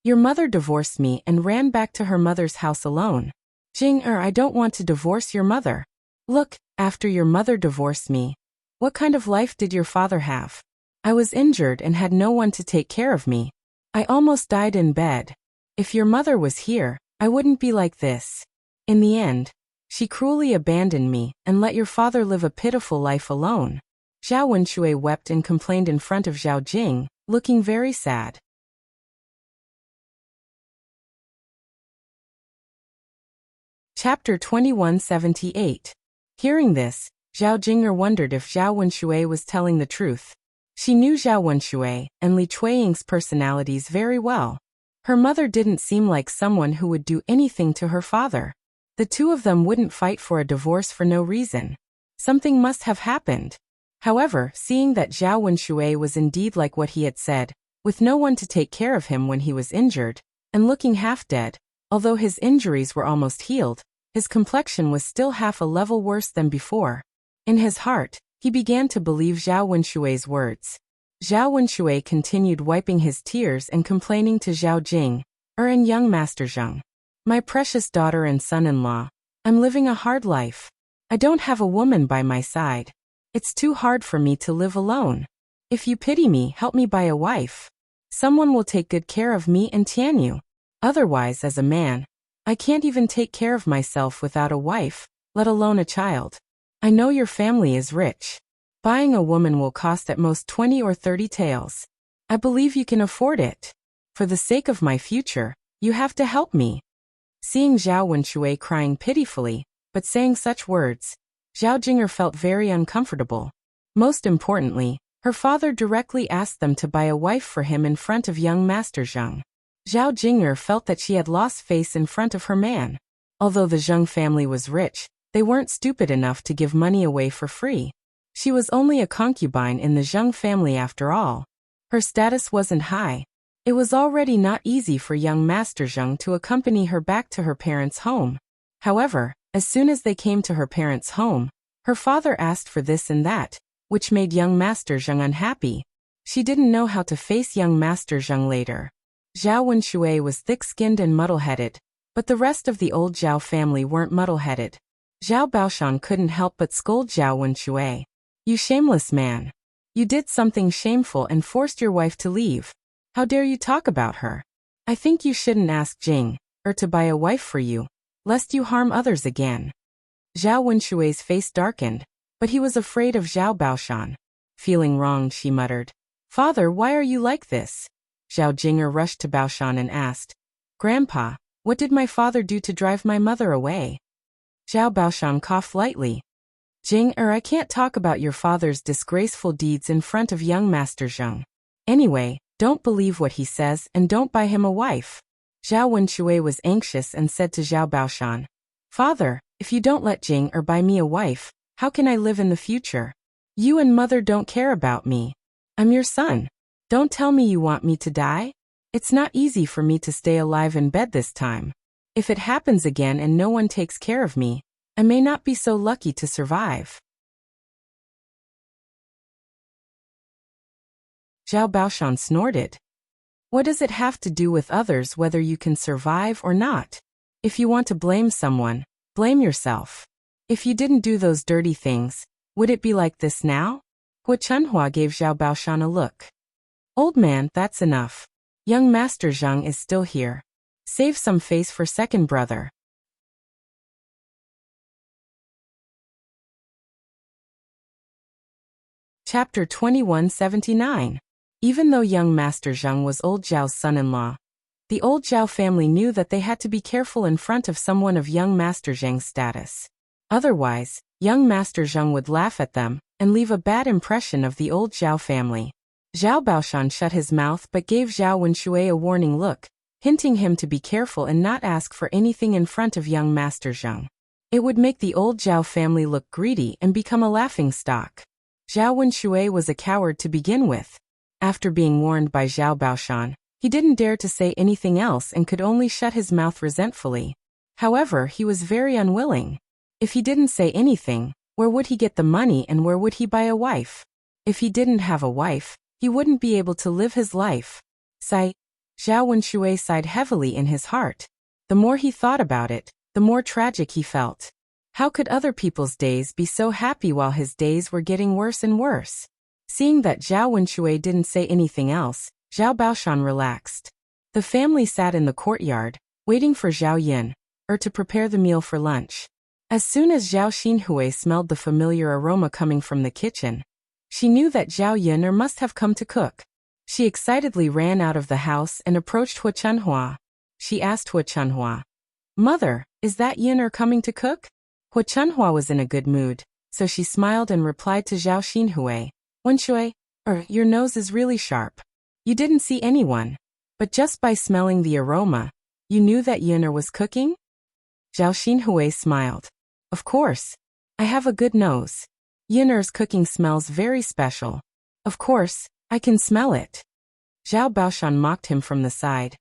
Your mother divorced me and ran back to her mother's house alone. Jing'er, I don't want to divorce your mother. Look, after your mother divorced me, what kind of life did your father have? I was injured and had no one to take care of me. I almost died in bed. If your mother was here, I wouldn't be like this. In the end, she cruelly abandoned me and let your father live a pitiful life alone. Zhao Wenshui wept and complained in front of Zhao Jing, looking very sad. Chapter 2178. Hearing this, Zhao Jing'er wondered if Zhao Wenshui was telling the truth. She knew Zhao Wenshui and Li Chuiying's personalities very well. Her mother didn't seem like someone who would do anything to her father. The two of them wouldn't fight for a divorce for no reason. Something must have happened. However, seeing that Zhao Wenshui was indeed like what he had said, with no one to take care of him when he was injured, and looking half dead, although his injuries were almost healed, his complexion was still half a level worse than before. In his heart, he began to believe Zhao Wenshui's words. Zhao Wenshui continued wiping his tears and complaining to Zhao Jing, and young Master Zheng. My precious daughter and son-in-law, I'm living a hard life. I don't have a woman by my side. It's too hard for me to live alone. If you pity me, help me buy a wife. Someone will take good care of me and Tianyu. Otherwise, as a man, I can't even take care of myself without a wife, let alone a child. I know your family is rich. Buying a woman will cost at most 20 or 30 taels. I believe you can afford it. For the sake of my future, you have to help me. Seeing Zhao Wenshui crying pitifully, but saying such words, Zhao Jing'er felt very uncomfortable. Most importantly, her father directly asked them to buy a wife for him in front of young Master Zheng. Zhao Jing'er felt that she had lost face in front of her man. Although the Zheng family was rich, they weren't stupid enough to give money away for free. She was only a concubine in the Zheng family after all. Her status wasn't high. It was already not easy for young Master Zheng to accompany her back to her parents' home. However, as soon as they came to her parents' home, her father asked for this and that, which made young Master Zheng unhappy. She didn't know how to face young Master Zheng later. Zhao Wenshui was thick-skinned and muddle-headed, but the rest of the old Zhao family weren't muddle-headed. Zhao Baoshan couldn't help but scold Zhao Wenshui. You shameless man. You did something shameful and forced your wife to leave. How dare you talk about her? I think you shouldn't ask Jing, to buy a wife for you, lest you harm others again. Zhao Wenshui's face darkened, but he was afraid of Zhao Baoshan. Feeling wronged, she muttered, Father, why are you like this? Zhao Jing'er rushed to Baoshan and asked, Grandpa, what did my father do to drive my mother away? Zhao Baoshan coughed lightly. Jing'er, I can't talk about your father's disgraceful deeds in front of young Master Zheng. Anyway, don't believe what he says and don't buy him a wife. Zhao Wenshui was anxious and said to Zhao Baoshan, Father, if you don't let Jing'er buy me a wife, how can I live in the future? You and mother don't care about me. I'm your son. Don't tell me you want me to die. It's not easy for me to stay alive in bed this time. If it happens again and no one takes care of me, I may not be so lucky to survive. Zhao Baoshan snorted. What does it have to do with others whether you can survive or not? If you want to blame someone, blame yourself. If you didn't do those dirty things, would it be like this now? Hu Chunhua gave Zhao Baoshan a look. Old man, that's enough. Young Master Zhang is still here. Save some face for second brother. Chapter 2179. Even though young Master Zhang was old Zhao's son-in-law, the old Zhao family knew that they had to be careful in front of someone of young Master Zhang's status. Otherwise, young Master Zhang would laugh at them and leave a bad impression of the old Zhao family. Zhao Baoshan shut his mouth but gave Zhao Wenshui a warning look, hinting him to be careful and not ask for anything in front of young Master Zhang. It would make the old Zhao family look greedy and become a laughingstock. Zhao Wenshui was a coward to begin with. After being warned by Zhao Baoshan, he didn't dare to say anything else and could only shut his mouth resentfully. However, he was very unwilling. If he didn't say anything, where would he get the money and where would he buy a wife? If he didn't have a wife, he wouldn't be able to live his life. Sigh. Zhao Wenshui sighed heavily in his heart. The more he thought about it, the more tragic he felt. How could other people's days be so happy while his days were getting worse and worse? Seeing that Zhao Wenshui didn't say anything else, Zhao Baoshan relaxed. The family sat in the courtyard, waiting for Zhao Yin, to prepare the meal for lunch. As soon as Zhao Xinhui smelled the familiar aroma coming from the kitchen, she knew that Zhao Yin must have come to cook. She excitedly ran out of the house and approached Hu Chunhua. She asked Hu Chunhua, "Mother, is that Yin coming to cook?" Hu Chunhua was in a good mood, so she smiled and replied to Zhao Xinhui, "Wenshui, your nose is really sharp. You didn't see anyone, but just by smelling the aroma, you knew that Yin was cooking?" Zhao Xinhui smiled. "Of course. I have a good nose. Yin's cooking smells very special. Of course, I can smell it." Zhao Baoshan mocked him from the side.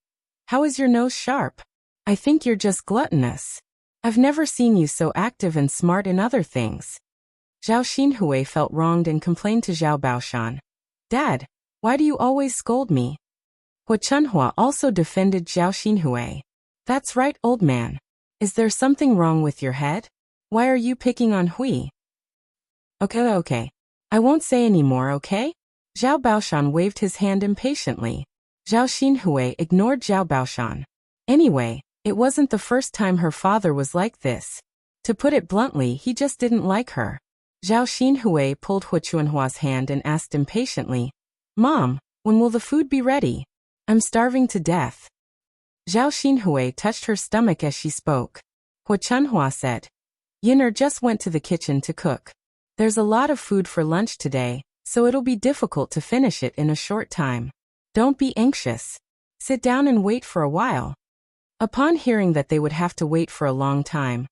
"How is your nose sharp? I think you're just gluttonous. I've never seen you so active and smart in other things." Zhao Xinhui felt wronged and complained to Zhao Baoshan. "Dad, why do you always scold me?" Hu Chunhua also defended Zhao Xinhui. "That's right, old man. Is there something wrong with your head? Why are you picking on Hui?" Okay. I won't say any more, okay?" Zhao Baoshan waved his hand impatiently. Zhao Xinhui ignored Zhao Baoshan. Anyway, it wasn't the first time her father was like this. To put it bluntly, he just didn't like her. Zhao Xinhui pulled Hu Chunhua's hand and asked impatiently, "Mom, when will the food be ready? I'm starving to death." Zhao Xinhui touched her stomach as she spoke. Hu Chunhua said, "Yin just went to the kitchen to cook. There's a lot of food for lunch today, so it'll be difficult to finish it in a short time. Don't be anxious. Sit down and wait for a while." Upon hearing that they would have to wait for a long time,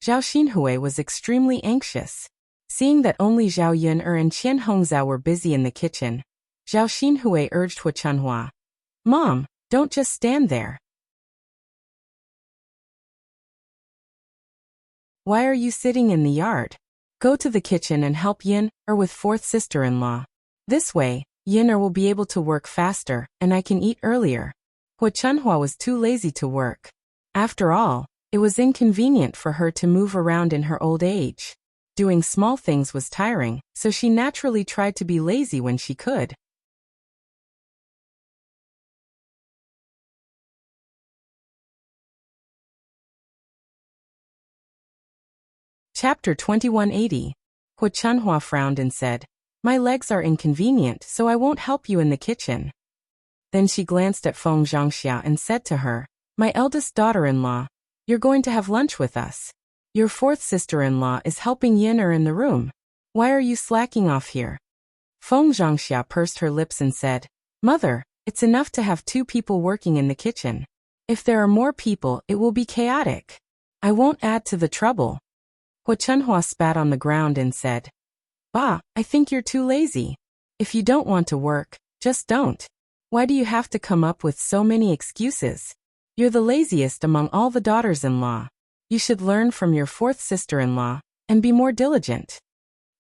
Zhao Xinhui was extremely anxious. Seeing that only Zhao Yin and Qian Hongzhao were busy in the kitchen, Zhao Xinhui urged Hu Chunhua, "Mom, don't just stand there. Why are you sitting in the yard? Go to the kitchen and help Yin with fourth sister-in-law. This way, Yin will be able to work faster and I can eat earlier." Hu Chunhua was too lazy to work. After all, it was inconvenient for her to move around in her old age. Doing small things was tiring, so she naturally tried to be lazy when she could. Chapter 2180. Hu Chunhua frowned and said, "My legs are inconvenient, so I won't help you in the kitchen." Then she glanced at Feng Zhangxia and said to her, "My eldest daughter-in-law, you're going to have lunch with us. Your fourth sister-in-law is helping Yin in the room. Why are you slacking off here?" Feng Zhangxia pursed her lips and said, "Mother, it's enough to have 2 people working in the kitchen. If there are more people, it will be chaotic. I won't add to the trouble." Hu Chunhua spat on the ground and said, "Bah, I think you're too lazy. If you don't want to work, just don't. Why do you have to come up with so many excuses? You're the laziest among all the daughters-in-law. You should learn from your fourth sister-in-law and be more diligent.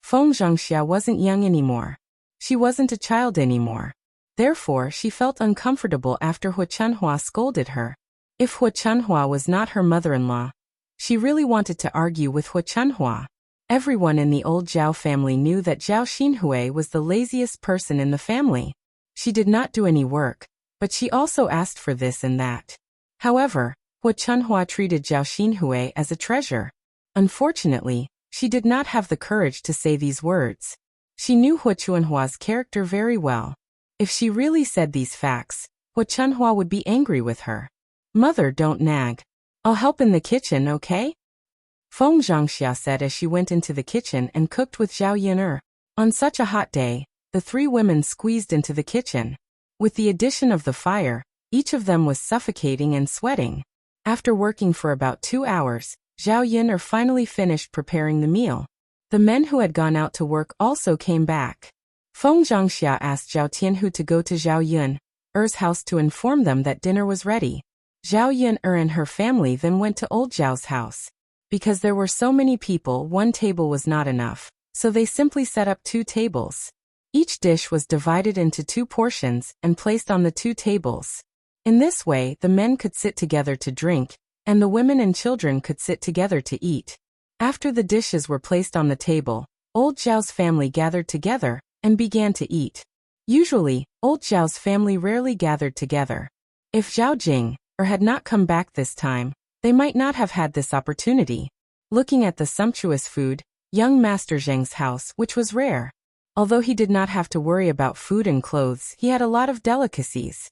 Feng Zhangxia wasn't young anymore. She wasn't a child anymore. Therefore, she felt uncomfortable after Hu Chunhua scolded her. If Hu Chunhua was not her mother-in-law, she really wanted to argue with Hu Chunhua. Everyone in the old Zhao family knew that Zhao Xinhui was the laziest person in the family. She did not do any work, but she also asked for this and that. However, Hu Chunhua treated Zhao Xinhui as a treasure. Unfortunately, she did not have the courage to say these words. She knew Hu Chunhua's character very well. If she really said these facts, Hu Chunhua would be angry with her. Mother, don't nag. I'll help in the kitchen, okay? Feng Zhangxia said as she went into the kitchen and cooked with Zhao Yin'er. On such a hot day, the three women squeezed into the kitchen. With the addition of the fire, each of them was suffocating and sweating. After working for about 2 hours, Zhao Yin'er finally finished preparing the meal. The men who had gone out to work also came back. Feng Zhangxia asked Zhao Tianhu to go to Zhao Yin'er's house to inform them that dinner was ready. Zhao Yin'er and her family then went to old Zhao's house. Because there were so many people, one table was not enough, so they simply set up 2 tables. Each dish was divided into 2 portions and placed on the 2 tables. In this way, the men could sit together to drink, and the women and children could sit together to eat. After the dishes were placed on the table, old Zhao's family gathered together and began to eat. Usually, old Zhao's family rarely gathered together. If Zhao Jing had not come back this time, they might not have had this opportunity. Looking at the sumptuous food, young Master Zheng's house, which was rare. Although he did not have to worry about food and clothes, he had a lot of delicacies.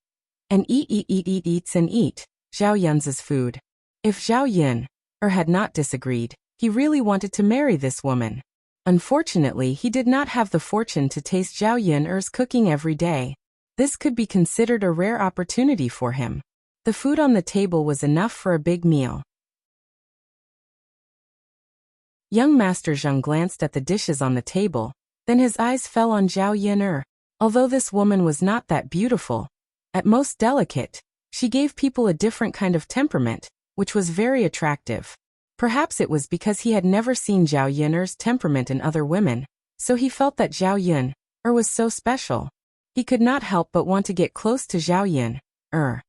And eats and eat Zhao Yun's food. If Zhao Yun had not disagreed, he really wanted to marry this woman. Unfortunately, he did not have the fortune to taste Zhao Yin'er's cooking every day. This could be considered a rare opportunity for him. The food on the table was enough for a big meal. Young Master Zheng glanced at the dishes on the table, then his eyes fell on Zhao Yin'er. Although this woman was not that beautiful, at most delicate, she gave people a different kind of temperament, which was very attractive. Perhaps it was because he had never seen Zhao Yin'er's temperament in other women, so he felt that Zhao Yin'er was so special. He could not help but want to get close to Zhao Yin'er.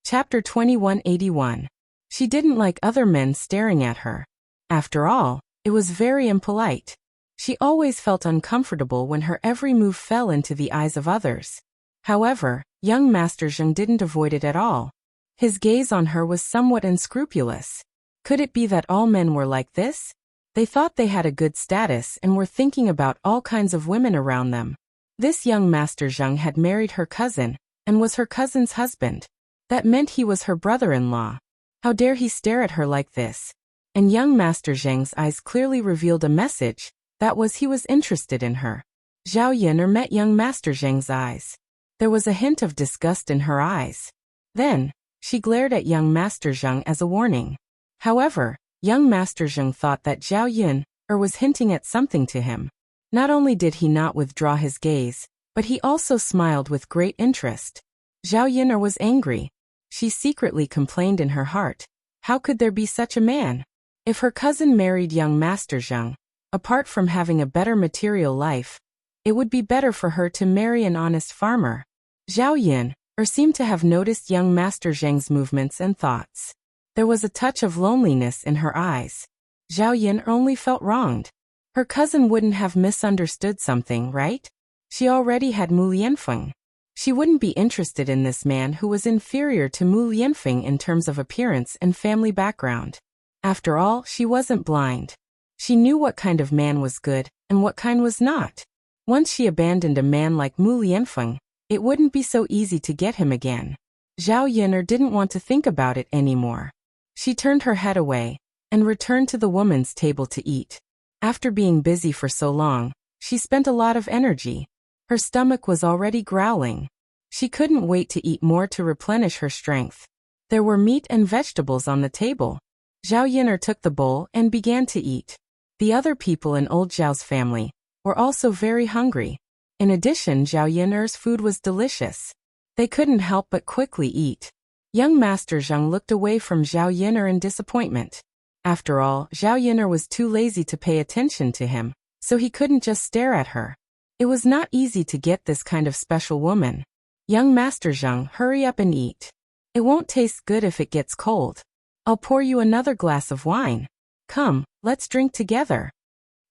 Chapter 2181. She didn't like other men staring at her. After all, it was very impolite. She always felt uncomfortable when her every move fell into the eyes of others. However, young Master Zheng didn't avoid it at all. His gaze on her was somewhat unscrupulous. Could it be that all men were like this? They thought they had a good status and were thinking about all kinds of women around them. This young Master Zheng had married her cousin, and was her cousin's husband. That meant he was her brother-in-law. How dare he stare at her like this? And young Master Zheng's eyes clearly revealed a message, that was he was interested in her. Zhao Yin'er met young Master Zheng's eyes. There was a hint of disgust in her eyes. Then, she glared at young Master Zheng as a warning. However, young Master Zheng thought that Zhao Yin'er was hinting at something to him. Not only did he not withdraw his gaze, but he also smiled with great interest. Zhao Yin'er was angry. She secretly complained in her heart. How could there be such a man? If her cousin married young Master Zheng, apart from having a better material life, it would be better for her to marry an honest farmer. Zhao Yin'er seemed to have noticed young Master Zheng's movements and thoughts. There was a touch of loneliness in her eyes. Zhao Yin'er only felt wronged. Her cousin wouldn't have misunderstood something, right? She already had Mu Lianfeng. She wouldn't be interested in this man who was inferior to Mu Lianfeng in terms of appearance and family background. After all, she wasn't blind. She knew what kind of man was good and what kind was not. Once she abandoned a man like Mu Lianfeng, it wouldn't be so easy to get him again. Zhao Yin'er didn't want to think about it anymore. She turned her head away and returned to the woman's table to eat. After being busy for so long, she spent a lot of energy. Her stomach was already growling. She couldn't wait to eat more to replenish her strength. There were meat and vegetables on the table. Zhao Yin'er took the bowl and began to eat. The other people in old Zhao's family were also very hungry. In addition, Zhao Yiner's food was delicious. They couldn't help but quickly eat. Young Master Zheng looked away from Zhao Yiner in disappointment. After all, Zhao Yiner was too lazy to pay attention to him, so he couldn't just stare at her. It was not easy to get this kind of special woman. Young Master Zheng, hurry up and eat. It won't taste good if it gets cold. I'll pour you another glass of wine. Come, let's drink together.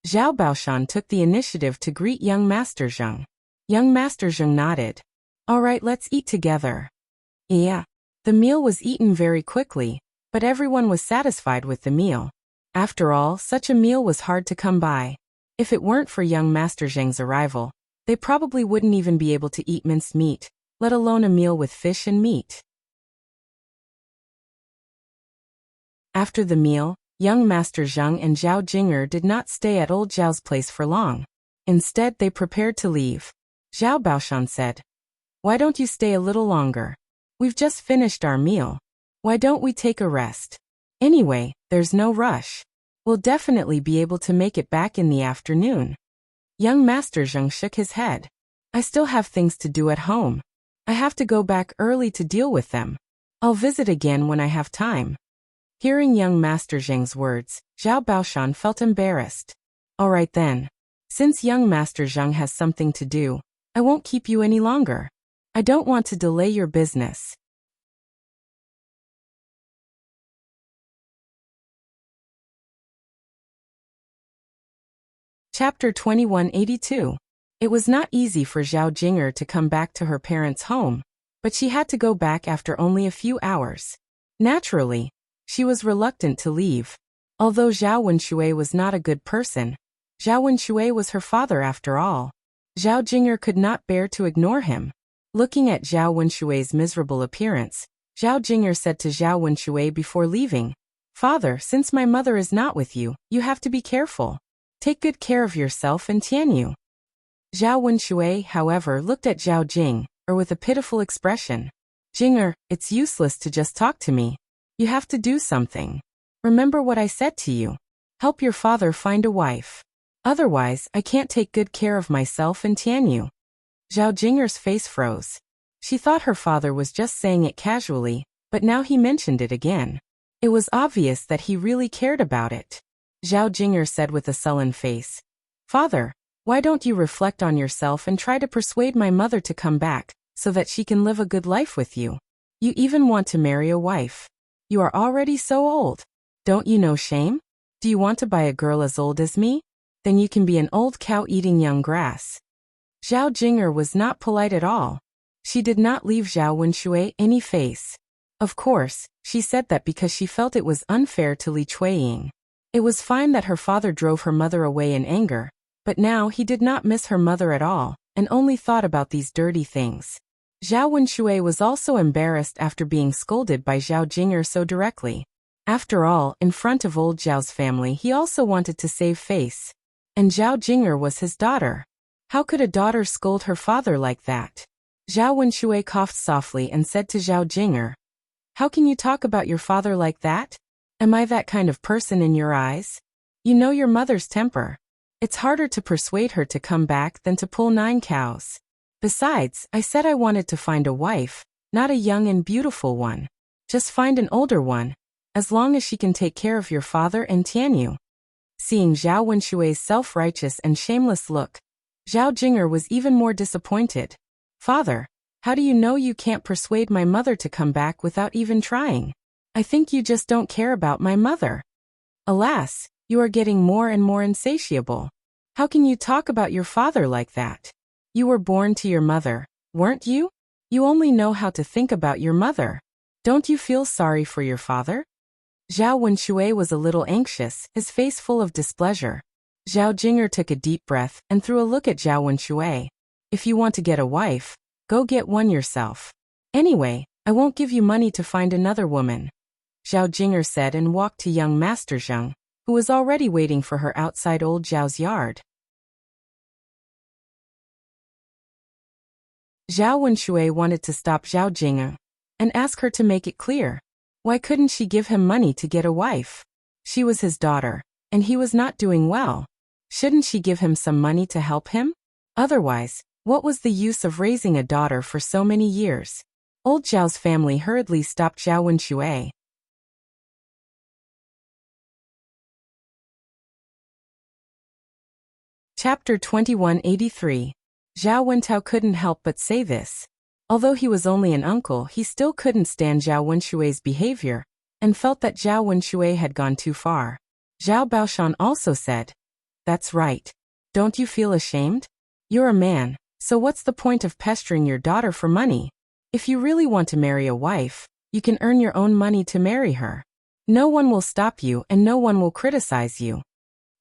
Zhao Baoshan took the initiative to greet young Master Zheng. Young Master Zheng nodded. All right, let's eat together. Yeah. The meal was eaten very quickly, but everyone was satisfied with the meal. After all, such a meal was hard to come by. If it weren't for young Master Zheng's arrival, they probably wouldn't even be able to eat minced meat, let alone a meal with fish and meat. After the meal, young Master Zheng and Zhao Jinger did not stay at old Zhao's place for long. Instead, they prepared to leave. Zhao Baoshan said, "Why don't you stay a little longer? We've just finished our meal. Why don't we take a rest? Anyway, there's no rush. We'll definitely be able to make it back in the afternoon." Young Master Zheng shook his head. "I still have things to do at home. I have to go back early to deal with them. I'll visit again when I have time." Hearing young Master Zheng's words, Zhao Baoshan felt embarrassed. "All right then. Since young Master Zheng has something to do, I won't keep you any longer. I don't want to delay your business." Chapter 2182. It was not easy for Zhao Jinger to come back to her parents' home, but she had to go back after only a few hours. Naturally, she was reluctant to leave. Although Zhao Wenshui was not a good person, Zhao Wenshui was her father after all. Zhao Jinger could not bear to ignore him. Looking at Zhao Wenshui's miserable appearance, Zhao Jinger said to Zhao Wenshui before leaving, "Father, since my mother is not with you, you have to be careful. Take good care of yourself and Tianyu." Zhao Wenshui, however, looked at Zhao Jing, with a pitiful expression. "Jinger, it's useless to just talk to me. You have to do something. Remember what I said to you. Help your father find a wife. Otherwise, I can't take good care of myself and Tianyu." Zhao Jinger's face froze. She thought her father was just saying it casually, but now he mentioned it again. It was obvious that he really cared about it. Zhao Jinger said with a sullen face, "Father, why don't you reflect on yourself and try to persuade my mother to come back, so that she can live a good life with you? You even want to marry a wife. You are already so old. Don't you know shame? Do you want to buy a girl as old as me? Then you can be an old cow eating young grass." Zhao Jinger was not polite at all. She did not leave Zhao Wenshui any face. Of course, she said that because she felt it was unfair to Li Chuiying. It was fine that her father drove her mother away in anger, but now he did not miss her mother at all, and only thought about these dirty things. Zhao Wenshui was also embarrassed after being scolded by Zhao Jinger so directly. After all, in front of old Zhao's family he also wanted to save face. And Zhao Jinger was his daughter. How could a daughter scold her father like that? Zhao Wenshui coughed softly and said to Zhao Jinger, "How can you talk about your father like that? Am I that kind of person in your eyes? You know your mother's temper. It's harder to persuade her to come back than to pull 9 cows. Besides, I said I wanted to find a wife, not a young and beautiful one. Just find an older one, as long as she can take care of your father and Tianyu." Seeing Zhao Wenshui's self-righteous and shameless look, Zhao Jinger was even more disappointed. "Father, how do you know you can't persuade my mother to come back without even trying? I think you just don't care about my mother. Alas, you are getting more and more insatiable. How can you talk about your father like that? You were born to your mother, weren't you? You only know how to think about your mother. Don't you feel sorry for your father?" Zhao Wenshui was a little anxious, his face full of displeasure. Zhao Jinger took a deep breath and threw a look at Zhao Wenshui. "If you want to get a wife, go get one yourself. Anyway, I won't give you money to find another woman," Zhao Jinger said and walked to young Master Zheng, who was already waiting for her outside old Zhao's yard. Zhao Wenshui wanted to stop Zhao Jinger and ask her to make it clear. Why couldn't she give him money to get a wife? She was his daughter, and he was not doing well. Shouldn't she give him some money to help him? Otherwise, what was the use of raising a daughter for so many years? Old Zhao's family hurriedly stopped Zhao Wenshui. Chapter 2183. Zhao Wentao couldn't help but say this. Although he was only an uncle, he still couldn't stand Zhao Wenshui's behavior, and felt that Zhao Wenshui had gone too far. Zhao Baoshan also said, "That's right. Don't you feel ashamed? You're a man, so what's the point of pestering your daughter for money? If you really want to marry a wife, you can earn your own money to marry her. No one will stop you and no one will criticize you."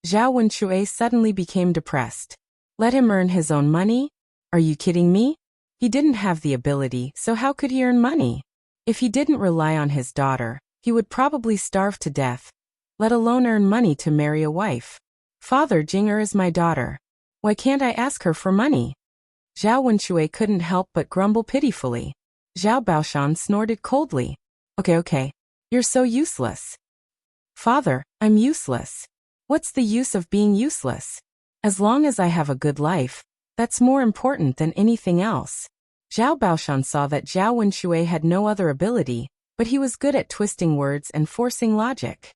Zhao Wenshui suddenly became depressed. Let him earn his own money? Are you kidding me? He didn't have the ability, so how could he earn money? If he didn't rely on his daughter, he would probably starve to death, let alone earn money to marry a wife. Father, Jing'er is my daughter. Why can't I ask her for money? Zhao Wenshui couldn't help but grumble pitifully. Zhao Baoshan snorted coldly. Okay. You're so useless. Father, I'm useless. What's the use of being useless? As long as I have a good life, that's more important than anything else. Zhao Baoshan saw that Zhao Wenshui had no other ability, but he was good at twisting words and forcing logic.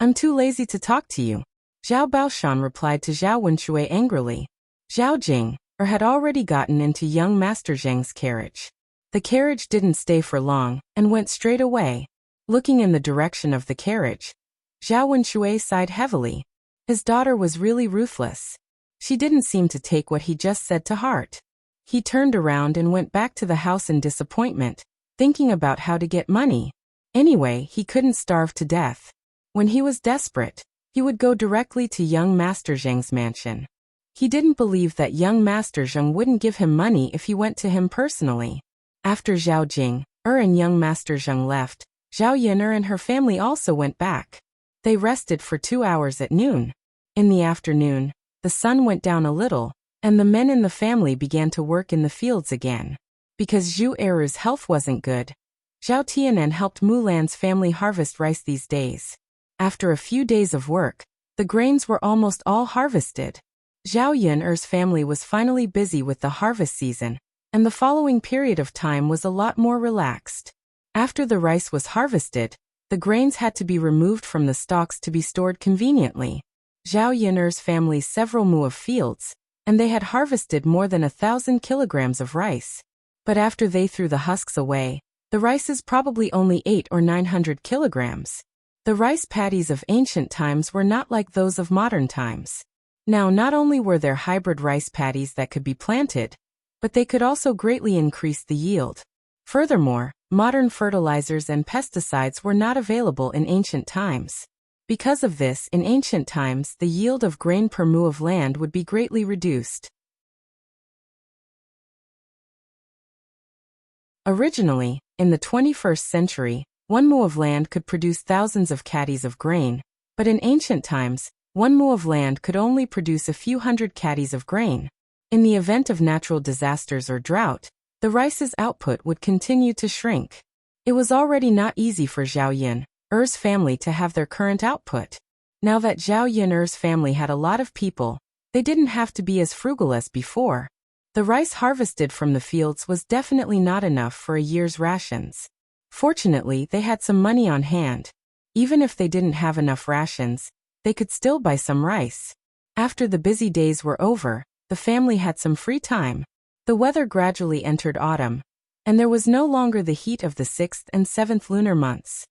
I'm too lazy to talk to you. Zhao Baoshan replied to Zhao Wenshui angrily. Zhao Jing'er had already gotten into young Master Zheng's carriage. The carriage didn't stay for long, and went straight away. Looking in the direction of the carriage, Zhao Wenshui sighed heavily. His daughter was really ruthless. She didn't seem to take what he just said to heart. He turned around and went back to the house in disappointment, thinking about how to get money. Anyway, he couldn't starve to death. When he was desperate, he would go directly to young Master Zheng's mansion. He didn't believe that young Master Zheng wouldn't give him money if he went to him personally. After Zhao Jing'er and young Master Zheng left, Zhao Yin'er and her family also went back. They rested for 2 hours at noon. In the afternoon, the sun went down a little, and the men in the family began to work in the fields again. Because Zhu Eru's health wasn't good, Zhao Tianan helped Mulan's family harvest rice these days. After a few days of work, the grains were almost all harvested. Zhao Yin'er's family was finally busy with the harvest season, and the following period of time was a lot more relaxed. After the rice was harvested, the grains had to be removed from the stalks to be stored conveniently. Zhao Yin'er's family's several mu of fields, and they had harvested more than 1,000 kilograms of rice. But after they threw the husks away, the rice is probably only 800 or 900 kilograms. The rice paddies of ancient times were not like those of modern times. Now, not only were there hybrid rice paddies that could be planted, but they could also greatly increase the yield. Furthermore, modern fertilizers and pesticides were not available in ancient times. Because of this, in ancient times, the yield of grain per mu of land would be greatly reduced. Originally, in the 21st century, 1 mu of land could produce thousands of caddies of grain, but in ancient times, 1 mu of land could only produce a few hundred caddies of grain. In the event of natural disasters or drought, the rice's output would continue to shrink. It was already not easy for Zhao Yin'er's family to have their current output. Now that Zhao Yin'er's family had a lot of people, they didn't have to be as frugal as before. The rice harvested from the fields was definitely not enough for a year's rations. Fortunately, they had some money on hand. Even if they didn't have enough rations, they could still buy some rice. After the busy days were over, the family had some free time. The weather gradually entered autumn, and there was no longer the heat of the 6th and 7th lunar months.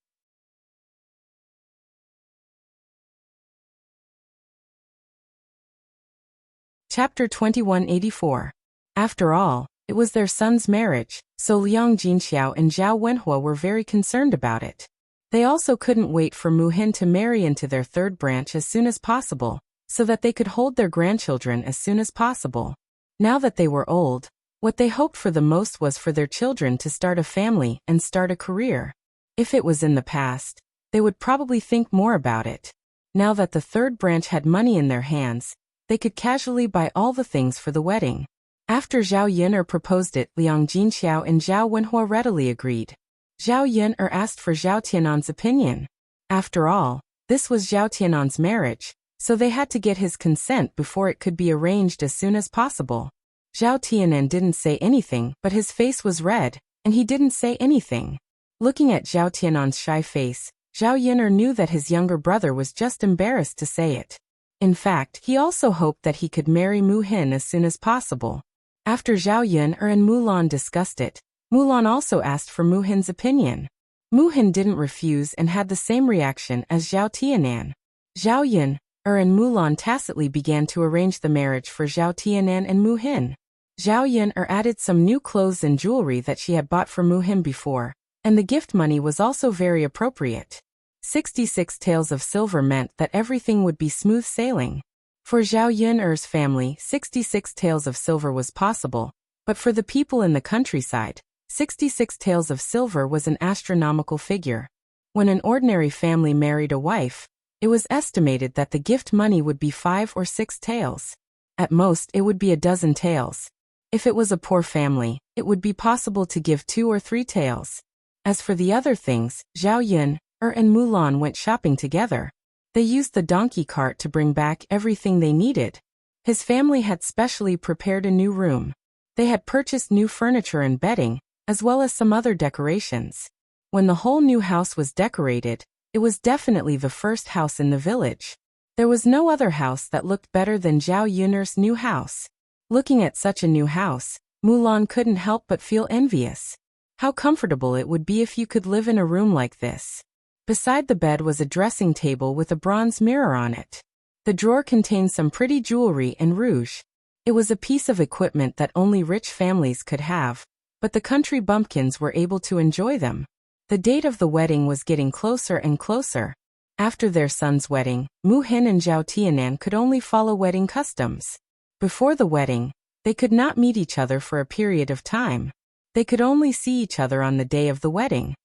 Chapter 2184. After all, it was their son's marriage, so Liang Jinxiao and Zhao Wenhua were very concerned about it. They also couldn't wait for Mu Hin to marry into their third branch as soon as possible, so that they could hold their grandchildren as soon as possible. Now that they were old, what they hoped for the most was for their children to start a family and start a career. If it was in the past, they would probably think more about it. Now that the third branch had money in their hands, they could casually buy all the things for the wedding. After Zhao Yin'er proposed it, Liang Jinxiao and Zhao Wenhua readily agreed. Zhao Yin'er asked for Zhao Tianan's opinion. After all, this was Zhao Tianan's marriage, so they had to get his consent before it could be arranged as soon as possible. Zhao Tianan didn't say anything, but his face was red, and he didn't say anything. Looking at Zhao Tianan's shy face, Zhao Yun'er knew that his younger brother was just embarrassed to say it. In fact, he also hoped that he could marry Mu Hin as soon as possible. After Zhao Yun'er and Mulan discussed it, Mulan also asked for Mu Hin's opinion. Mu Hin didn't refuse and had the same reaction as Zhao Tianan. Zhao Yun'er and Mulan tacitly began to arrange the marriage for Zhao Tianan and Mu Hin. Zhao Yun'er added some new clothes and jewelry that she had bought for Mu Hin before, and the gift money was also very appropriate. 66 taels of silver meant that everything would be smooth sailing. For Zhao Yun'er's family, 66 taels of silver was possible, but for the people in the countryside, 66 taels of silver was an astronomical figure. When an ordinary family married a wife, it was estimated that the gift money would be 5 or 6 taels. At most, it would be a dozen taels. If it was a poor family, it would be possible to give 2 or 3 taels. As for the other things, Zhao Yun'er and Mulan went shopping together. They used the donkey cart to bring back everything they needed. His family had specially prepared a new room. They had purchased new furniture and bedding, as well as some other decorations. When the whole new house was decorated, it was definitely the first house in the village. There was no other house that looked better than Zhao Yun'er's new house. Looking at such a new house, Mulan couldn't help but feel envious. How comfortable it would be if you could live in a room like this. Beside the bed was a dressing table with a bronze mirror on it. The drawer contained some pretty jewelry and rouge. It was a piece of equipment that only rich families could have, but the country bumpkins were able to enjoy them. The date of the wedding was getting closer and closer. After their son's wedding, Mu Hin and Zhao Tianan could only follow wedding customs. Before the wedding, they could not meet each other for a period of time. They could only see each other on the day of the wedding.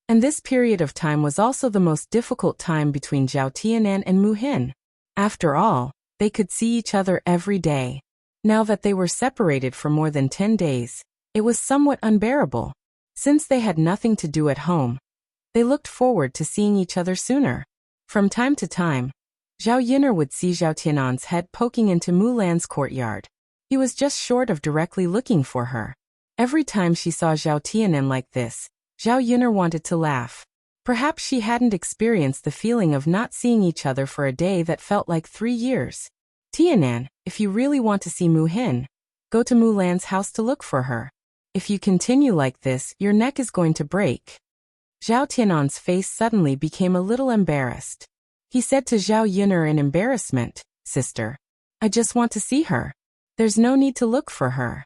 And this period of time was also the most difficult time between Zhao Tianan and Mu Hin. After all, they could see each other every day. Now that they were separated for more than 10 days, it was somewhat unbearable. Since they had nothing to do at home, they looked forward to seeing each other sooner. From time to time, Zhao Yun'er would see Zhao Tianan's head poking into Mulan's courtyard. He was just short of directly looking for her. Every time she saw Zhao Tianan like this, Zhao Yun'er wanted to laugh. Perhaps she hadn't experienced the feeling of not seeing each other for a day that felt like 3 years. Tianan, if you really want to see Mu Hin, go to Mulan's house to look for her. If you continue like this, your neck is going to break. Zhao Tianan's face suddenly became a little embarrassed. He said to Zhao Yun'er in embarrassment, "Sister, I just want to see her. There's no need to look for her."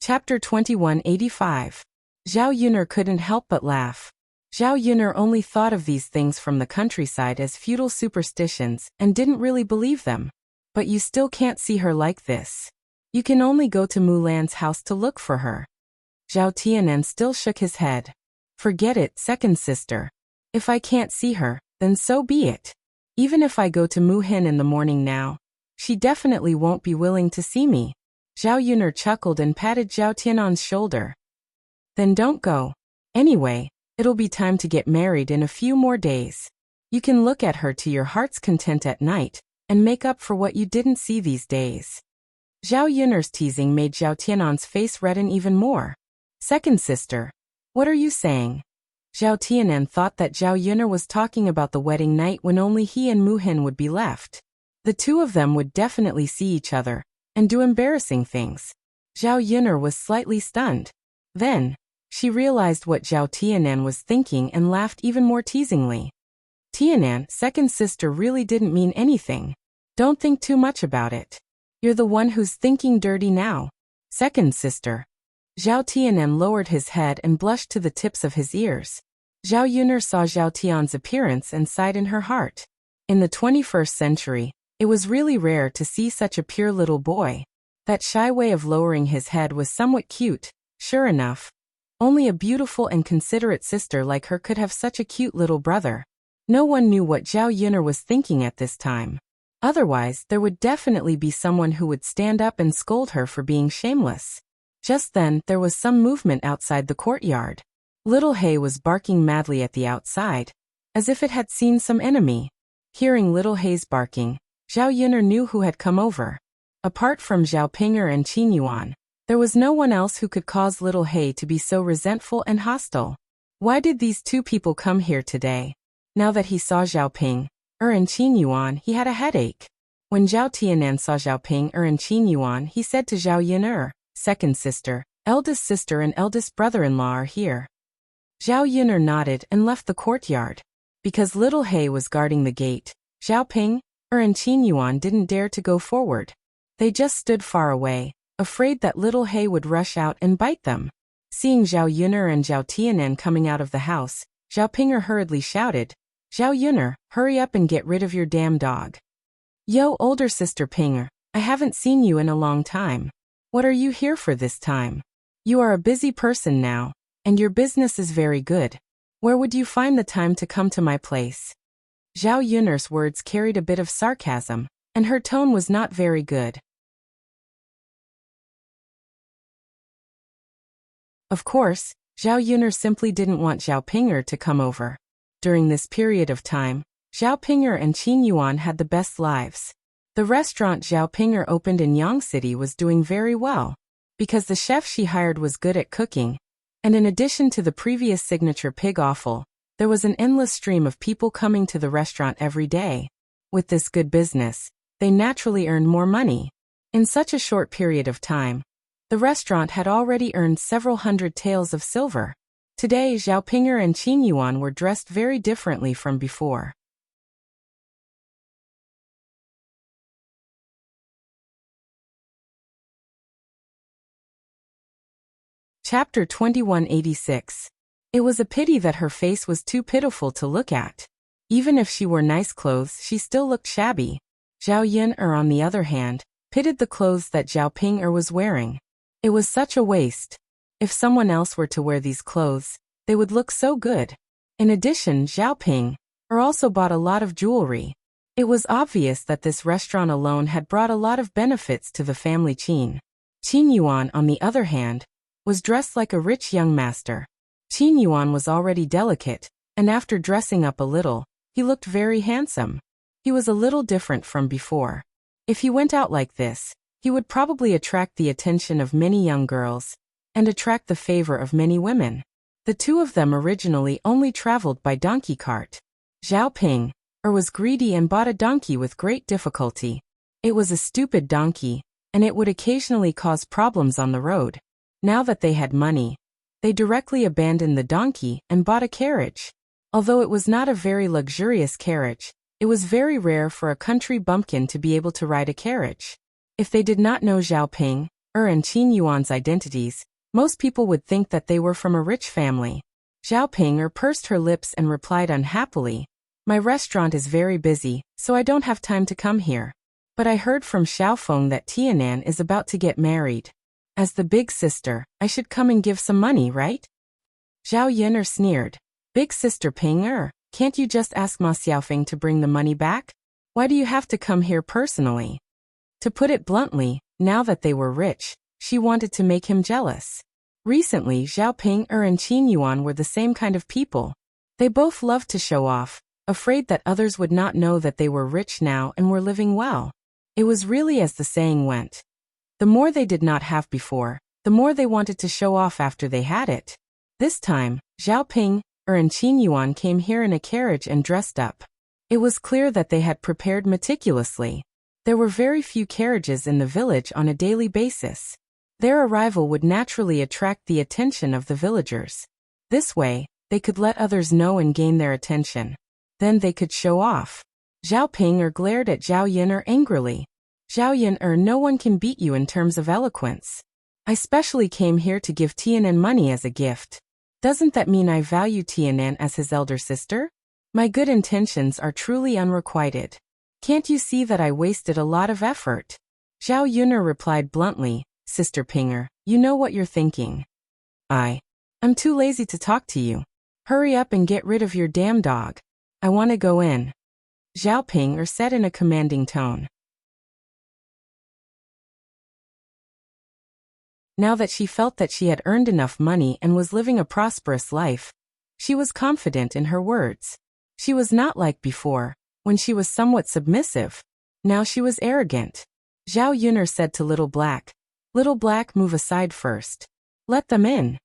Chapter 2185. Zhao Yun'er couldn't help but laugh. Zhao Yun'er only thought of these things from the countryside as feudal superstitions and didn't really believe them. But you still can't see her like this. You can only go to Mulan's house to look for her. Zhao Tianan still shook his head. "Forget it, second sister. If I can't see her, then so be it. Even if I go to Mu Hin in the morning now, she definitely won't be willing to see me." Zhao Yun'er chuckled and patted Zhao Tianan's shoulder. "Then don't go. Anyway, it'll be time to get married in a few more days. You can look at her to your heart's content at night, and make up for what you didn't see these days." Zhao Yun'er's teasing made Zhao Tianan's face redden even more. "Second sister, what are you saying?" Zhao Tianan thought that Zhao Yun'er was talking about the wedding night when only he and Mu Hin would be left. The two of them would definitely see each other and do embarrassing things. Zhao Yun'er was slightly stunned. Then, she realized what Zhao Tianan was thinking and laughed even more teasingly. "Tianan, second sister really didn't mean anything. Don't think too much about it. You're the one who's thinking dirty now. Second sister." Zhao Tianan lowered his head and blushed to the tips of his ears. Zhao Yun'er saw Zhao Tian's appearance and sighed in her heart. In the 21st century, it was really rare to see such a pure little boy. That shy way of lowering his head was somewhat cute, sure enough. Only a beautiful and considerate sister like her could have such a cute little brother. No one knew what Zhao Yun'er was thinking at this time. Otherwise, there would definitely be someone who would stand up and scold her for being shameless. Just then, there was some movement outside the courtyard. Little Hay was barking madly at the outside, as if it had seen some enemy. Hearing Little Hay's barking, Zhao Yun'er knew who had come over. Apart from Zhao Ping'er and Qin Yuan, there was no one else who could cause Little Hay to be so resentful and hostile. Why did these two people come here today? Now that he saw Zhao Ping'er and Qin Yuan, he had a headache. When Zhao Tianan saw Zhao Ping'er and Qin Yuan, he said to Zhao Yun'er, "Second sister, eldest sister and eldest brother-in-law are here." Zhao Yun'er nodded and left the courtyard. Because Little Hay was guarding the gate, Zhao Ping'er and Qin Yuan didn't dare to go forward. They just stood far away, afraid that Little Hay would rush out and bite them. Seeing Zhao Yun'er and Zhao Tianan coming out of the house, Zhao Ping'er hurriedly shouted, "Zhao Yun'er, hurry up and get rid of your damn dog." "Yo, older sister Ping'er, I haven't seen you in a long time. What are you here for this time? You are a busy person now, and your business is very good. Where would you find the time to come to my place?" Zhao Yun'er's words carried a bit of sarcasm, and her tone was not very good. Of course, Zhao Yun'er simply didn't want Zhao Ping'er to come over. During this period of time, Zhao Ping'er and Qin Yuan had the best lives. The restaurant Zhao Ping'er opened in Yang City was doing very well, because the chef she hired was good at cooking, and in addition to the previous signature pig offal, there was an endless stream of people coming to the restaurant every day. With this good business, they naturally earned more money. In such a short period of time, the restaurant had already earned several hundred taels of silver. Today, Zhao Ping'er and Qin Yuan were dressed very differently from before. Chapter 2186. It was a pity that her face was too pitiful to look at. Even if she wore nice clothes, she still looked shabby. Zhao Yun'er, on the other hand, pitied the clothes that Zhao Ping'er was wearing. It was such a waste. If someone else were to wear these clothes, they would look so good. In addition, Zhao Ping'er also bought a lot of jewelry. It was obvious that this restaurant alone had brought a lot of benefits to the family Qin. Qin Yuan, on the other hand, was dressed like a rich young master. Qin Yuan was already delicate, and after dressing up a little, he looked very handsome. He was a little different from before. If he went out like this, he would probably attract the attention of many young girls, and attract the favor of many women. The two of them originally only traveled by donkey cart. Zhao Ping'er was greedy and bought a donkey with great difficulty. It was a stupid donkey, and it would occasionally cause problems on the road. Now that they had money, they directly abandoned the donkey and bought a carriage. Although it was not a very luxurious carriage, it was very rare for a country bumpkin to be able to ride a carriage. If they did not know Zhao Ping'er and Qin Yuan's identities, most people would think that they were from a rich family. Zhao Ping'er pursed her lips and replied unhappily, "My restaurant is very busy, so I don't have time to come here. But I heard from Xiaofeng that Tianan is about to get married. As the big sister, I should come and give some money, right?" Zhao Yun'er sneered. "Big sister Ping'er, can't you just ask Ma Xiaofeng to bring the money back? Why do you have to come here personally?" To put it bluntly, now that they were rich, she wanted to make him jealous. Recently, Zhao Ping'er and Qin Yuan were the same kind of people. They both loved to show off, afraid that others would not know that they were rich now and were living well. It was really as the saying went. The more they did not have before, the more they wanted to show off after they had it. This time, Zhao Ping'er and Qin Yuan came here in a carriage and dressed up. It was clear that they had prepared meticulously. There were very few carriages in the village on a daily basis. Their arrival would naturally attract the attention of the villagers. This way, they could let others know and gain their attention. Then they could show off. Zhao Ping'er glared at Zhao Yun'er angrily. "Zhao Yun'er, no one can beat you in terms of eloquence. I specially came here to give Tianan money as a gift. Doesn't that mean I value Tianan as his elder sister? My good intentions are truly unrequited. Can't you see that I wasted a lot of effort?" Zhao Yun'er replied bluntly, "Sister Ping'er, you know what you're thinking. I'm too lazy to talk to you. Hurry up and get rid of your damn dog. I want to go in." Zhao Ping said in a commanding tone. Now that she felt that she had earned enough money and was living a prosperous life, she was confident in her words. She was not like before, when she was somewhat submissive. Now she was arrogant. Zhao Yuner said to Little Black, "Little Black, move aside first. Let them in."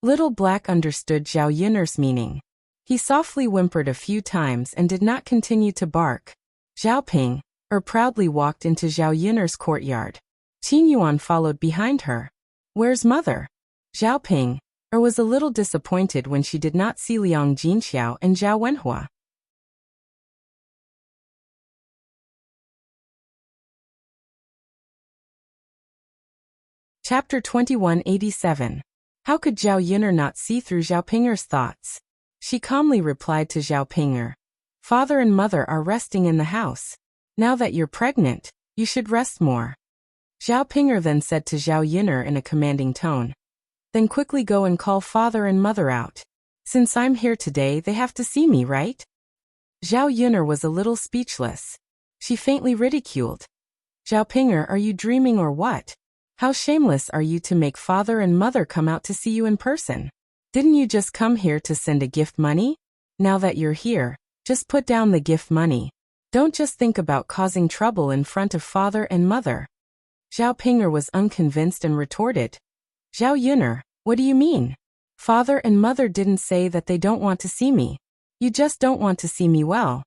Little Black understood Zhao Yuner's meaning. He softly whimpered a few times and did not continue to bark. Zhao Ping proudly walked into Zhao Yuner's courtyard. Qin Yuan followed behind her. "Where's mother?" Zhao Ping was a little disappointed when she did not see Liang Jinxiao and Zhao Wenhua. Chapter 2187. How could Zhao Yuner not see through Zhao Pinger's thoughts? She calmly replied to Zhao Pinger, "Father and mother are resting in the house. Now that you're pregnant, you should rest more." Zhao Pinger then said to Zhao Yuner in a commanding tone, "Then quickly go and call father and mother out. Since I'm here today, they have to see me, right?" Zhao Yuner was a little speechless. She faintly ridiculed. "Zhao Pinger, are you dreaming or what? How shameless are you to make father and mother come out to see you in person? Didn't you just come here to send a gift money? Now that you're here, just put down the gift money. Don't just think about causing trouble in front of father and mother." Zhao Pinger was unconvinced and retorted, "Zhao Yuner, what do you mean? Father and mother didn't say that they don't want to see me. You just don't want to see me well.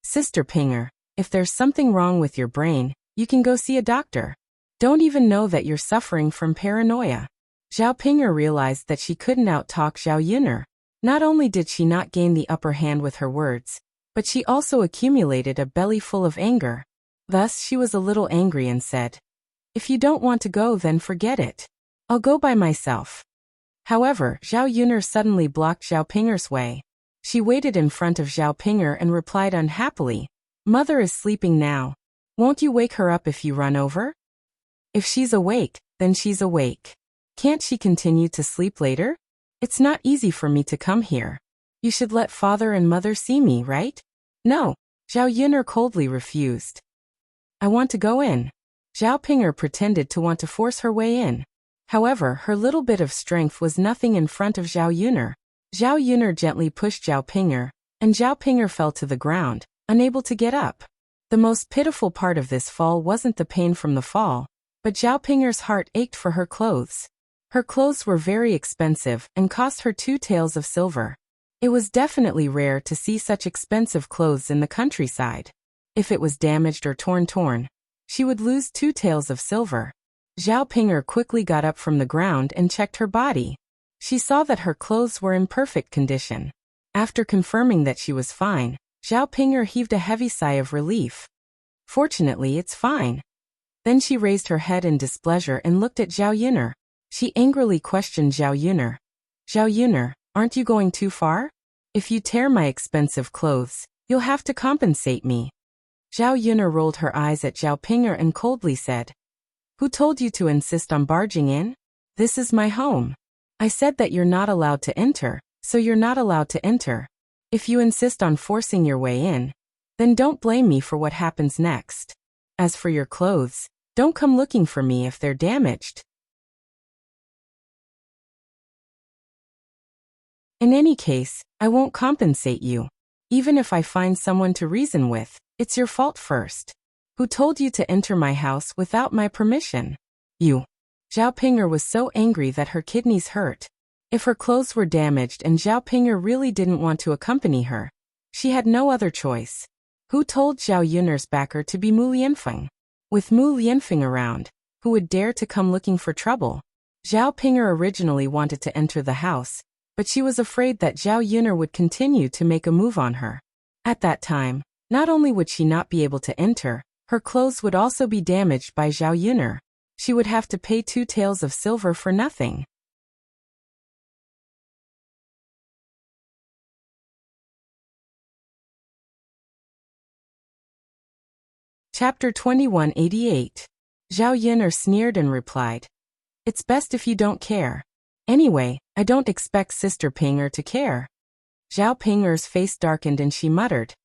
Sister Pinger, if there's something wrong with your brain, you can go see a doctor. Don't even know that you're suffering from paranoia." Zhao Pinger realized that she couldn't out-talk Zhao Yuner. Not only did she not gain the upper hand with her words, but she also accumulated a belly full of anger. Thus she was a little angry and said, "If you don't want to go, then forget it. I'll go by myself." However, Zhao Yuner suddenly blocked Zhao Pinger's way. She waited in front of Zhao Pinger and replied unhappily, "Mother is sleeping now. Won't you wake her up if you run over? If she's awake, then she's awake. Can't she continue to sleep later? It's not easy for me to come here. You should let father and mother see me, right?" "No." Zhao Yuner coldly refused. "I want to go in." Zhao Pinger pretended to want to force her way in. However, her little bit of strength was nothing in front of Zhao Yuner. Zhao Yuner gently pushed Zhao Pinger, and Zhao Pinger fell to the ground, unable to get up. The most pitiful part of this fall wasn't the pain from the fall, but Zhao Pinger's heart ached for her clothes. Her clothes were very expensive and cost her 2 taels of silver. It was definitely rare to see such expensive clothes in the countryside. If it was damaged or torn, she would lose 2 taels of silver. Zhao Pinger quickly got up from the ground and checked her body. She saw that her clothes were in perfect condition. After confirming that she was fine, Zhao Pinger heaved a heavy sigh of relief. "Fortunately, it's fine." Then she raised her head in displeasure and looked at Zhao Yuner. She angrily questioned Zhao Yuner. "Zhao Yuner, aren't you going too far? If you tear my expensive clothes, you'll have to compensate me." Zhao Yuner rolled her eyes at Zhao Pinger and coldly said, "Who told you to insist on barging in? This is my home. I said that you're not allowed to enter, so you're not allowed to enter. If you insist on forcing your way in, then don't blame me for what happens next. As for your clothes, don't come looking for me if they're damaged. In any case, I won't compensate you. Even if I find someone to reason with, it's your fault first. Who told you to enter my house without my permission? You." Zhao Pinger was so angry that her kidneys hurt. If her clothes were damaged and Zhao Pinger really didn't want to accompany her, she had no other choice. Who told Zhao Yuner's backer to be Mu Lianfeng? With Mu Lianfeng around, who would dare to come looking for trouble? Zhao Pinger originally wanted to enter the house, but she was afraid that Zhao Yuner would continue to make a move on her. At that time, not only would she not be able to enter, her clothes would also be damaged by Zhao Yuner. She would have to pay 2 taels of silver for nothing. Chapter 2188. Zhao Yuner sneered and replied, "It's best if you don't care. Anyway, I don't expect Sister Pinger to care." Zhao Pinger's face darkened and she muttered,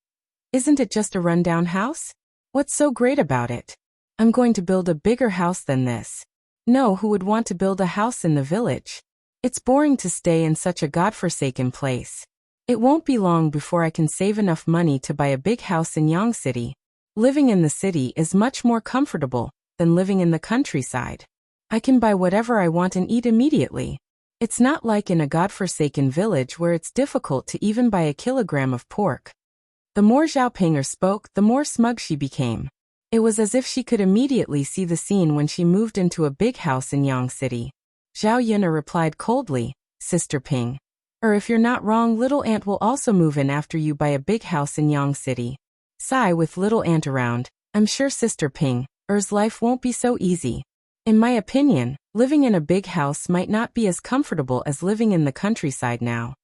Isn't it just a rundown house? What's so great about it? I'm going to build a bigger house than this. No, who would want to build a house in the village? It's boring to stay in such a godforsaken place. It won't be long before I can save enough money to buy a big house in Yang City. Living in the city is much more comfortable than living in the countryside. I can buy whatever I want and eat immediately. It's not like in a godforsaken village where it's difficult to even buy a kilogram of pork. The more Zhao Ping'er spoke, the more smug she became. It was as if she could immediately see the scene when she moved into a big house in Yang City. Zhao Yin'er replied coldly, Sister Ping. If you're not wrong, little aunt will also move in after you buy a big house in Yang City. Sigh, with little aunt around, I'm sure Sister Ping's life won't be so easy. In my opinion, living in a big house might not be as comfortable as living in the countryside now.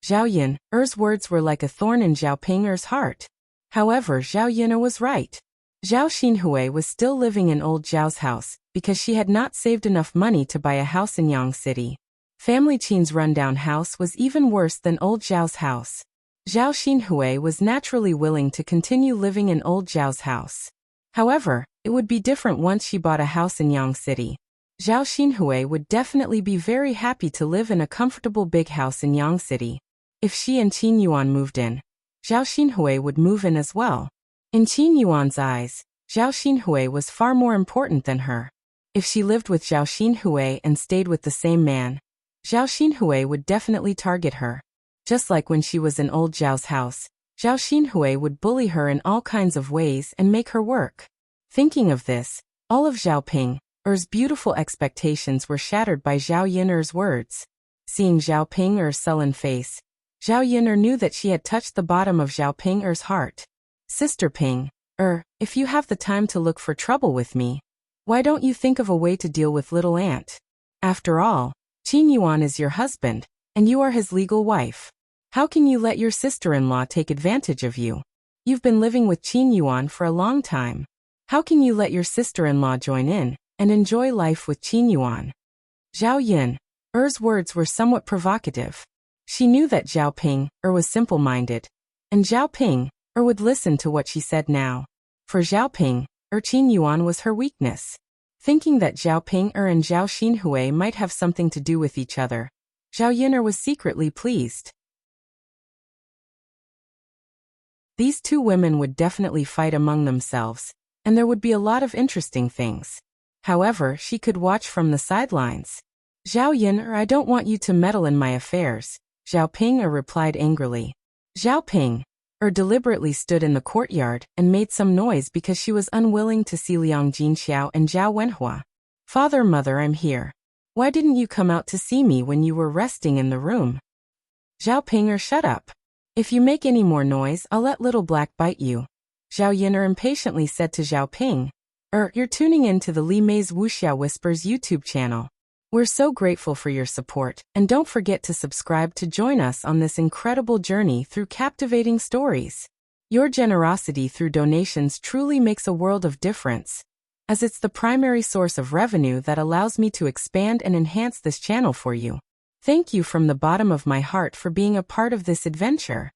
Zhao Yin'er's words were like a thorn in Zhao Ping'er's heart. However, Zhao Yin'er was right. Zhao Xinhui was still living in old Zhao's house because she had not saved enough money to buy a house in Yang City. Family Qin's rundown house was even worse than old Zhao's house. Zhao Xinhui was naturally willing to continue living in old Zhao's house. However, it would be different once she bought a house in Yang City. Zhao Xinhui would definitely be very happy to live in a comfortable big house in Yang City. If she and Qin Yuan moved in, Zhao Xinhui would move in as well. In Qin Yuan's eyes, Zhao Xinhui was far more important than her. If she lived with Zhao Xinhui and stayed with the same man, Zhao Xinhui would definitely target her. Just like when she was in old Zhao's house, Zhao Xinhui would bully her in all kinds of ways and make her work. Thinking of this, all of Zhao Ping'er's beautiful expectations were shattered by Zhao Yin'er's words. Seeing Zhao Ping'er's sullen face, Zhao Yin'er knew that she had touched the bottom of Zhao Ping'er's heart. Sister Ping'er, if you have the time to look for trouble with me, why don't you think of a way to deal with little aunt? After all, Qin Yuan is your husband, and you are his legal wife. How can you let your sister-in-law take advantage of you? You've been living with Qin Yuan for a long time. How can you let your sister-in-law join in and enjoy life with Qin Yuan? Zhao Yin'er's words were somewhat provocative. She knew that Zhao Ping'er was simple-minded, and Zhao Ping'er would listen to what she said now. For Zhao Ping'er, Qin Yuan was her weakness. Thinking that Zhao Ping'er and Zhao Xinhui might have something to do with each other, Zhao Yin'er was secretly pleased. These two women would definitely fight among themselves, and there would be a lot of interesting things. However, she could watch from the sidelines. Zhao Yin'er, I don't want you to meddle in my affairs, Zhao Ping'er replied angrily. Zhao Ping'er deliberately stood in the courtyard and made some noise because she was unwilling to see Liang Jinxiao and Zhao Wenhua. Father, mother, I'm here. Why didn't you come out to see me when you were resting in the room? Zhao Ping'er, shut up. If you make any more noise, I'll let Little Black bite you. Zhao Yin'er impatiently said to Zhao Ping'er, you're tuning in to the Li Mei's Wuxia Whispers YouTube channel. We're so grateful for your support, and don't forget to subscribe to join us on this incredible journey through captivating stories. Your generosity through donations truly makes a world of difference, as it's the primary source of revenue that allows me to expand and enhance this channel for you. Thank you from the bottom of my heart for being a part of this adventure.